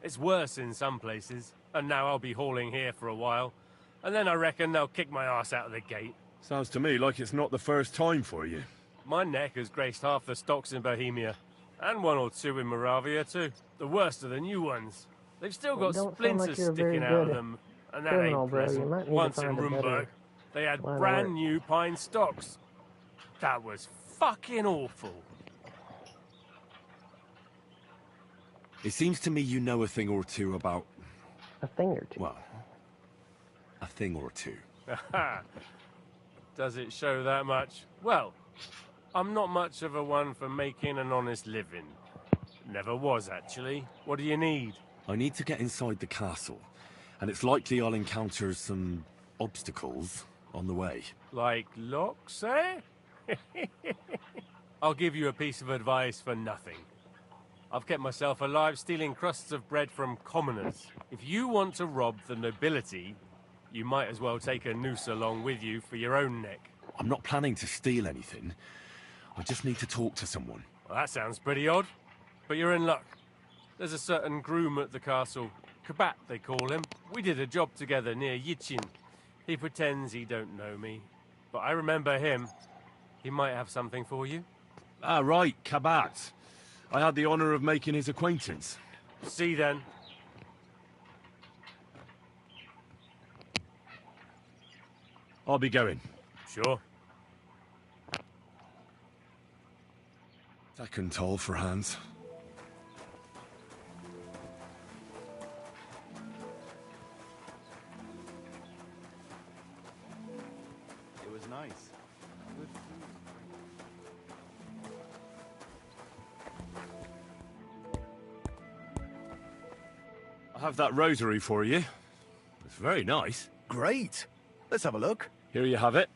It's worse in some places, and now I'll be hauling here for a while. And then I reckon they'll kick my ass out of the gate. Sounds to me like it's not the first time for you. My neck has graced half the stocks in Bohemia. And one or two in Moravia, too. The worst are the new ones. They've still got Don't sound splinters like you're a very sticking out of good them. And that criminal, ain't bro. You pleasant. might need to Once in find a better Rumburg, they had line of brand work. new pine stocks. That was fucking awful. It seems to me you know a thing or two about... A thing or two? Well, a thing or two. Does it show that much? Well, I'm not much of a one for making an honest living. Never was, actually. What do you need? I need to get inside the castle, and it's likely I'll encounter some obstacles on the way. Like locks, eh? I'll give you a piece of advice for nothing. I've kept myself alive stealing crusts of bread from commoners. If you want to rob the nobility, you might as well take a noose along with you for your own neck. I'm not planning to steal anything. I just need to talk to someone. Well, that sounds pretty odd, but you're in luck. There's a certain groom at the castle. Kabat, they call him. We did a job together near Yichin. He pretends he don't know me, but I remember him. He might have something for you. Ah, right, Kabat. I had the honor of making his acquaintance. See then. I'll be going. Sure. Second toll for Hans. It was nice. Good food. I have that rosary for you. It's very nice. Great. Let's have a look. Here you have it.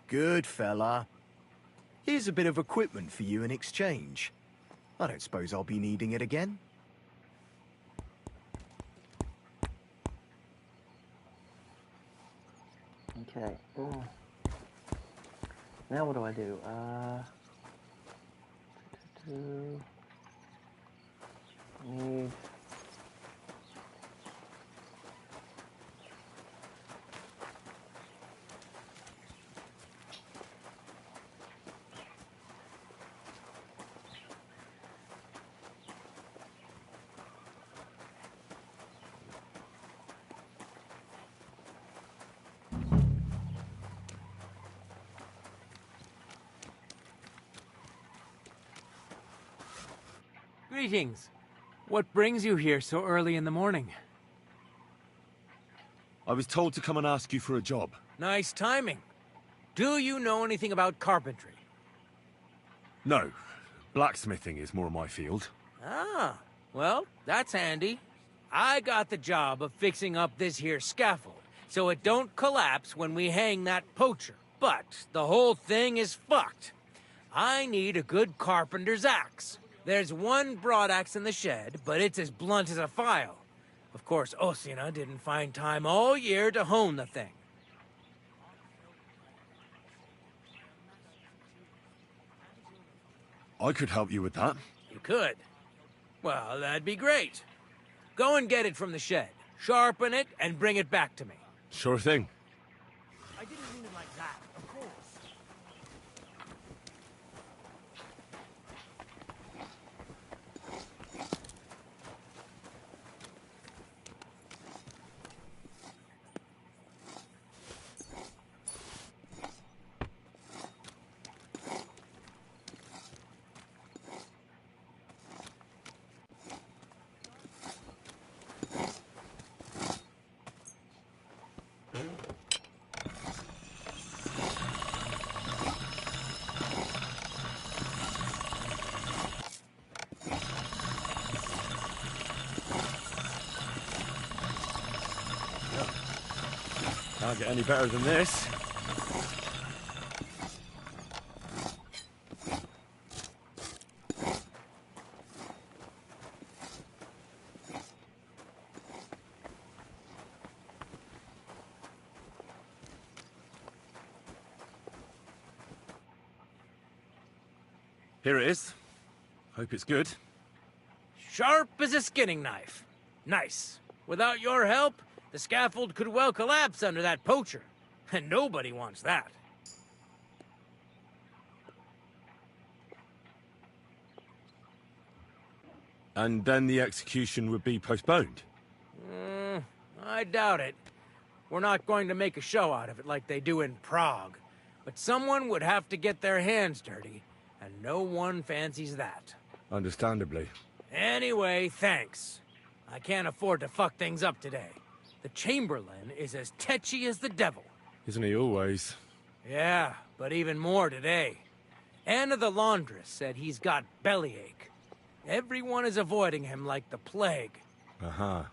Good fella. Here's a bit of equipment for you in exchange. I don't suppose I'll be needing it again. Okay. Now what do I do? Need... Greetings. What brings you here so early in the morning? I was told to come and ask you for a job. Nice timing. Do you know anything about carpentry? No. Blacksmithing is more my field. Ah, well, that's handy. I got the job of fixing up this here scaffold, so it don't collapse when we hang that poacher. But the whole thing is fucked. I need a good carpenter's axe. There's one broadaxe in the shed, but it's as blunt as a file. Of course, Osina didn't find time all year to hone the thing. I could help you with that. You could? Well, that'd be great. Go and get it from the shed, sharpen it, and bring it back to me. Sure thing. I didn't mean it like that, of course. Can't get any better than this. Here it is. Hope it's good. Sharp as a skinning knife. Nice. Without your help, the scaffold could well collapse under that poacher. And nobody wants that. And then the execution would be postponed. I doubt it. We're not going to make a show out of it like they do in Prague. But someone would have to get their hands dirty, and no one fancies that. Understandably. Anyway, thanks. I can't afford to fuck things up today. The Chamberlain is as tetchy as the devil. Isn't he always? Yeah, but even more today. Anna the laundress said he's got bellyache. Everyone is avoiding him like the plague. Uh-huh.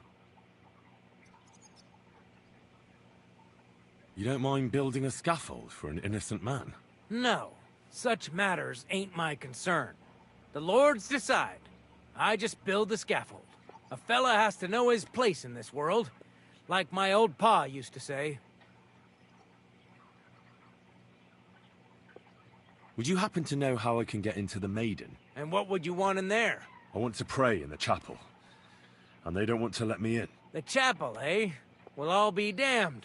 You don't mind building a scaffold for an innocent man? No, such matters ain't my concern. The lords decide. I just build the scaffold. A fella has to know his place in this world, like my old pa used to say. Would you happen to know how I can get into the Maiden? And what would you want in there? I want to pray in the chapel. And they don't want to let me in. The chapel, eh? Well, I'll be damned.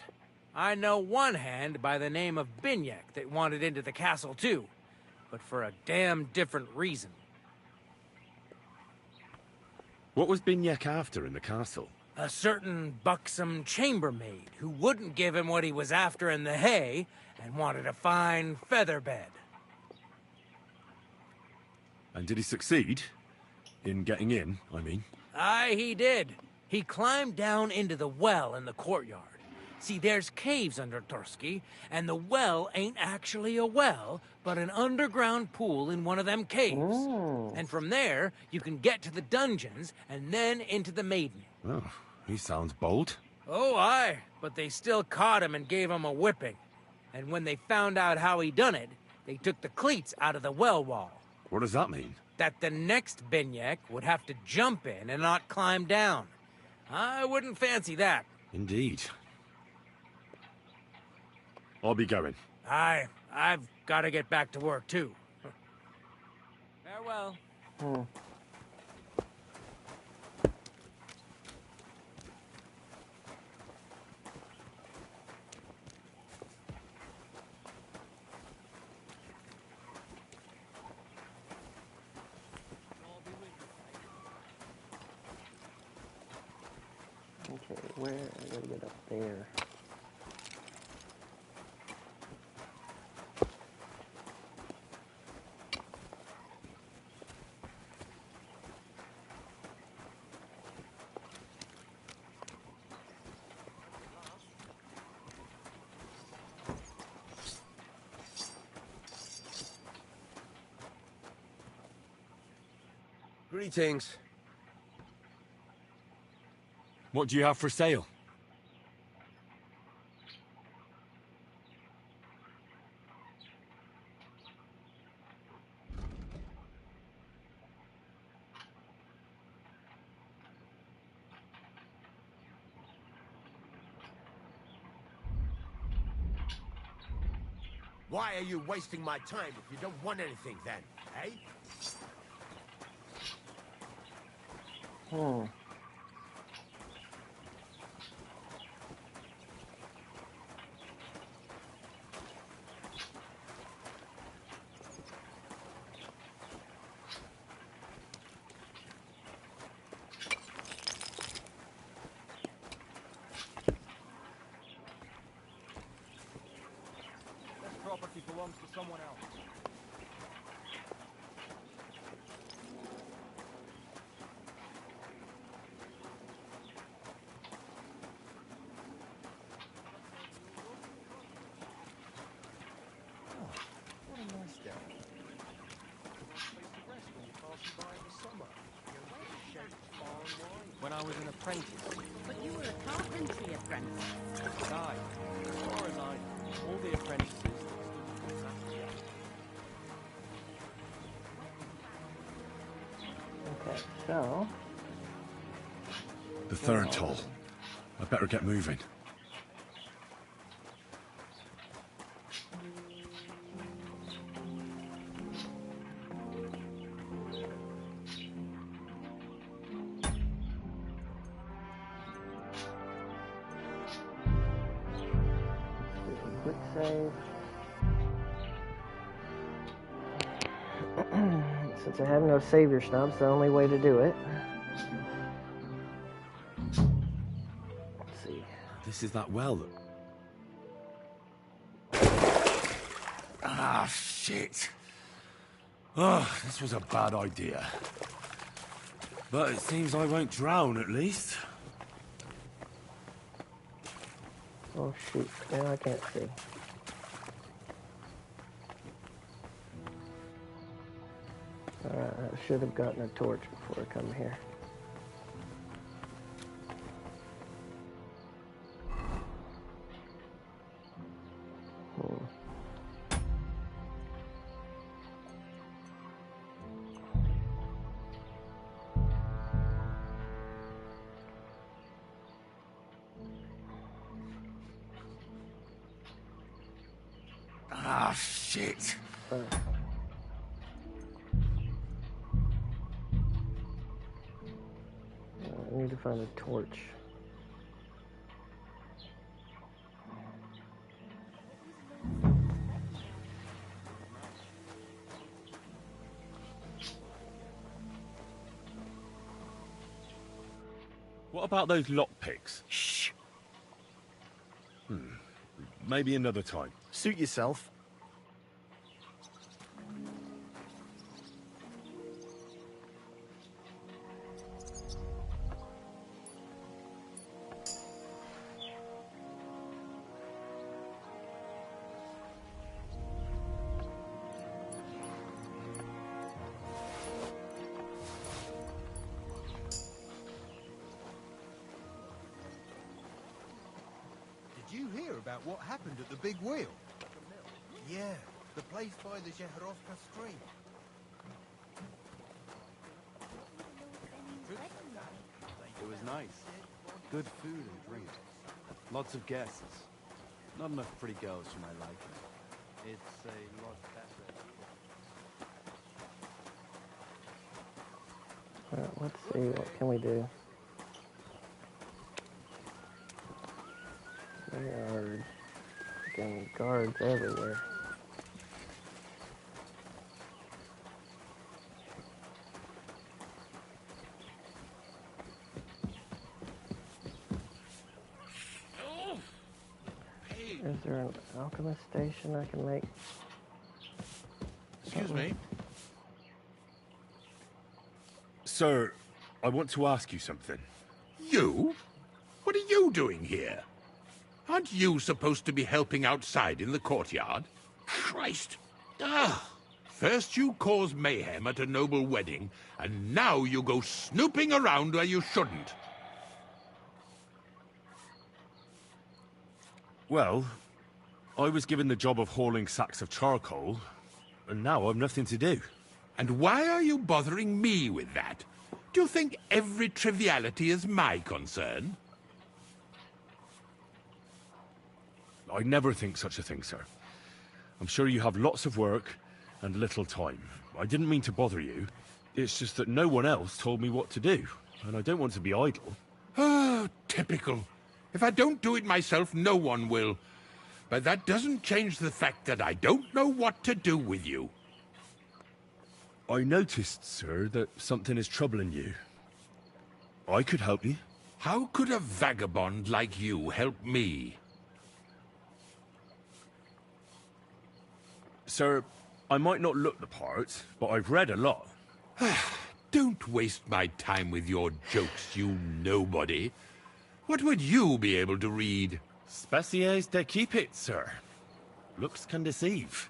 I know one hand by the name of Binyak that wanted into the castle too, but for a damn different reason. What was Binyak after in the castle? A certain buxom chambermaid who wouldn't give him what he was after in the hay and wanted a fine feather bed. And did he succeed? In getting in, I mean? Aye, he did. He climbed down into the well in the courtyard. See, there's caves under Torski, and the well ain't actually a well, but an underground pool in one of them caves. Ooh. And from there, you can get to the dungeons, and then into the Maiden. Oh, he sounds bold. Oh, aye, but they still caught him and gave him a whipping. And when they found out how he done it, they took the cleats out of the well wall. What does that mean? That the next Binyak would have to jump in and not climb down. I wouldn't fancy that. Indeed. I'll be going. Aye, I've got to get back to work, too. Farewell. Okay, where? I gotta get up there. Greetings. What do you have for sale? Why are you wasting my time if you don't want anything then, eh? This property belongs to someone else. What a nice day. When I was an apprentice. But you were a carpentry apprentice. Aye. As far as I know, all the apprentices that stood in that year. Okay, so... The third toll. I better get moving. Quick save. Since I have no savior snubs, the only way to do it. Let's see. This is that well that... Ah, shit. Oh, this was a bad idea. But it seems I won't drown, at least. Oh shoot, now I can't see. Alright, I should have gotten a torch before I come here. Ah, shit. I need to find a torch. What about those lockpicks? Shh. Maybe another time. Suit yourself. Did you hear about what happened at the big wheel? Yeah, the place by the Jeherovka stream. It was nice. Good food and drink. Lots of guests. Not enough pretty girls for my liking. It's a lot better. Alright, let's see, what can we do? There are freaking guards everywhere. Is there an alchemist station I can make? Excuse me. Sir, I want to ask you something. You? What are you doing here? Aren't you supposed to be helping outside in the courtyard? Christ! First you cause mayhem at a noble wedding, and now you go snooping around where you shouldn't. Well, I was given the job of hauling sacks of charcoal, and now I've nothing to do. And why are you bothering me with that? Do you think every triviality is my concern? I never think such a thing, sir. I'm sure you have lots of work and little time. I didn't mean to bother you. It's just that no one else told me what to do, and I don't want to be idle. Oh, typical. If I don't do it myself, no one will. But that doesn't change the fact that I don't know what to do with you. I noticed, sir, that something is troubling you. I could help you. How could a vagabond like you help me? Sir, I might not look the part, but I've read a lot. Don't waste my time with your jokes, you nobody. What would you be able to read? Species de Cupid, sir. Looks can deceive.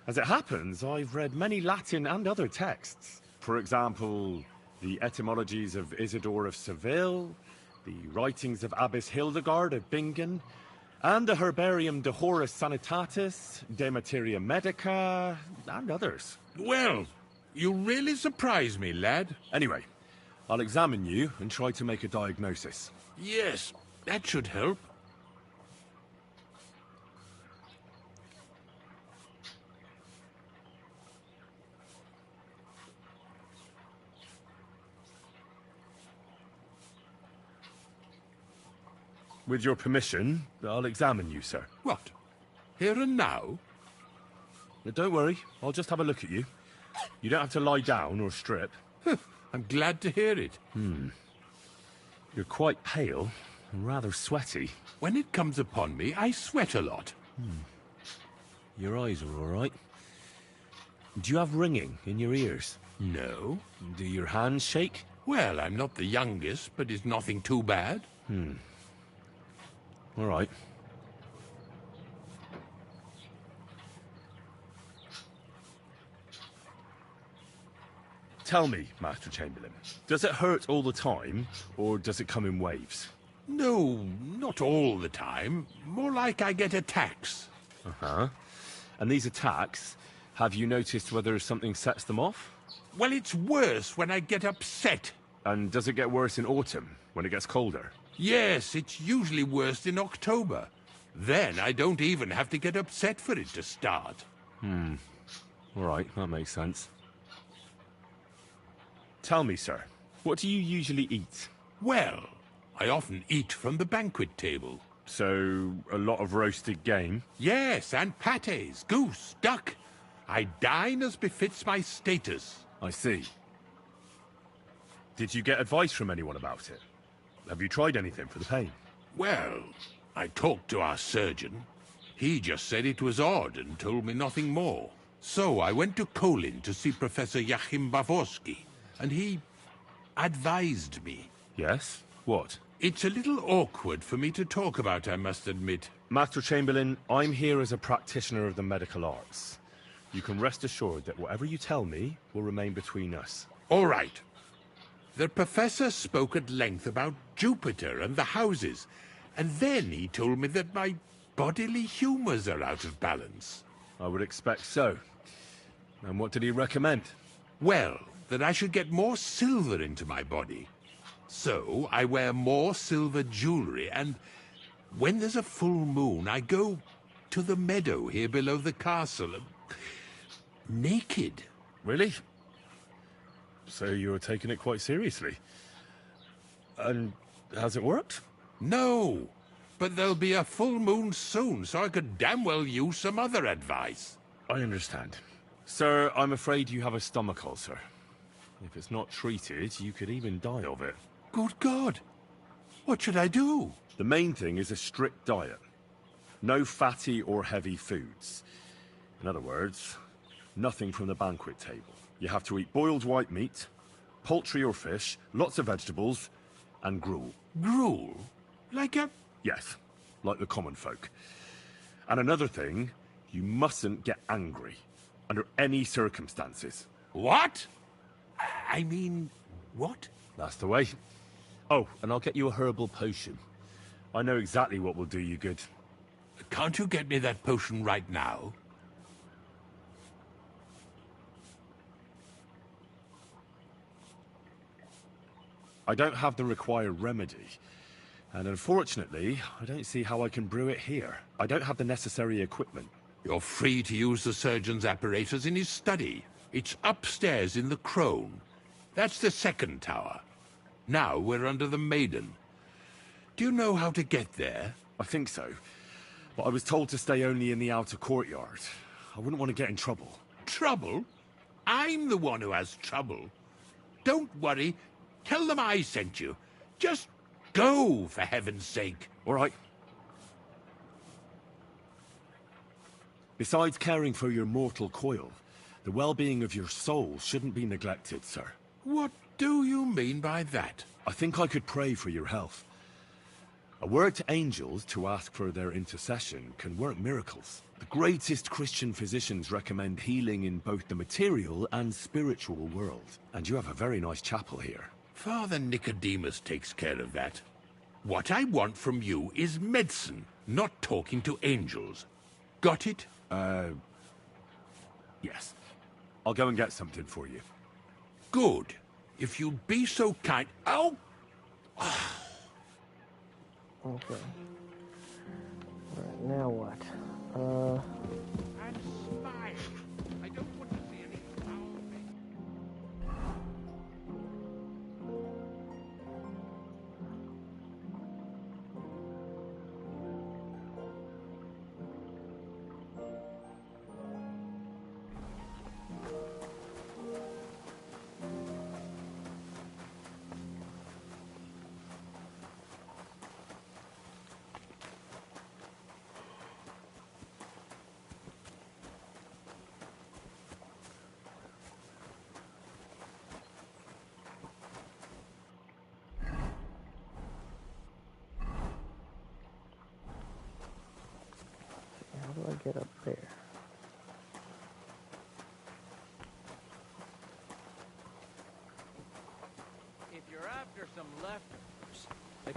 As it happens, I've read many Latin and other texts. For example, the etymologies of Isidore of Seville, the writings of Abbess Hildegard of Bingen, and the Herbarium de Horis Sanitatis, De Materia Medica, and others. Well, you really surprise me, lad. Anyway, I'll examine you and try to make a diagnosis. Yes, that should help. With your permission, I'll examine you, sir. What? Here and now? Don't worry, I'll just have a look at you. You don't have to lie down or strip. I'm glad to hear it. You're quite pale and rather sweaty. When it comes upon me, I sweat a lot. Your eyes are all right. Do you have ringing in your ears? No. Do your hands shake? Well, I'm not the youngest, but it's nothing too bad. All right. Tell me, Master Chamberlain, does it hurt all the time, or does it come in waves? No, not all the time. More like I get attacks. Uh-huh. And these attacks, have you noticed whether something sets them off? Well, it's worse when I get upset. And does it get worse in autumn, when it gets colder? Yes, it's usually worse in October. Then I don't even have to get upset for it to start. All right, that makes sense. Tell me, sir, what do you usually eat? Well, I often eat from the banquet table. So, a lot of roasted game? Yes, and pâtés, goose, duck. I dine as befits my status. I see. Did you get advice from anyone about it? Have you tried anything for the pain? Well, I talked to our surgeon. He just said it was odd and told me nothing more. So I went to Kolin to see Professor Joachim Bavorsky, and he advised me. Yes? What? It's a little awkward for me to talk about, I must admit. Master Chamberlain, I'm here as a practitioner of the medical arts. You can rest assured that whatever you tell me will remain between us. All right. The professor spoke at length about Jupiter and the houses, and then he told me that my bodily humors are out of balance. I would expect so. And what did he recommend? Well, that I should get more silver into my body. So I wear more silver jewelry, and when there's a full moon, I go to the meadow here below the castle, naked. Really? So you're taking it quite seriously. And has it worked? No, but there'll be a full moon soon, so I could damn well use some other advice. I understand. Sir, I'm afraid you have a stomach ulcer. If it's not treated, you could even die of it. Good God! What should I do? The main thing is a strict diet. No fatty or heavy foods. In other words, nothing from the banquet table. You have to eat boiled white meat, poultry or fish, lots of vegetables, and gruel. Gruel? Like a... Yes, like the common folk. And another thing, you mustn't get angry, under any circumstances. What? I mean, what? That's the way. Oh, and I'll get you a herbal potion. I know exactly what will do you good. Can't you get me that potion right now? I don't have the required remedy. And unfortunately, I don't see how I can brew it here. I don't have the necessary equipment. You're free to use the surgeon's apparatus in his study. It's upstairs in the Crone. That's the second tower. Now we're under the Maiden. Do you know how to get there? I think so. But I was told to stay only in the outer courtyard. I wouldn't want to get in trouble. Trouble? I'm the one who has trouble. Don't worry. Tell them I sent you. Just go, for heaven's sake. All right. Besides caring for your mortal coil, the well-being of your soul shouldn't be neglected, sir. What do you mean by that? I think I could pray for your health. A word to angels to ask for their intercession can work miracles. The greatest Christian physicians recommend healing in both the material and spiritual world. And you have a very nice chapel here. Father Nicodemus takes care of that. What I want from you is medicine, not talking to angels. Got it? Yes. I'll go and get something for you. Good. If you'd be so kind... Oh! Okay. Alright, now what? And smile. I don't want to see any foul things. How do I get up there?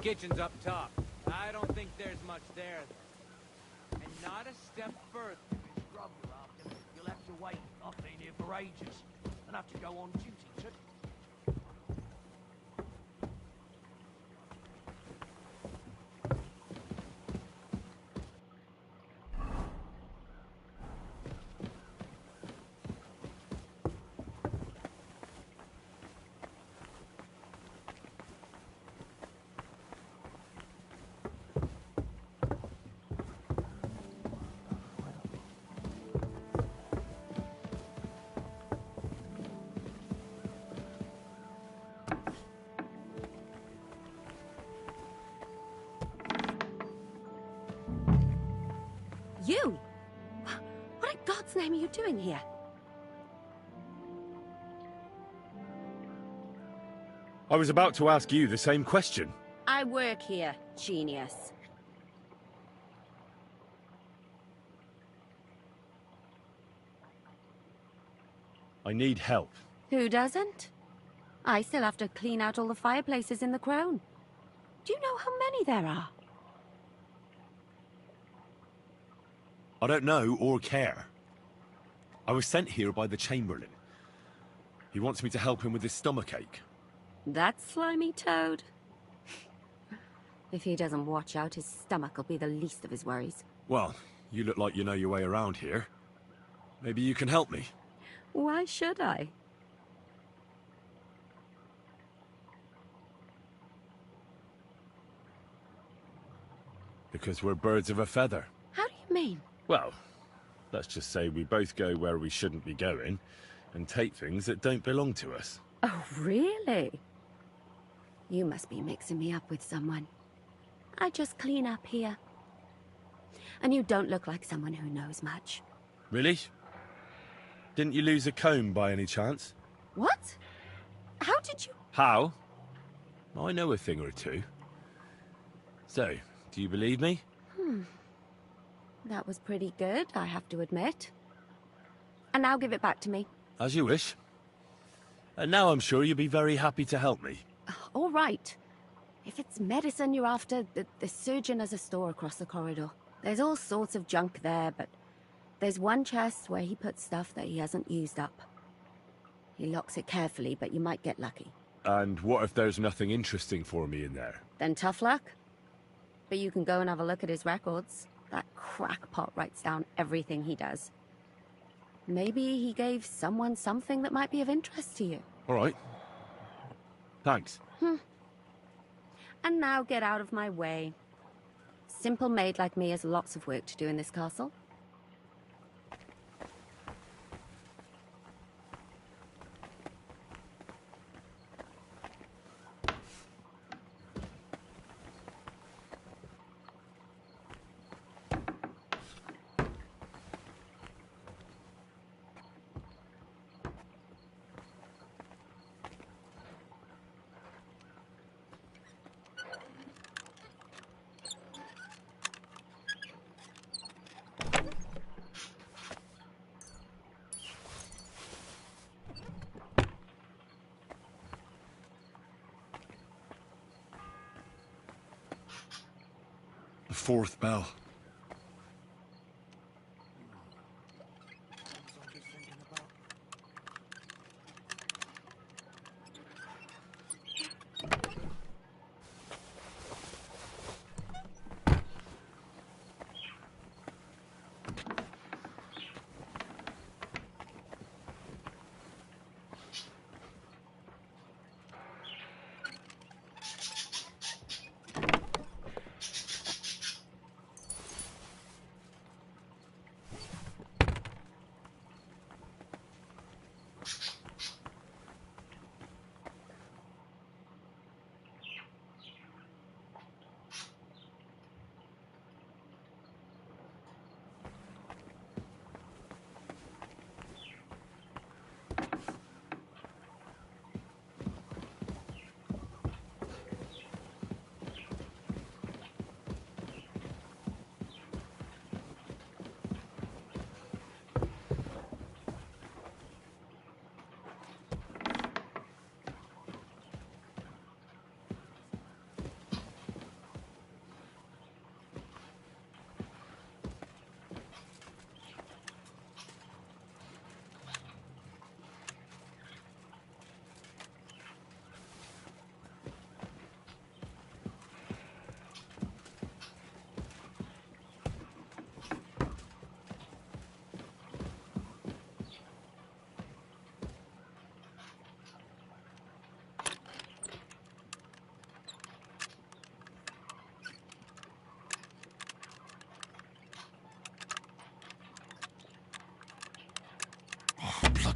kitchen's up top. I don't think there's much there, though. And not a step further. Scrub you're after. You'll have to wait. I've been here for ages. And have to go on duty too. You? What in God's name are you doing here? I was about to ask you the same question. I work here, genius. I need help. Who doesn't? I still have to clean out all the fireplaces in the Crown. Do you know how many there are? I don't know or care. I was sent here by the Chamberlain. He wants me to help him with his stomachache. That slimy toad. If he doesn't watch out, his stomach will be the least of his worries. Well, you look like you know your way around here. Maybe you can help me. Why should I? Because we're birds of a feather. How do you mean? Well, let's just say we both go where we shouldn't be going, and take things that don't belong to us. Oh, really? You must be mixing me up with someone. I just clean up here. And you don't look like someone who knows much. Really? Didn't you lose a comb by any chance? What? How did you... How? I know a thing or two. So, do you believe me? That was pretty good, I have to admit. And now give it back to me. As you wish. And now I'm sure you'll be very happy to help me. All right. If it's medicine you're after, the surgeon has a store across the corridor. There's all sorts of junk there, but there's one chest where he puts stuff that he hasn't used up. He locks it carefully, but you might get lucky. And what if there's nothing interesting for me in there? Then tough luck. But you can go and have a look at his records. That crackpot writes down everything he does. Maybe he gave someone something that might be of interest to you. All right. Thanks. And now get out of my way. Simple maid like me has lots of work to do in this castle. The fourth bell.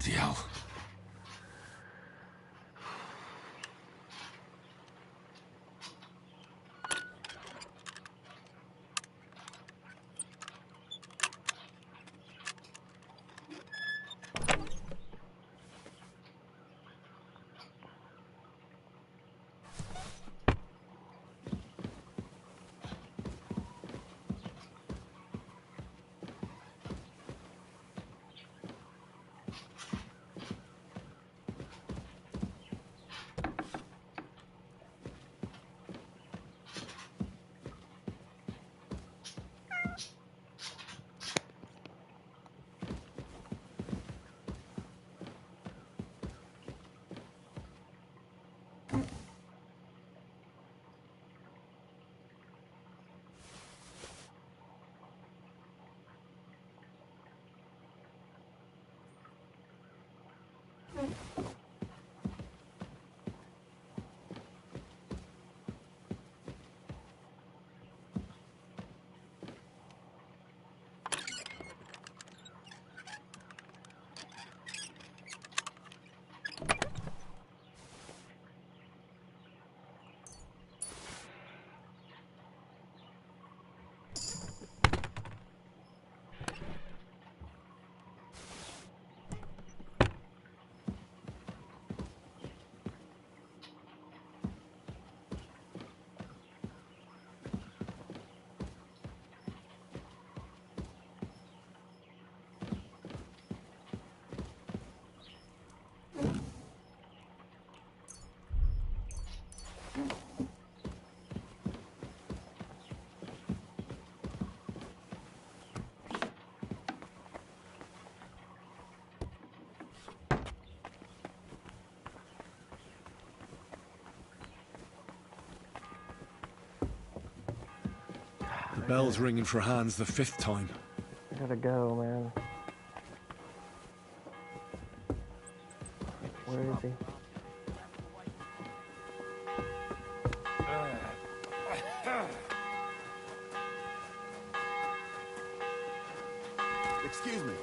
Bloody hell. The bell's ringing for Hans the 5th time. I gotta go, man. Where is he? Excuse me.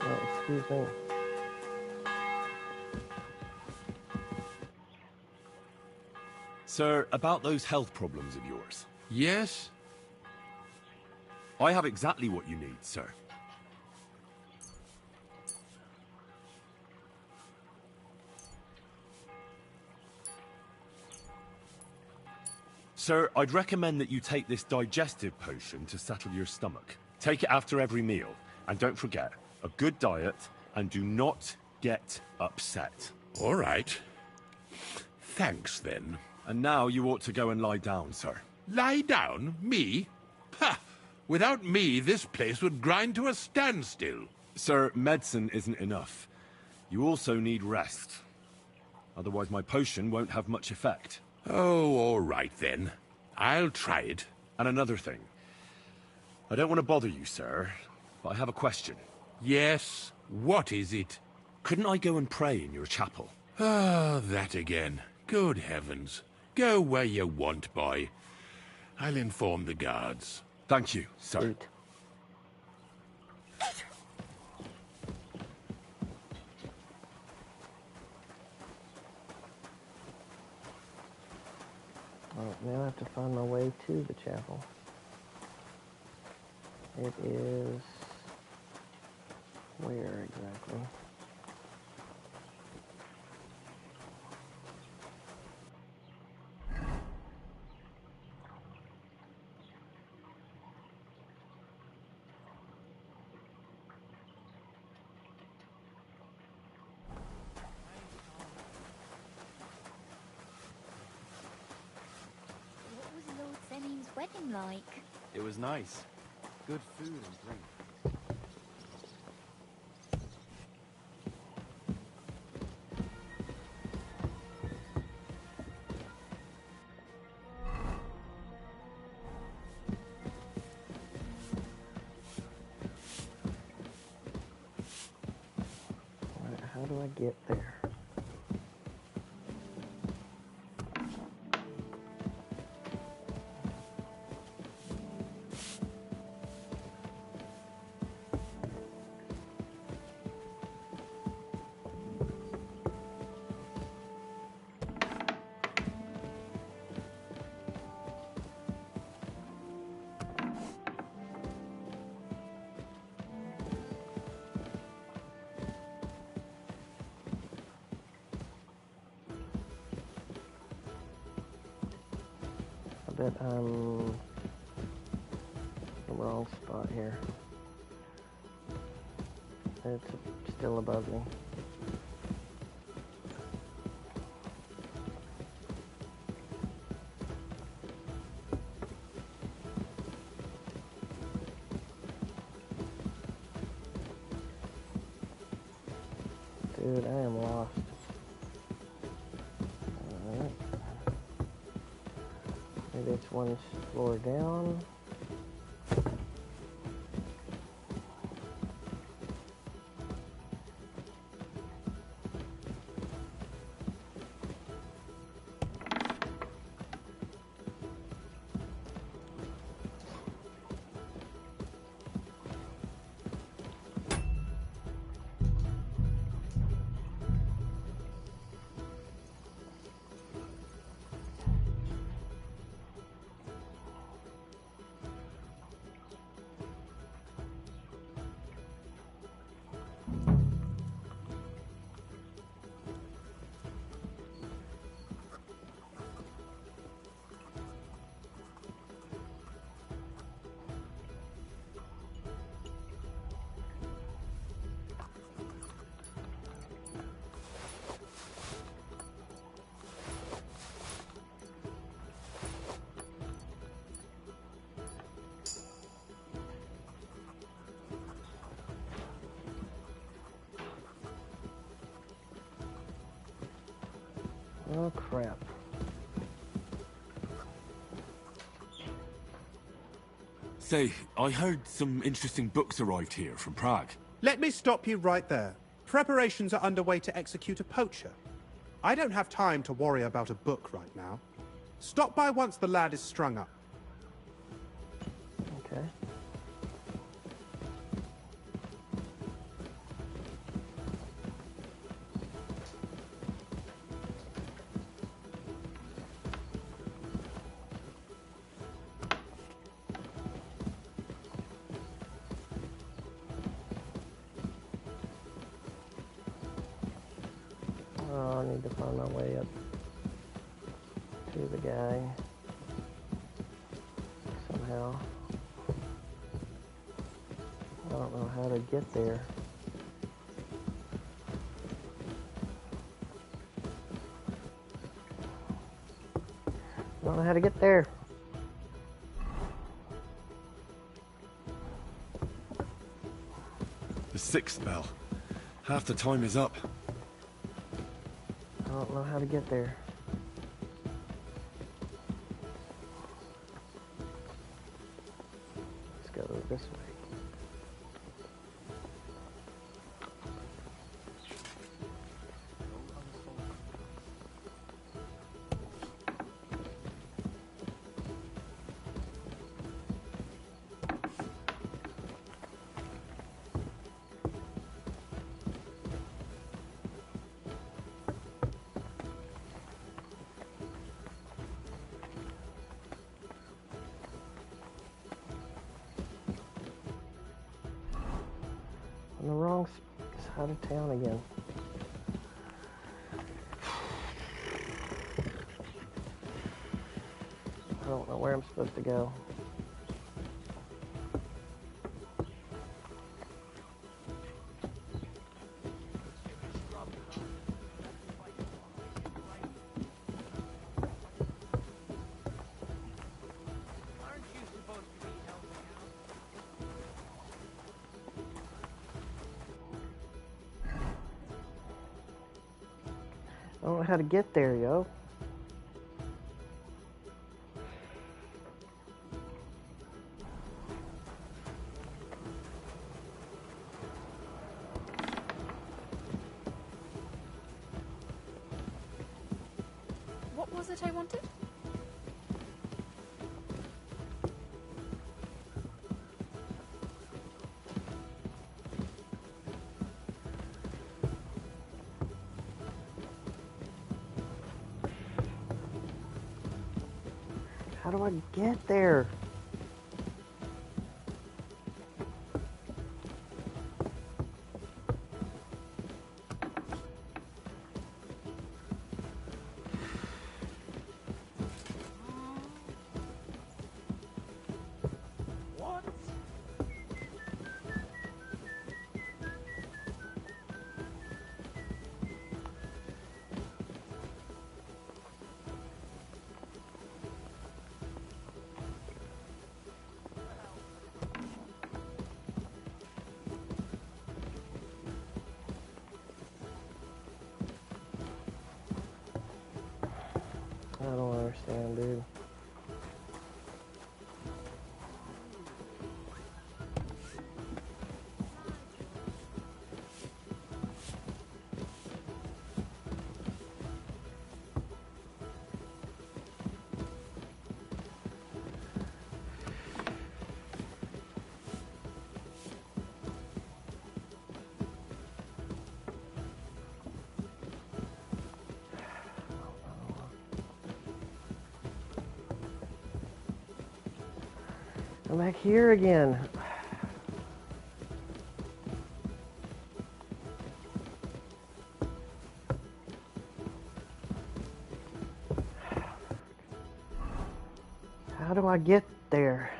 Oh, excuse me. Sir, about those health problems of yours. Yes? I have exactly what you need, sir. Sir, I'd recommend that you take this digestive potion to settle your stomach. Take it after every meal, and don't forget, a good diet, and do not get upset. All right. Thanks, then. And now you ought to go and lie down, sir. Lie down? Me? Ha! Without me, this place would grind to a standstill. Sir, medicine isn't enough. You also need rest. Otherwise my potion won't have much effect. Oh, all right then. I'll try it. And another thing. I don't want to bother you, sir, but I have a question. Yes? What is it? Couldn't I go and pray in your chapel? Ah, that again. Good heavens. Go where you want, boy. I'll inform the guards. Thank you, sir. Oh, now I have to find my way to the chapel. It is... where exactly? Wedding like? It was nice. Good food and drink. Alright, how do I get there? but I'm in the wrong spot here. It's still above me. Dude, I am lost. Alright. Maybe it's one floor down. Oh, crap. Say, I heard some interesting books arrived here from Prague. Let me stop you right there. Preparations are underway to execute a poacher. I don't have time to worry about a book right now. Stop by once the lad is strung up. Okay. Oh, I need to find my way up to the guy somehow. I don't know how to get there. I don't know how to get there. The sixth bell. Half the time is up. I don't know how to get there. Let's go this way. On the wrong side of town again. I don't know where I'm supposed to go. I don't know how to get there, yo. What was it I wanted? How do I get there? understand, dude. I'm back here again. How do I get there?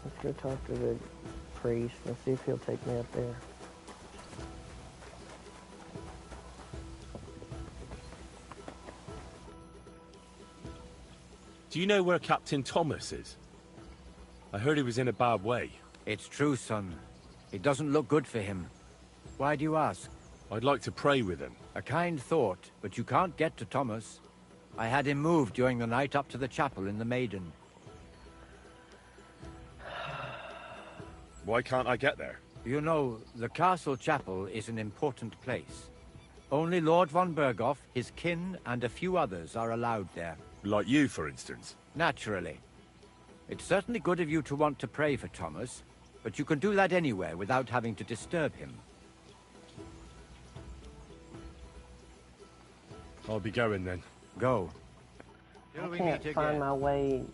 Let's go talk to the priest. Let's see if he'll take me up there. Do you know where Captain Thomas is? I heard he was in a bad way. It's true, son. It doesn't look good for him. Why do you ask? I'd like to pray with him. A kind thought, but you can't get to Thomas. I had him moved during the night up to the chapel in the Maiden. Why can't I get there? You know, the castle chapel is an important place. Only Lord von Berghoff, his kin, and a few others are allowed there. Like you, for instance? Naturally. It's certainly good of you to want to pray for Thomas, but you can do that anywhere without having to disturb him. I'll be going then. Go. I can't find my way.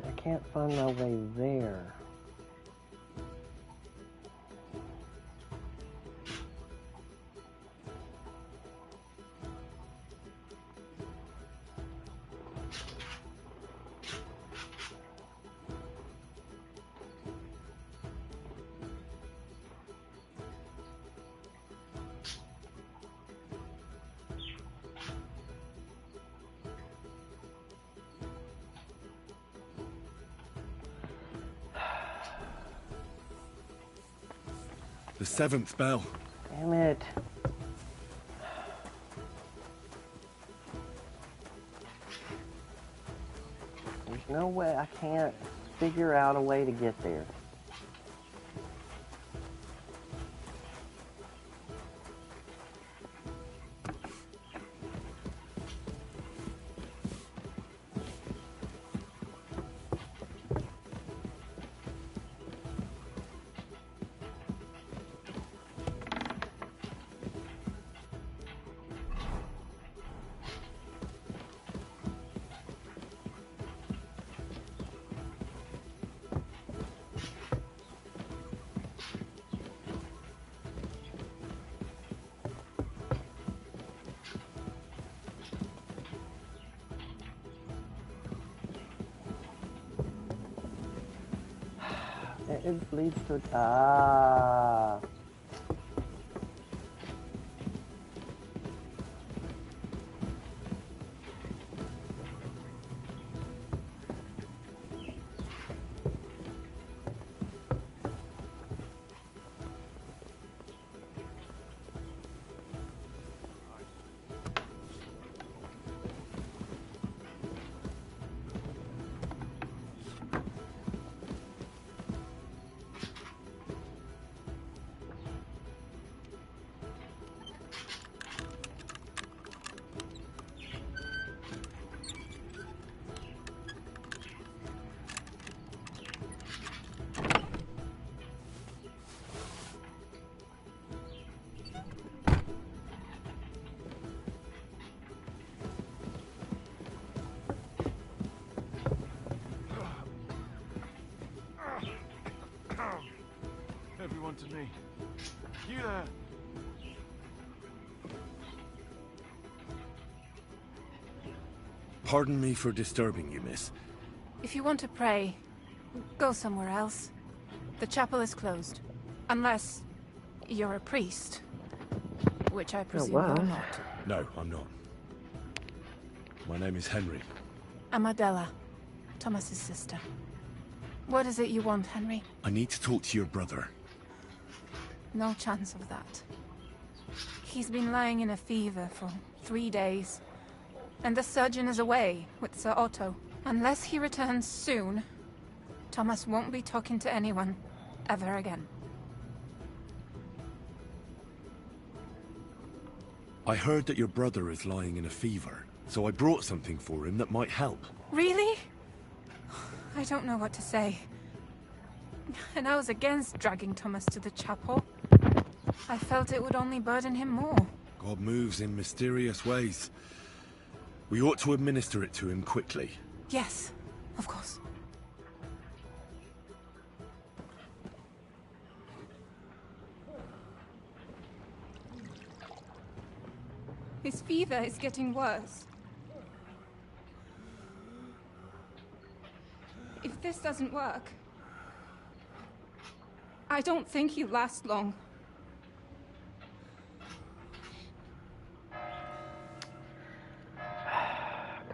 I can't find my way there. The 7th bell. Damn it. no way. I can't figure out a way to get there. It leads to... Ah. Everyone to me. You there. Pardon me for disturbing you, miss. If you want to pray, go somewhere else. The chapel is closed. Unless you're a priest. Which I presume you're not. No, I'm not. My name is Henry. I'm Adela, Thomas's sister. What is it you want, Henry? I need to talk to your brother. No chance of that. He's been lying in a fever for 3 days. And the surgeon is away with Sir Otto. Unless he returns soon, Thomas won't be talking to anyone ever again. I heard that your brother is lying in a fever, so I brought something for him that might help. Really? I don't know what to say. And I was against dragging Thomas to the chapel. I felt it would only burden him more. God moves in mysterious ways. We ought to administer it to him quickly. Yes, of course. His fever is getting worse. If this doesn't work, I don't think he'll last long.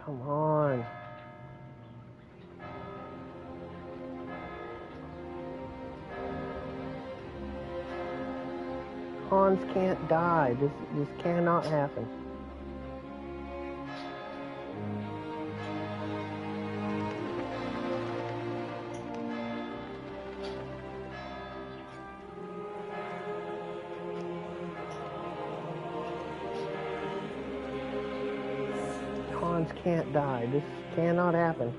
Come on. Hans can't die. This cannot happen. Hans can't die. This cannot happen.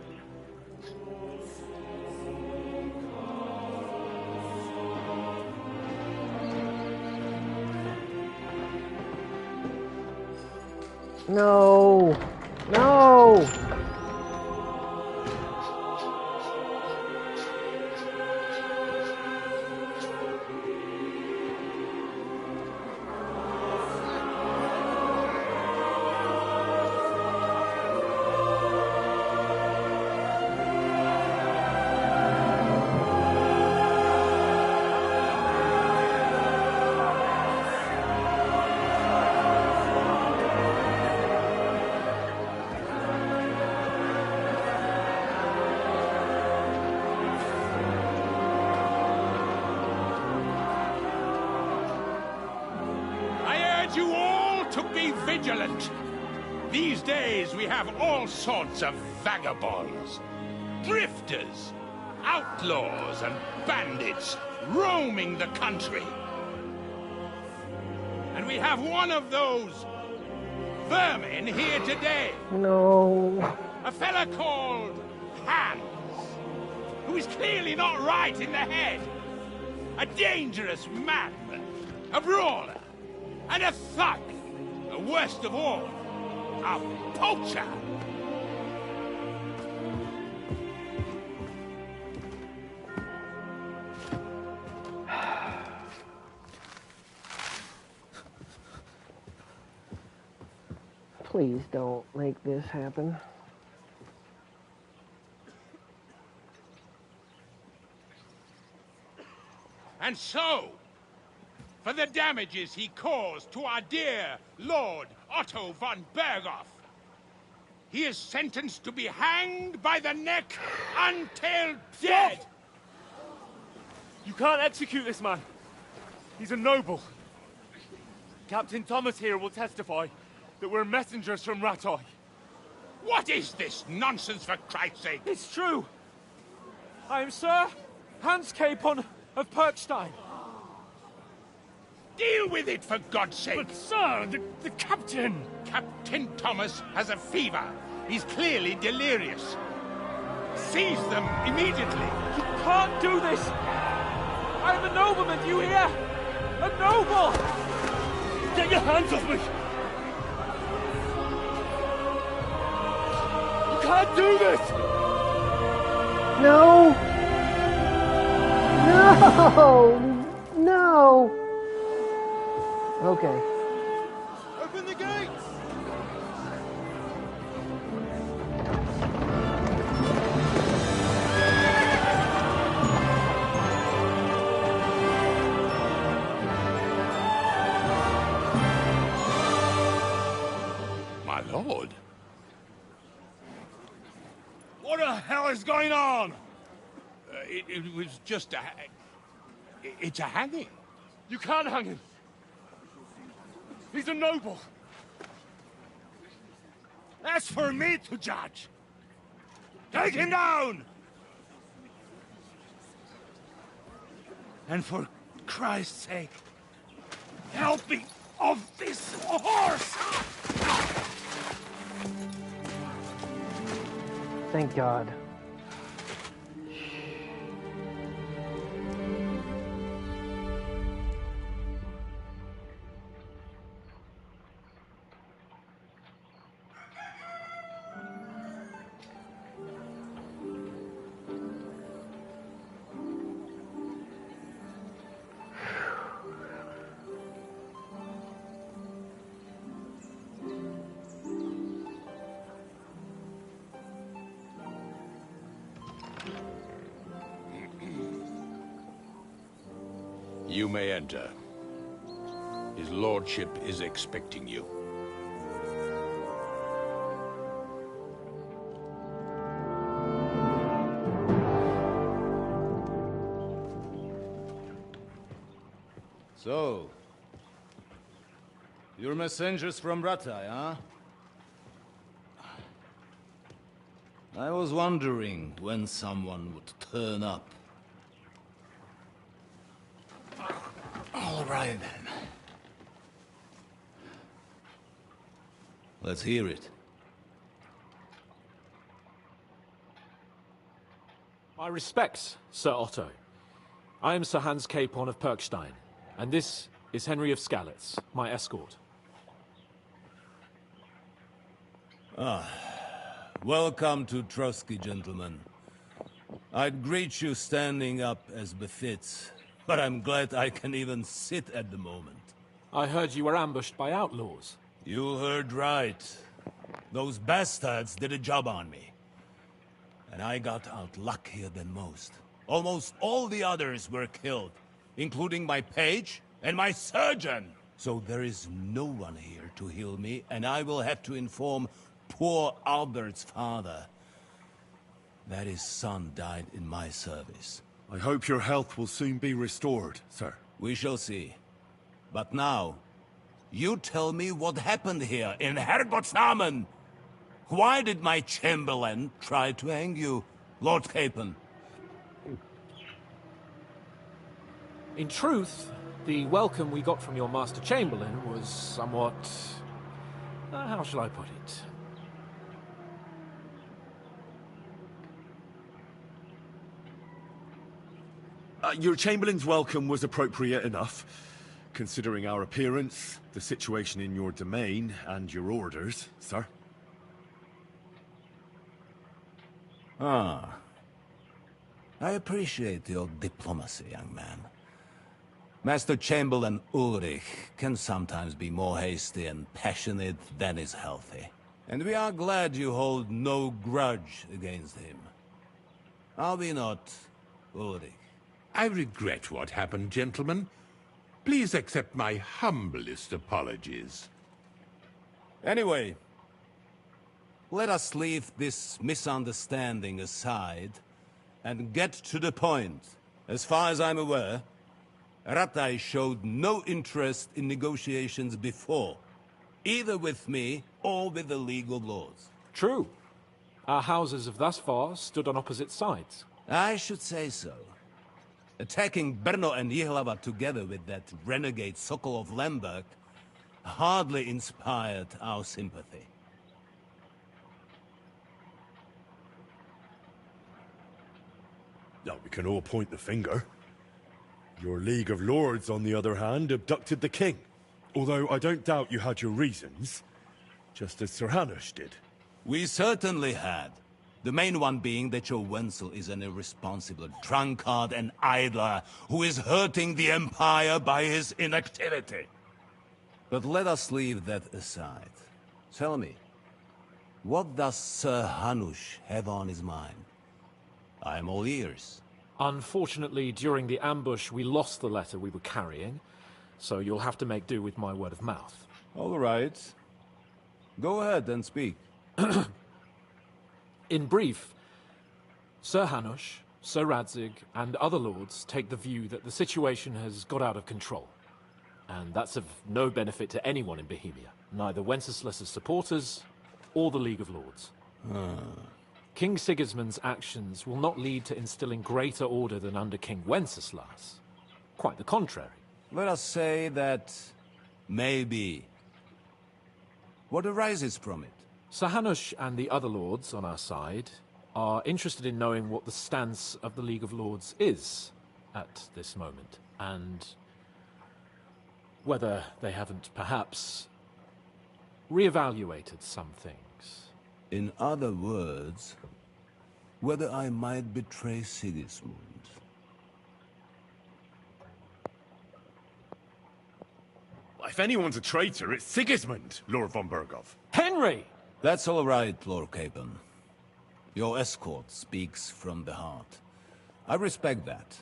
No! No! You all to be vigilant. These days we have all sorts of vagabonds. raiders, outlaws and bandits roaming the country. And we have one of those vermin here today. No. A fella called Hans, who is clearly not right in the head. A dangerous madman, a brawler, and a thug. The worst of all, a poacher. Please don't make this happen. And so, for the damages he caused to our dear Lord Otto von Berghoff, he is sentenced to be hanged by the neck until dead. Stop! You can't execute this man. He's a noble. Captain Thomas here will testify that we're messengers from Ratoi. What is this nonsense, for Christ's sake? It's true. I am Sir Hans Capon of Perkstein. Deal with it, for God's sake! But, sir, the captain... Captain Thomas has a fever. He's clearly delirious. Seize them immediately. You can't do this! I am a nobleman, do you hear? A noble! Get your hands off me! You can't do this! No! No! No! Okay. Open the gates! My lord. What the hell is going on? It was just a... It's a hanging. You can't hang him. He's a noble. That's for me to judge. Take him down! And for Christ's sake, help me off this horse! Thank God. You may enter. His lordship is expecting you. So, you're messengers from Ratai, huh? I was wondering when someone would turn up. All right, then. Let's hear it. My respects, Sir Otto. I am Sir Hans Capon of Perkstein, and this is Henry of Sckalitz, my escort. Welcome to Trotsky, gentlemen. I'd greet you standing up as befits, but I'm glad I can even sit at the moment. I heard you were ambushed by outlaws. You heard right. Those bastards did a job on me. And I got out luckier than most. Almost all the others were killed, including my page and my surgeon. So there is no one here to heal me, and I will have to inform poor Albert's father that his son died in my service. I hope your health will soon be restored, sir. We shall see. But now, you tell me what happened here in Herrgottsnamen. Why did my chamberlain try to hang you? Lord Capon? In truth, the welcome we got from your Master Chamberlain was somewhat... how shall I put it? Your Chamberlain's welcome was appropriate enough, considering our appearance, the situation in your domain, and your orders, sir. Ah. I appreciate your diplomacy, young man. Master Chamberlain Ulrich can sometimes be more hasty and passionate than is healthy. And we are glad you hold no grudge against him. Are we not, Ulrich? I regret what happened, gentlemen. Please accept my humblest apologies. Anyway, let us leave this misunderstanding aside and get to the point. As far as I'm aware, Rattay showed no interest in negotiations before, either with me or with the League of Lords. True. Our houses have thus far stood on opposite sides. I should say so. Attacking Brno and Jihlava together with that renegade Sokol of Lemberg hardly inspired our sympathy. No, we can all point the finger. Your League of Lords, on the other hand, abducted the king. Although I don't doubt you had your reasons, just as Sir Hanush did. We certainly had. The main one being that your Wenzel is an irresponsible drunkard and idler who is hurting the Empire by his inactivity. But let us leave that aside. Tell me, what does Sir Hanush have on his mind? I am all ears. Unfortunately, during the ambush, we lost the letter we were carrying, so you'll have to make do with my word of mouth. All right. Go ahead and speak. In brief, Sir Hanush, Sir Radzig, and other lords take the view that the situation has got out of control. And that's of no benefit to anyone in Bohemia, neither Wenceslas's supporters or the League of Lords. King Sigismund's actions will not lead to instilling greater order than under King Wenceslas. Quite the contrary. Let us say that maybe. What arises from it? Sir Hanush and the other lords on our side are interested in knowing what the stance of the League of Lords is at this moment, and whether they haven't perhaps reevaluated some things. In other words, whether I might betray Sigismund. If anyone's a traitor, it's Sigismund, Lord von Berghoff. Henry! That's all right, Lord Capon. Your escort speaks from the heart. I respect that.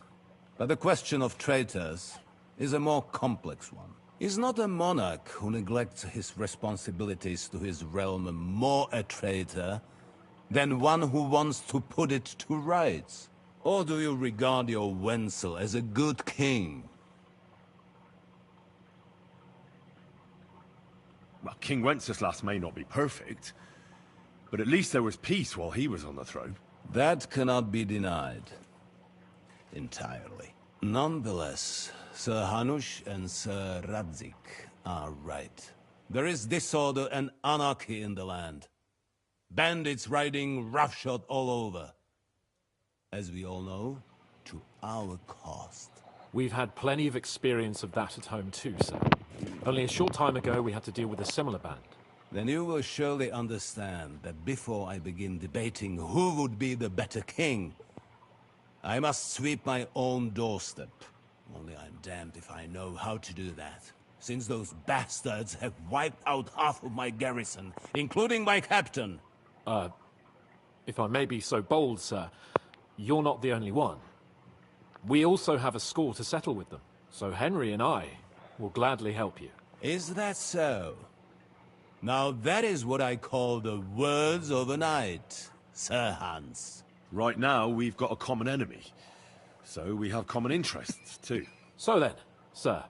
But the question of traitors is a more complex one. Is not a monarch who neglects his responsibilities to his realm more a traitor than one who wants to put it to rights? Or do you regard your Wenzel as a good king? Well, King Wenceslas may not be perfect, but at least there was peace while he was on the throne. That cannot be denied. Entirely. Nonetheless, Sir Hanush and Sir Radzig are right. There is disorder and anarchy in the land. Bandits riding roughshod all over. As we all know, to our cost. We've had plenty of experience of that at home too, sir. Only a short time ago we had to deal with a similar band. Then you will surely understand that before I begin debating who would be the better king, I must sweep my own doorstep. Only I'm damned if I know how to do that, since those bastards have wiped out half of my garrison, including my captain. If I may be so bold, sir, you're not the only one. We also have a score to settle with them, so Henry and I will gladly help you. Is that so? Now that is what I call the words of a knight, Sir Hans. Right now, we've got a common enemy, so we have common interests, too. So then, sir,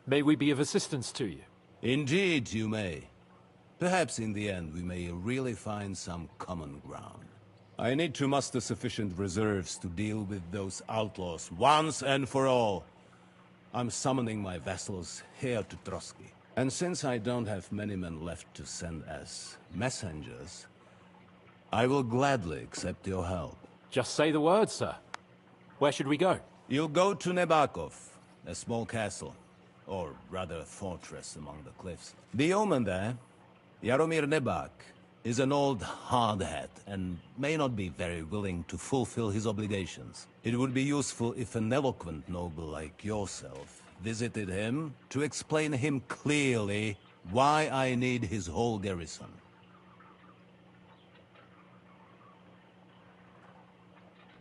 may we be of assistance to you? Indeed, you may. Perhaps in the end we may really find some common ground. I need to muster sufficient reserves to deal with those outlaws once and for all. I'm summoning my vassals here to Trotsky. And since I don't have many men left to send as messengers, I will gladly accept your help. Just say the word, sir. Where should we go? You'll go to Nebakov, a small castle, or rather a fortress among the cliffs. The yeoman there, Jaromir Nebak, is an old hardhat and may not be very willing to fulfill his obligations. It would be useful if an eloquent noble like yourself visited him to explain him clearly why I need his whole garrison.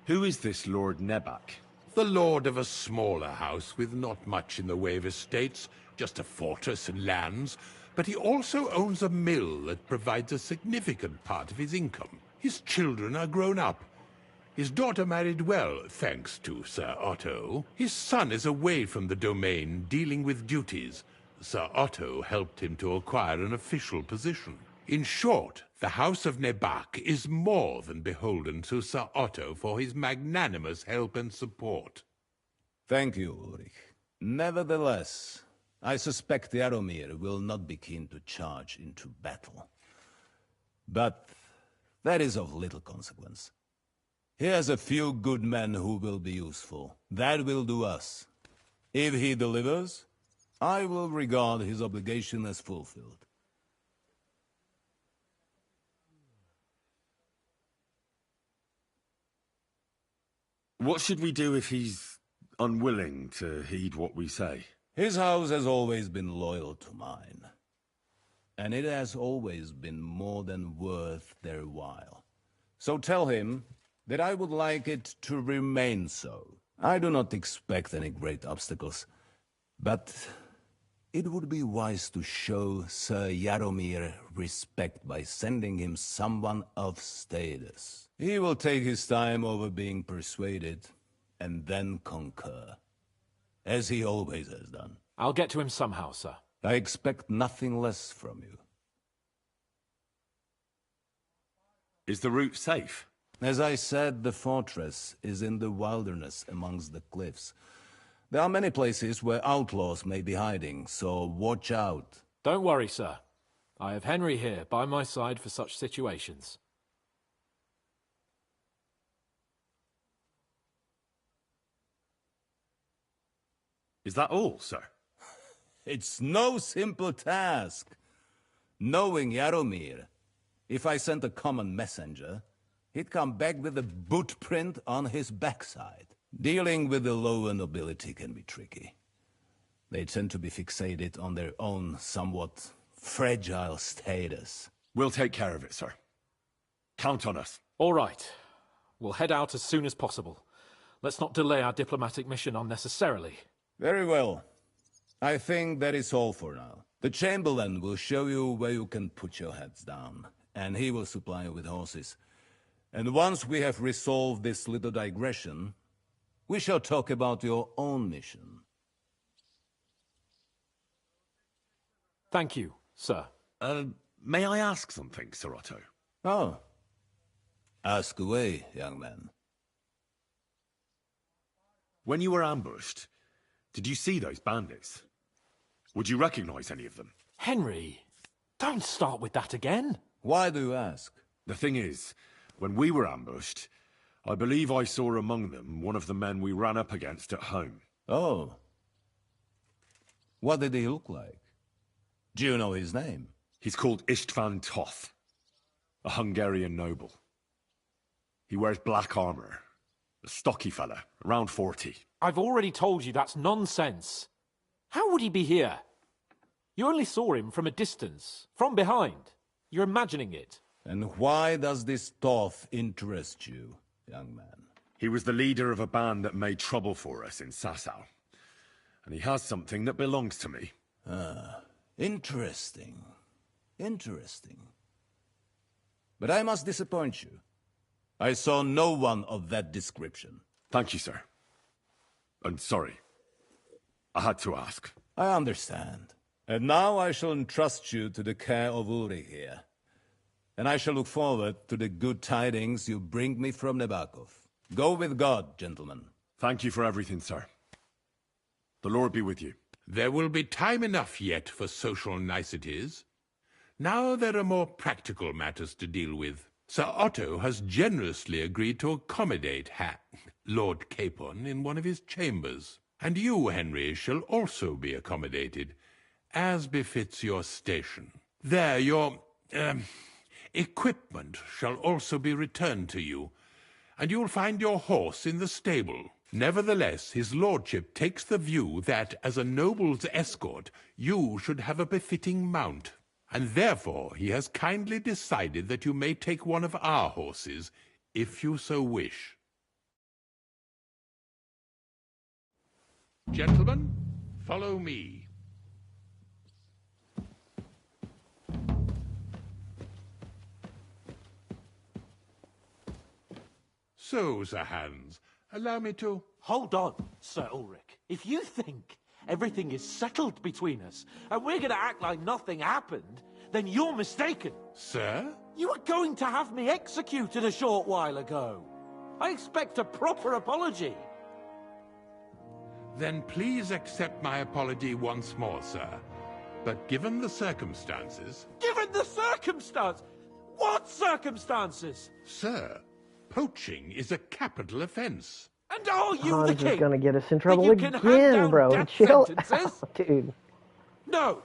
Who is this Lord Nebak? The lord of a smaller house with not much in the way of estates, just a fortress and lands, but he also owns a mill that provides a significant part of his income. His children are grown up. His daughter married well, thanks to Sir Otto. His son is away from the domain, dealing with duties. Sir Otto helped him to acquire an official position. In short, the House of Nebak is more than beholden to Sir Otto for his magnanimous help and support. Thank you, Ulrich. Nevertheless, I suspect Jaromir will not be keen to charge into battle. But that is of little consequence. He has a few good men who will be useful. That will do us. If he delivers, I will regard his obligation as fulfilled. What should we do if he's unwilling to heed what we say? His house has always been loyal to mine. And it has always been more than worth their while. So tell him that I would like it to remain so. I do not expect any great obstacles, but it would be wise to show Sir Jaromir respect by sending him someone of status. He will take his time over being persuaded, and then concur, as he always has done. I'll get to him somehow, sir. I expect nothing less from you. Is the route safe? As I said, the fortress is in the wilderness amongst the cliffs. There are many places where outlaws may be hiding, so watch out. Don't worry, sir. I have Henry here by my side for such situations. Is that all, sir? It's no simple task. Knowing Jaromir, if I sent a common messenger, he'd come back with a boot print on his backside. Dealing with the lower nobility can be tricky. They tend to be fixated on their own somewhat fragile status. We'll take care of it, sir. Count on us. All right. We'll head out as soon as possible. Let's not delay our diplomatic mission unnecessarily. Very well. I think that is all for now. The Chamberlain will show you where you can put your heads down, and he will supply you with horses. And once we have resolved this little digression, we shall talk about your own mission. Thank you, sir. May I ask something, Sir Otto? Oh. Ask away, young man. When you were ambushed, did you see those bandits? Would you recognize any of them? Henry, don't start with that again. Why do you ask? The thing is, when we were ambushed, I believe I saw among them one of the men we ran up against at home. Oh. What did he look like? Do you know his name? He's called Istvan Toth, a Hungarian noble. He wears black armor. A stocky fella, around 40. I've already told you that's nonsense. How would he be here? You only saw him from a distance, from behind. You're imagining it. And why does this Toth interest you, young man? He was the leader of a band that made trouble for us in Sasau. And he has something that belongs to me. Ah, interesting. Interesting. But I must disappoint you. I saw no one of that description. Thank you, sir. I'm sorry. I had to ask. I understand. And now I shall entrust you to the care of Ulrich here. and I shall look forward to the good tidings you bring me from Nebakov. Go with God, gentlemen. Thank you for everything, sir. The Lord be with you. There will be time enough yet for social niceties. Now there are more practical matters to deal with. Sir Otto has generously agreed to accommodate Lord Capon in one of his chambers. And you, Henry, shall also be accommodated, as befits your station. There, your equipment shall also be returned to you, and you'll find your horse in the stable. Nevertheless, his lordship takes the view that, as a noble's escort, you should have a befitting mount, and therefore he has kindly decided that you may take one of our horses, if you so wish. Gentlemen, follow me. So, Sir Hans, allow me to... Hold on, Sir Ulrich. If you think everything is settled between us, and we're going to act like nothing happened, then you're mistaken. Sir? You were going to have me executed a short while ago. I expect a proper apology. Then please accept my apology once more, sir. But given the circumstances... Given the circumstance? What circumstances? Sir, poaching is a capital offense. And are you Hans the king? is gonna get us in trouble You can hand again, down bro. death Chill sentences? out, dude. No,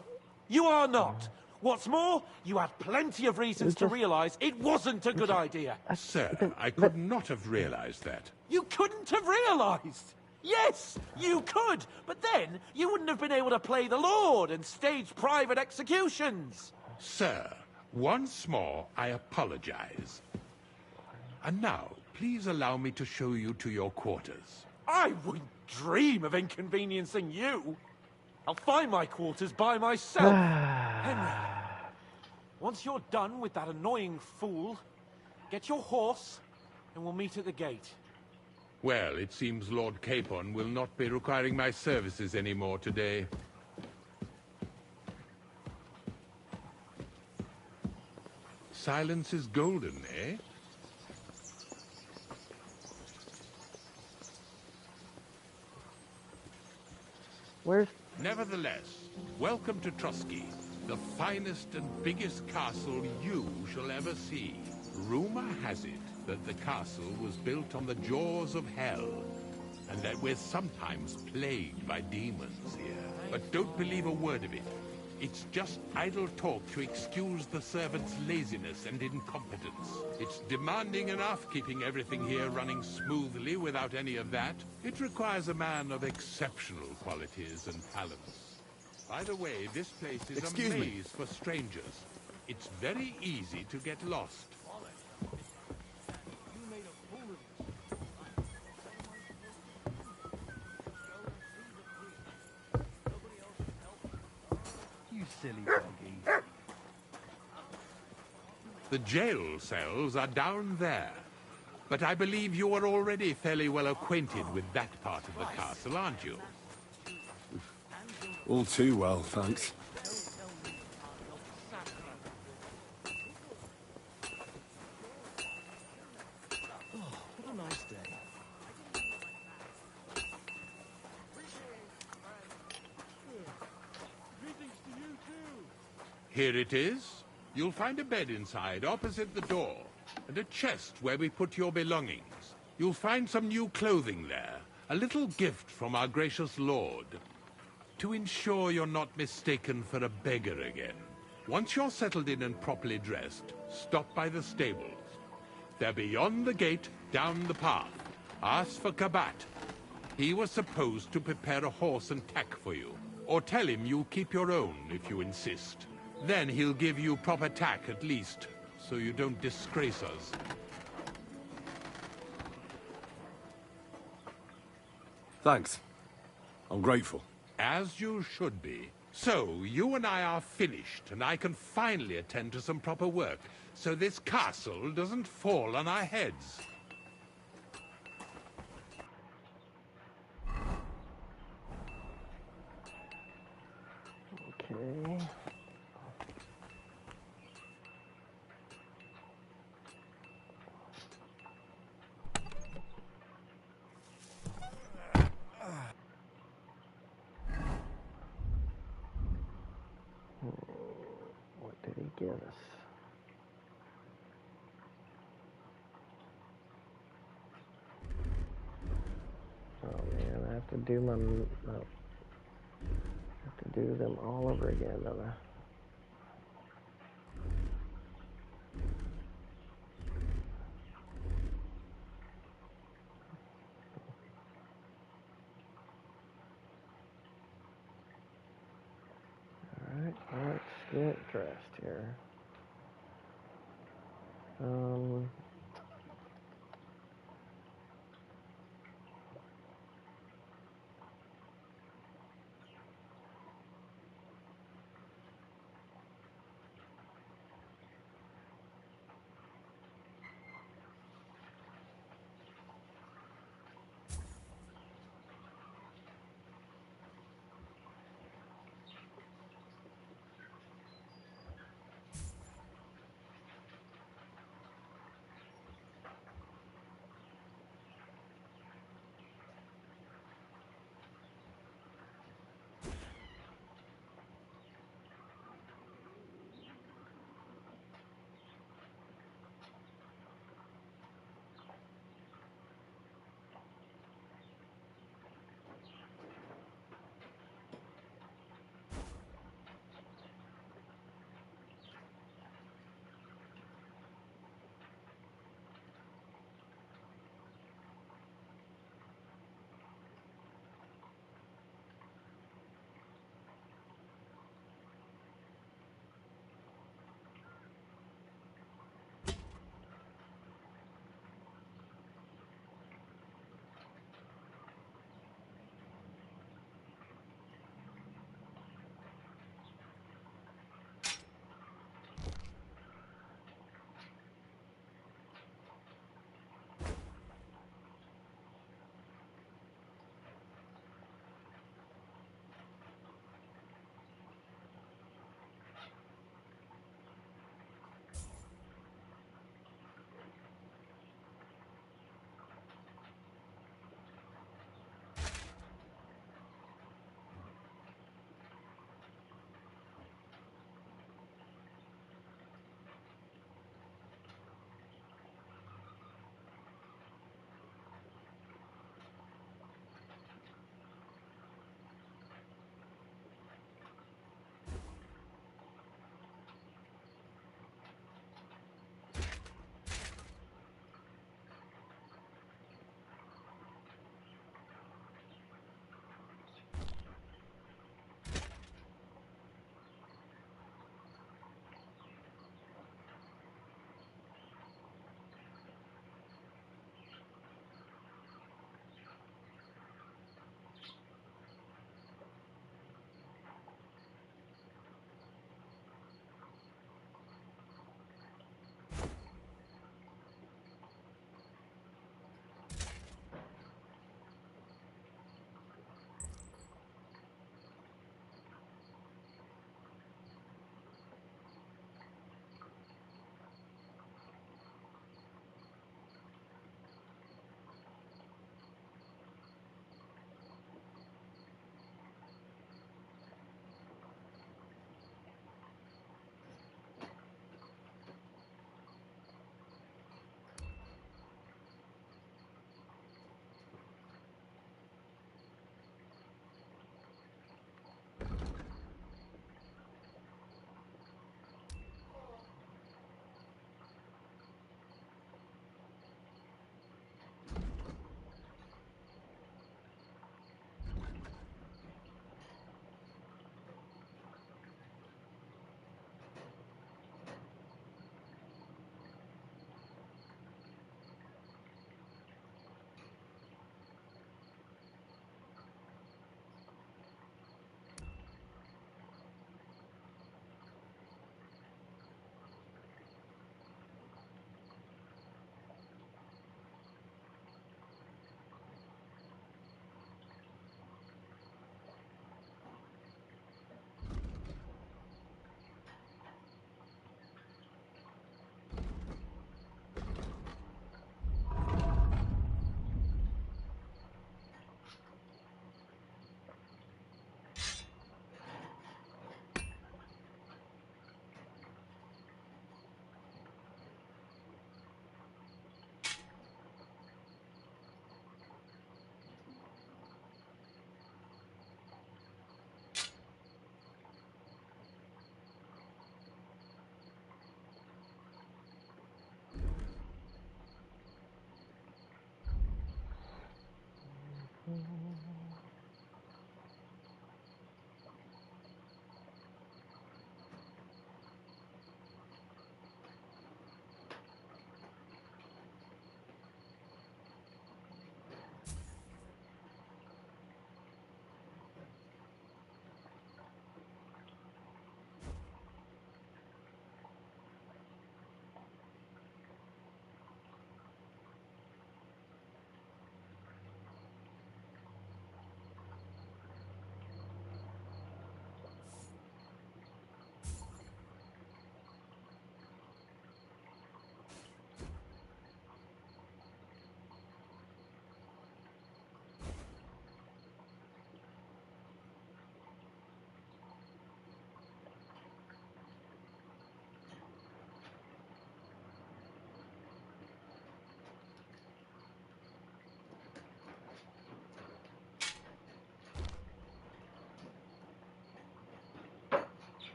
you are not. What's more, you had plenty of reasons to realize it wasn't a good idea. Sir, I could not have realized that. You couldn't have realized. Yes, you could, but then you wouldn't have been able to play the Lord and stage private executions. Sir, once more, I apologize. And now, please allow me to show you to your quarters. I wouldn't dream of inconveniencing you. I'll find my quarters by myself. Henry, once you're done with that annoying fool, get your horse and we'll meet at the gate. Well, it seems Lord Capon will not be requiring my services anymore today. Silence is golden, eh? Where's... Nevertheless, welcome to Trotsky, the finest and biggest castle you shall ever see. Rumor has it that the castle was built on the jaws of hell, and that we're sometimes plagued by demons here. But don't believe a word of it. It's just idle talk to excuse the servants' laziness and incompetence. It's demanding enough keeping everything here running smoothly without any of that. It requires a man of exceptional qualities and talents. By the way, this place is a maze for strangers. It's very easy to get lost. You silly doggies. The jail cells are down there. But I believe you are already fairly well acquainted with that part of the castle, aren't you? All too well, thanks. What a nice day. Here it is. You'll find a bed inside, opposite the door, and a chest where we put your belongings. You'll find some new clothing there, a little gift from our gracious lord, to ensure you're not mistaken for a beggar again. Once you're settled in and properly dressed, stop by the stables. They're beyond the gate, down the path. Ask for Kabat. He was supposed to prepare a horse and tack for you, or tell him you'll keep your own if you insist. Then he'll give you proper tack at least, so you don't disgrace us. Thanks. I'm grateful. As you should be. So, you and I are finished, and I can finally attend to some proper work, so this castle doesn't fall on our heads. Okay. goodness. Oh man, I have to do my... I have to do them all over again, don't I? Alright, let's get dressed here.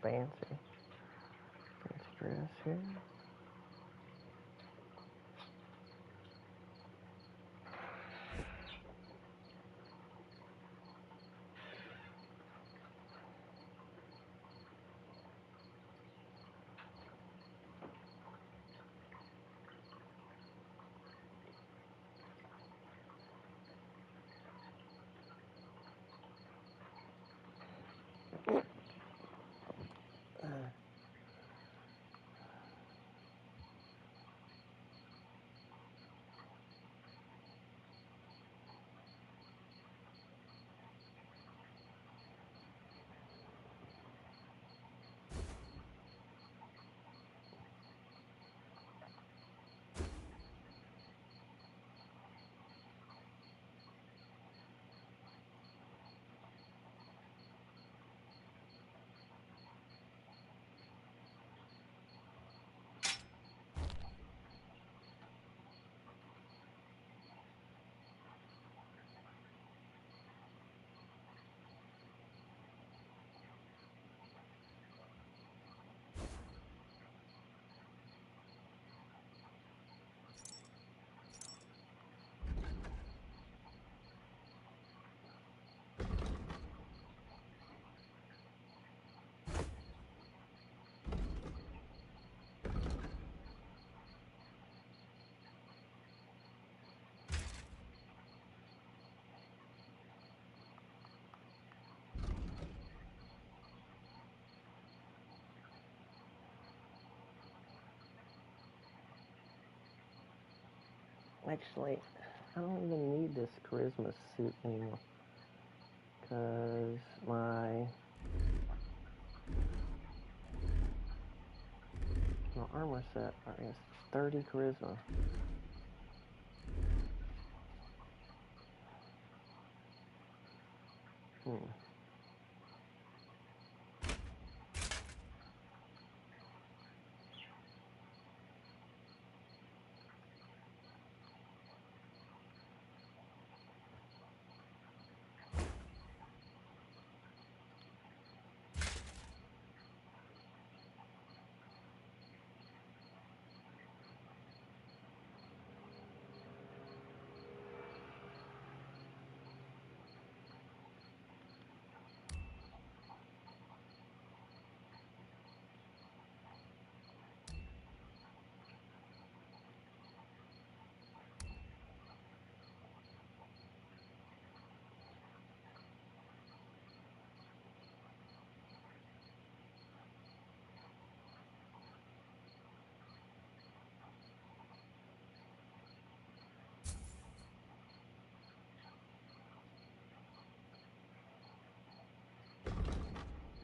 fancy. Fancy dress here. Actually, I don't even need this charisma suit anymore. Because my armor set is 30 charisma.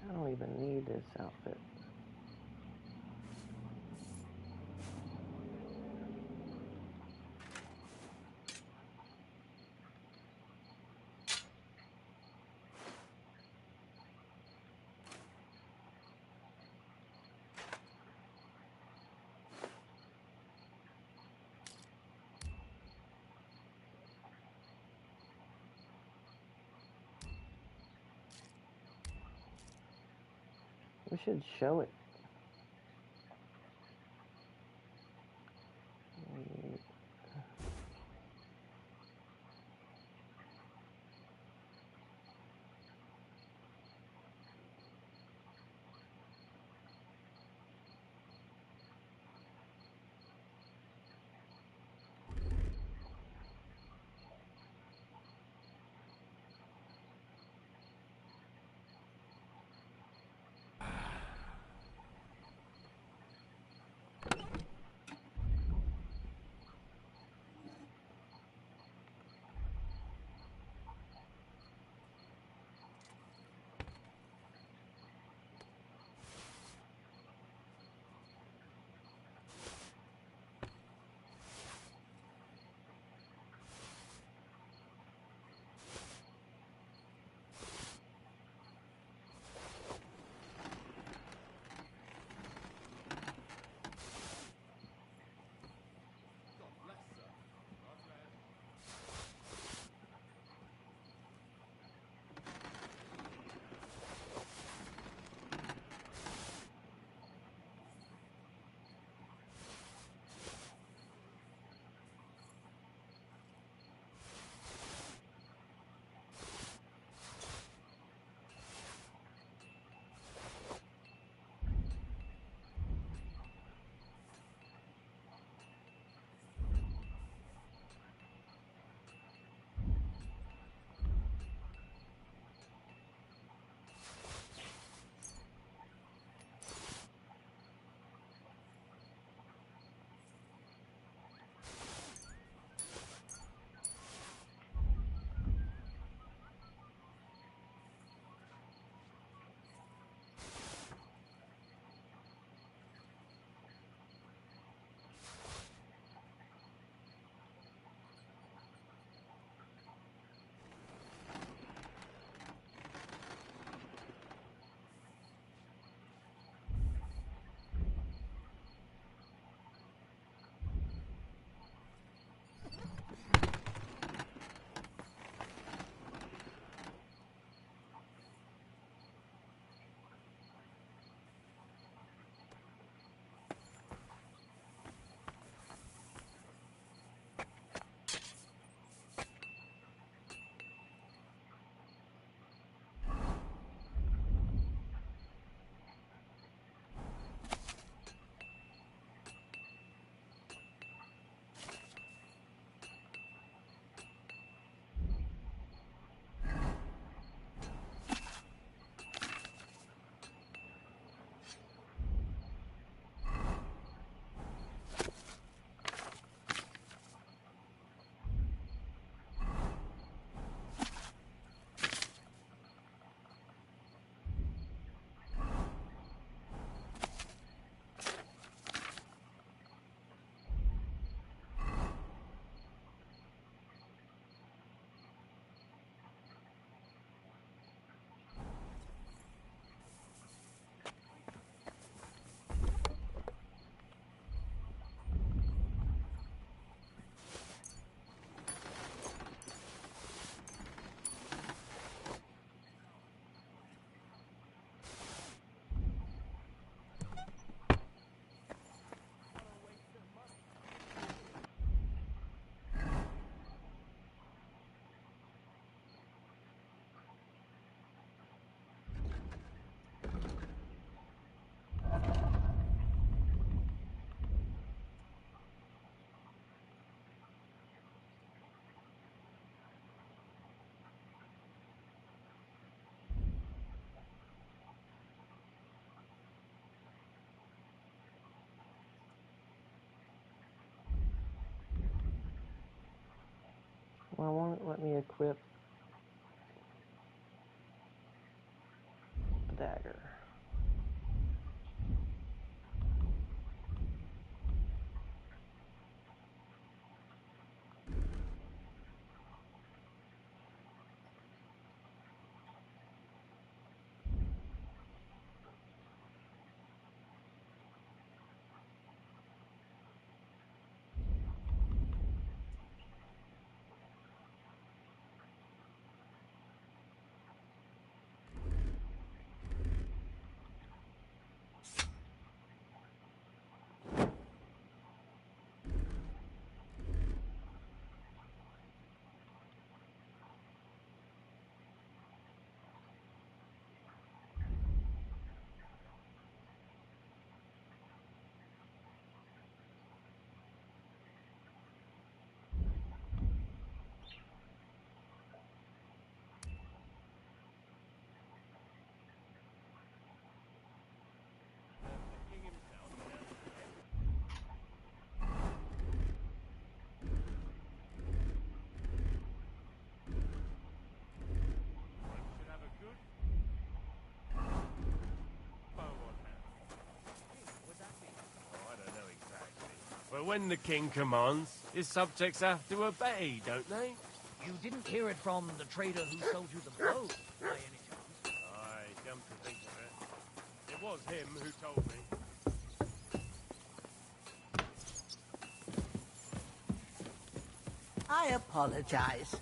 I don't even need this outfit. We should show it. Well, it won't let me equip a dagger. But when the king commands, his subjects have to obey, don't they? You didn't hear it from the trader who sold you the bow, by any chance? Aye, come to think of it. It was him who told me. I apologize.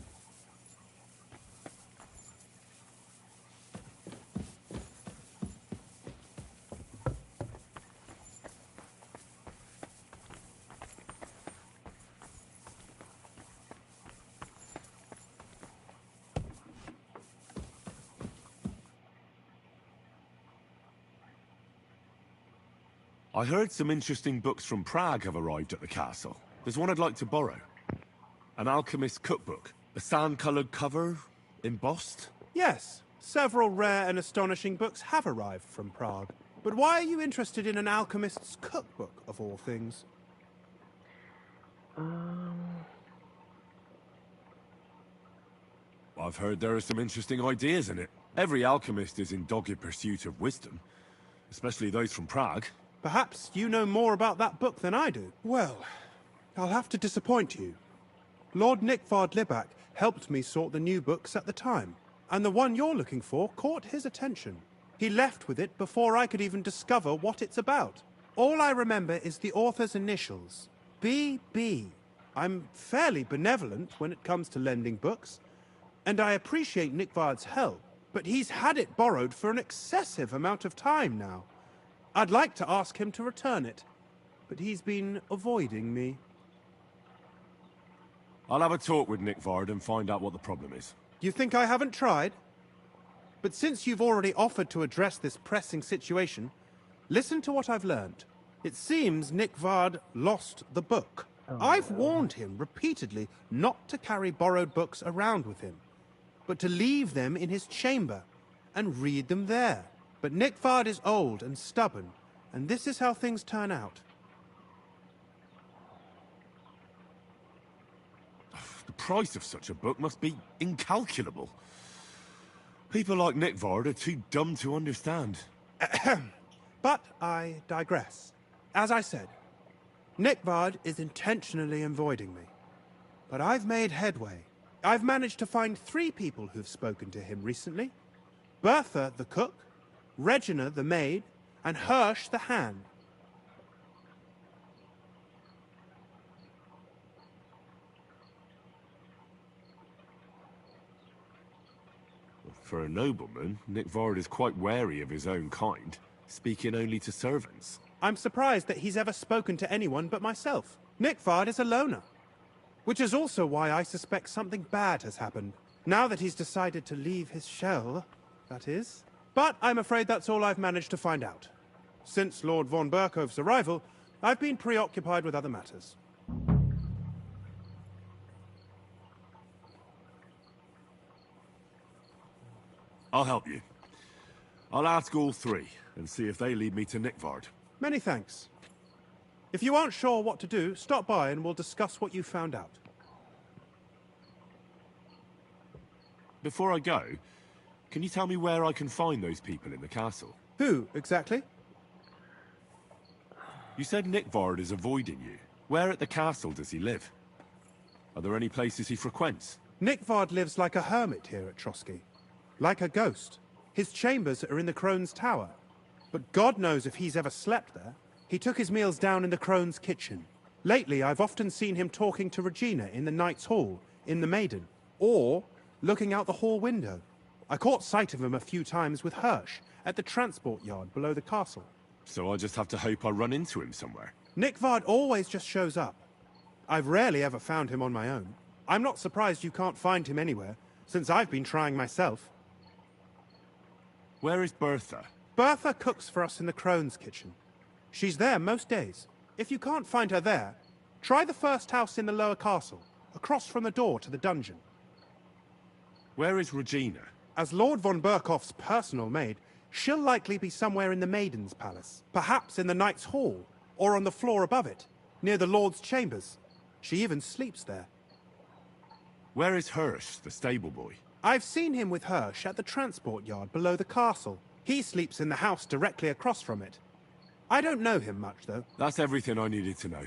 I heard some interesting books from Prague have arrived at the castle. There's one I'd like to borrow. An alchemist's cookbook. A sand-coloured cover, embossed. Yes, several rare and astonishing books have arrived from Prague. But why are you interested in an alchemist's cookbook, of all things? I've heard there are some interesting ideas in it. Every alchemist is in dogged pursuit of wisdom, especially those from Prague. Perhaps you know more about that book than I do. Well, I'll have to disappoint you. Lord Nickvard Libak helped me sort the new books at the time, and the one you're looking for caught his attention. He left with it before I could even discover what it's about. All I remember is the author's initials, B.B. I'm fairly benevolent when it comes to lending books, and I appreciate Nickvard's help, but he's had it borrowed for an excessive amount of time now. I'd like to ask him to return it, but he's been avoiding me. I'll have a talk with Nickvard and find out what the problem is. You think I haven't tried? But since you've already offered to address this pressing situation, listen to what I've learned. It seems Nickvard lost the book. I've warned him repeatedly not to carry borrowed books around with him, but to leave them in his chamber and read them there. But Nickvard is old and stubborn, and this is how things turn out. The price of such a book must be incalculable. People like Nickvard are too dumb to understand. But I digress. As I said, Nickvard is intentionally avoiding me. But I've made headway. I've managed to find 3 people who've spoken to him recently. Bertha, the cook, Regina, the maid, and Hirsch, the hand. For a nobleman, Nickvard is quite wary of his own kind, speaking only to servants. I'm surprised that he's ever spoken to anyone but myself. Nickvard is a loner, which is also why I suspect something bad has happened. Now that he's decided to leave his shell, that is. But I'm afraid that's all I've managed to find out. Since Lord von Berkov's arrival, I've been preoccupied with other matters. I'll help you. I'll ask all 3 and see if they lead me to Nickvard. Many thanks. If you aren't sure what to do, stop by and we'll discuss what you found out. Before I go, can you tell me where I can find those people in the castle? Who, exactly? You said Nickvard is avoiding you. Where at the castle does he live? Are there any places he frequents? Nickvard lives like a hermit here at Trotsky. Like a ghost. His chambers are in the Crone's Tower. But God knows if he's ever slept there. He took his meals down in the Crone's kitchen. Lately, I've often seen him talking to Regina in the Knight's Hall, in the Maiden, or looking out the hall window. I caught sight of him a few times with Hirsch at the transport yard below the castle. So I just have to hope I run into him somewhere. Nickvard always just shows up. I've rarely ever found him on my own. I'm not surprised you can't find him anywhere, since I've been trying myself. Where is Bertha? Bertha cooks for us in the Crone's kitchen. She's there most days. If you can't find her there, try the first house in the lower castle, across from the door to the dungeon. Where is Regina? As Lord von Berkoff's personal maid, she'll likely be somewhere in the Maiden's Palace. Perhaps in the Knight's Hall, or on the floor above it, near the Lord's chambers. She even sleeps there. Where is Hirsch, the stable boy? I've seen him with Hirsch at the transport yard below the castle. He sleeps in the house directly across from it. I don't know him much, though. That's everything I needed to know.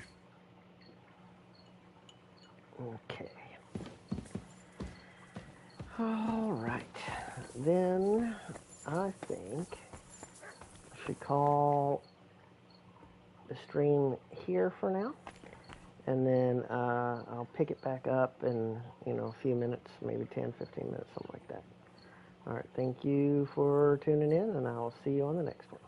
Okay. All right. Then I think I should call the stream here for now. And then I'll pick it back up in, a few minutes, maybe 10, 15 minutes, something like that. All right. Thank you for tuning in, and I'll see you on the next one.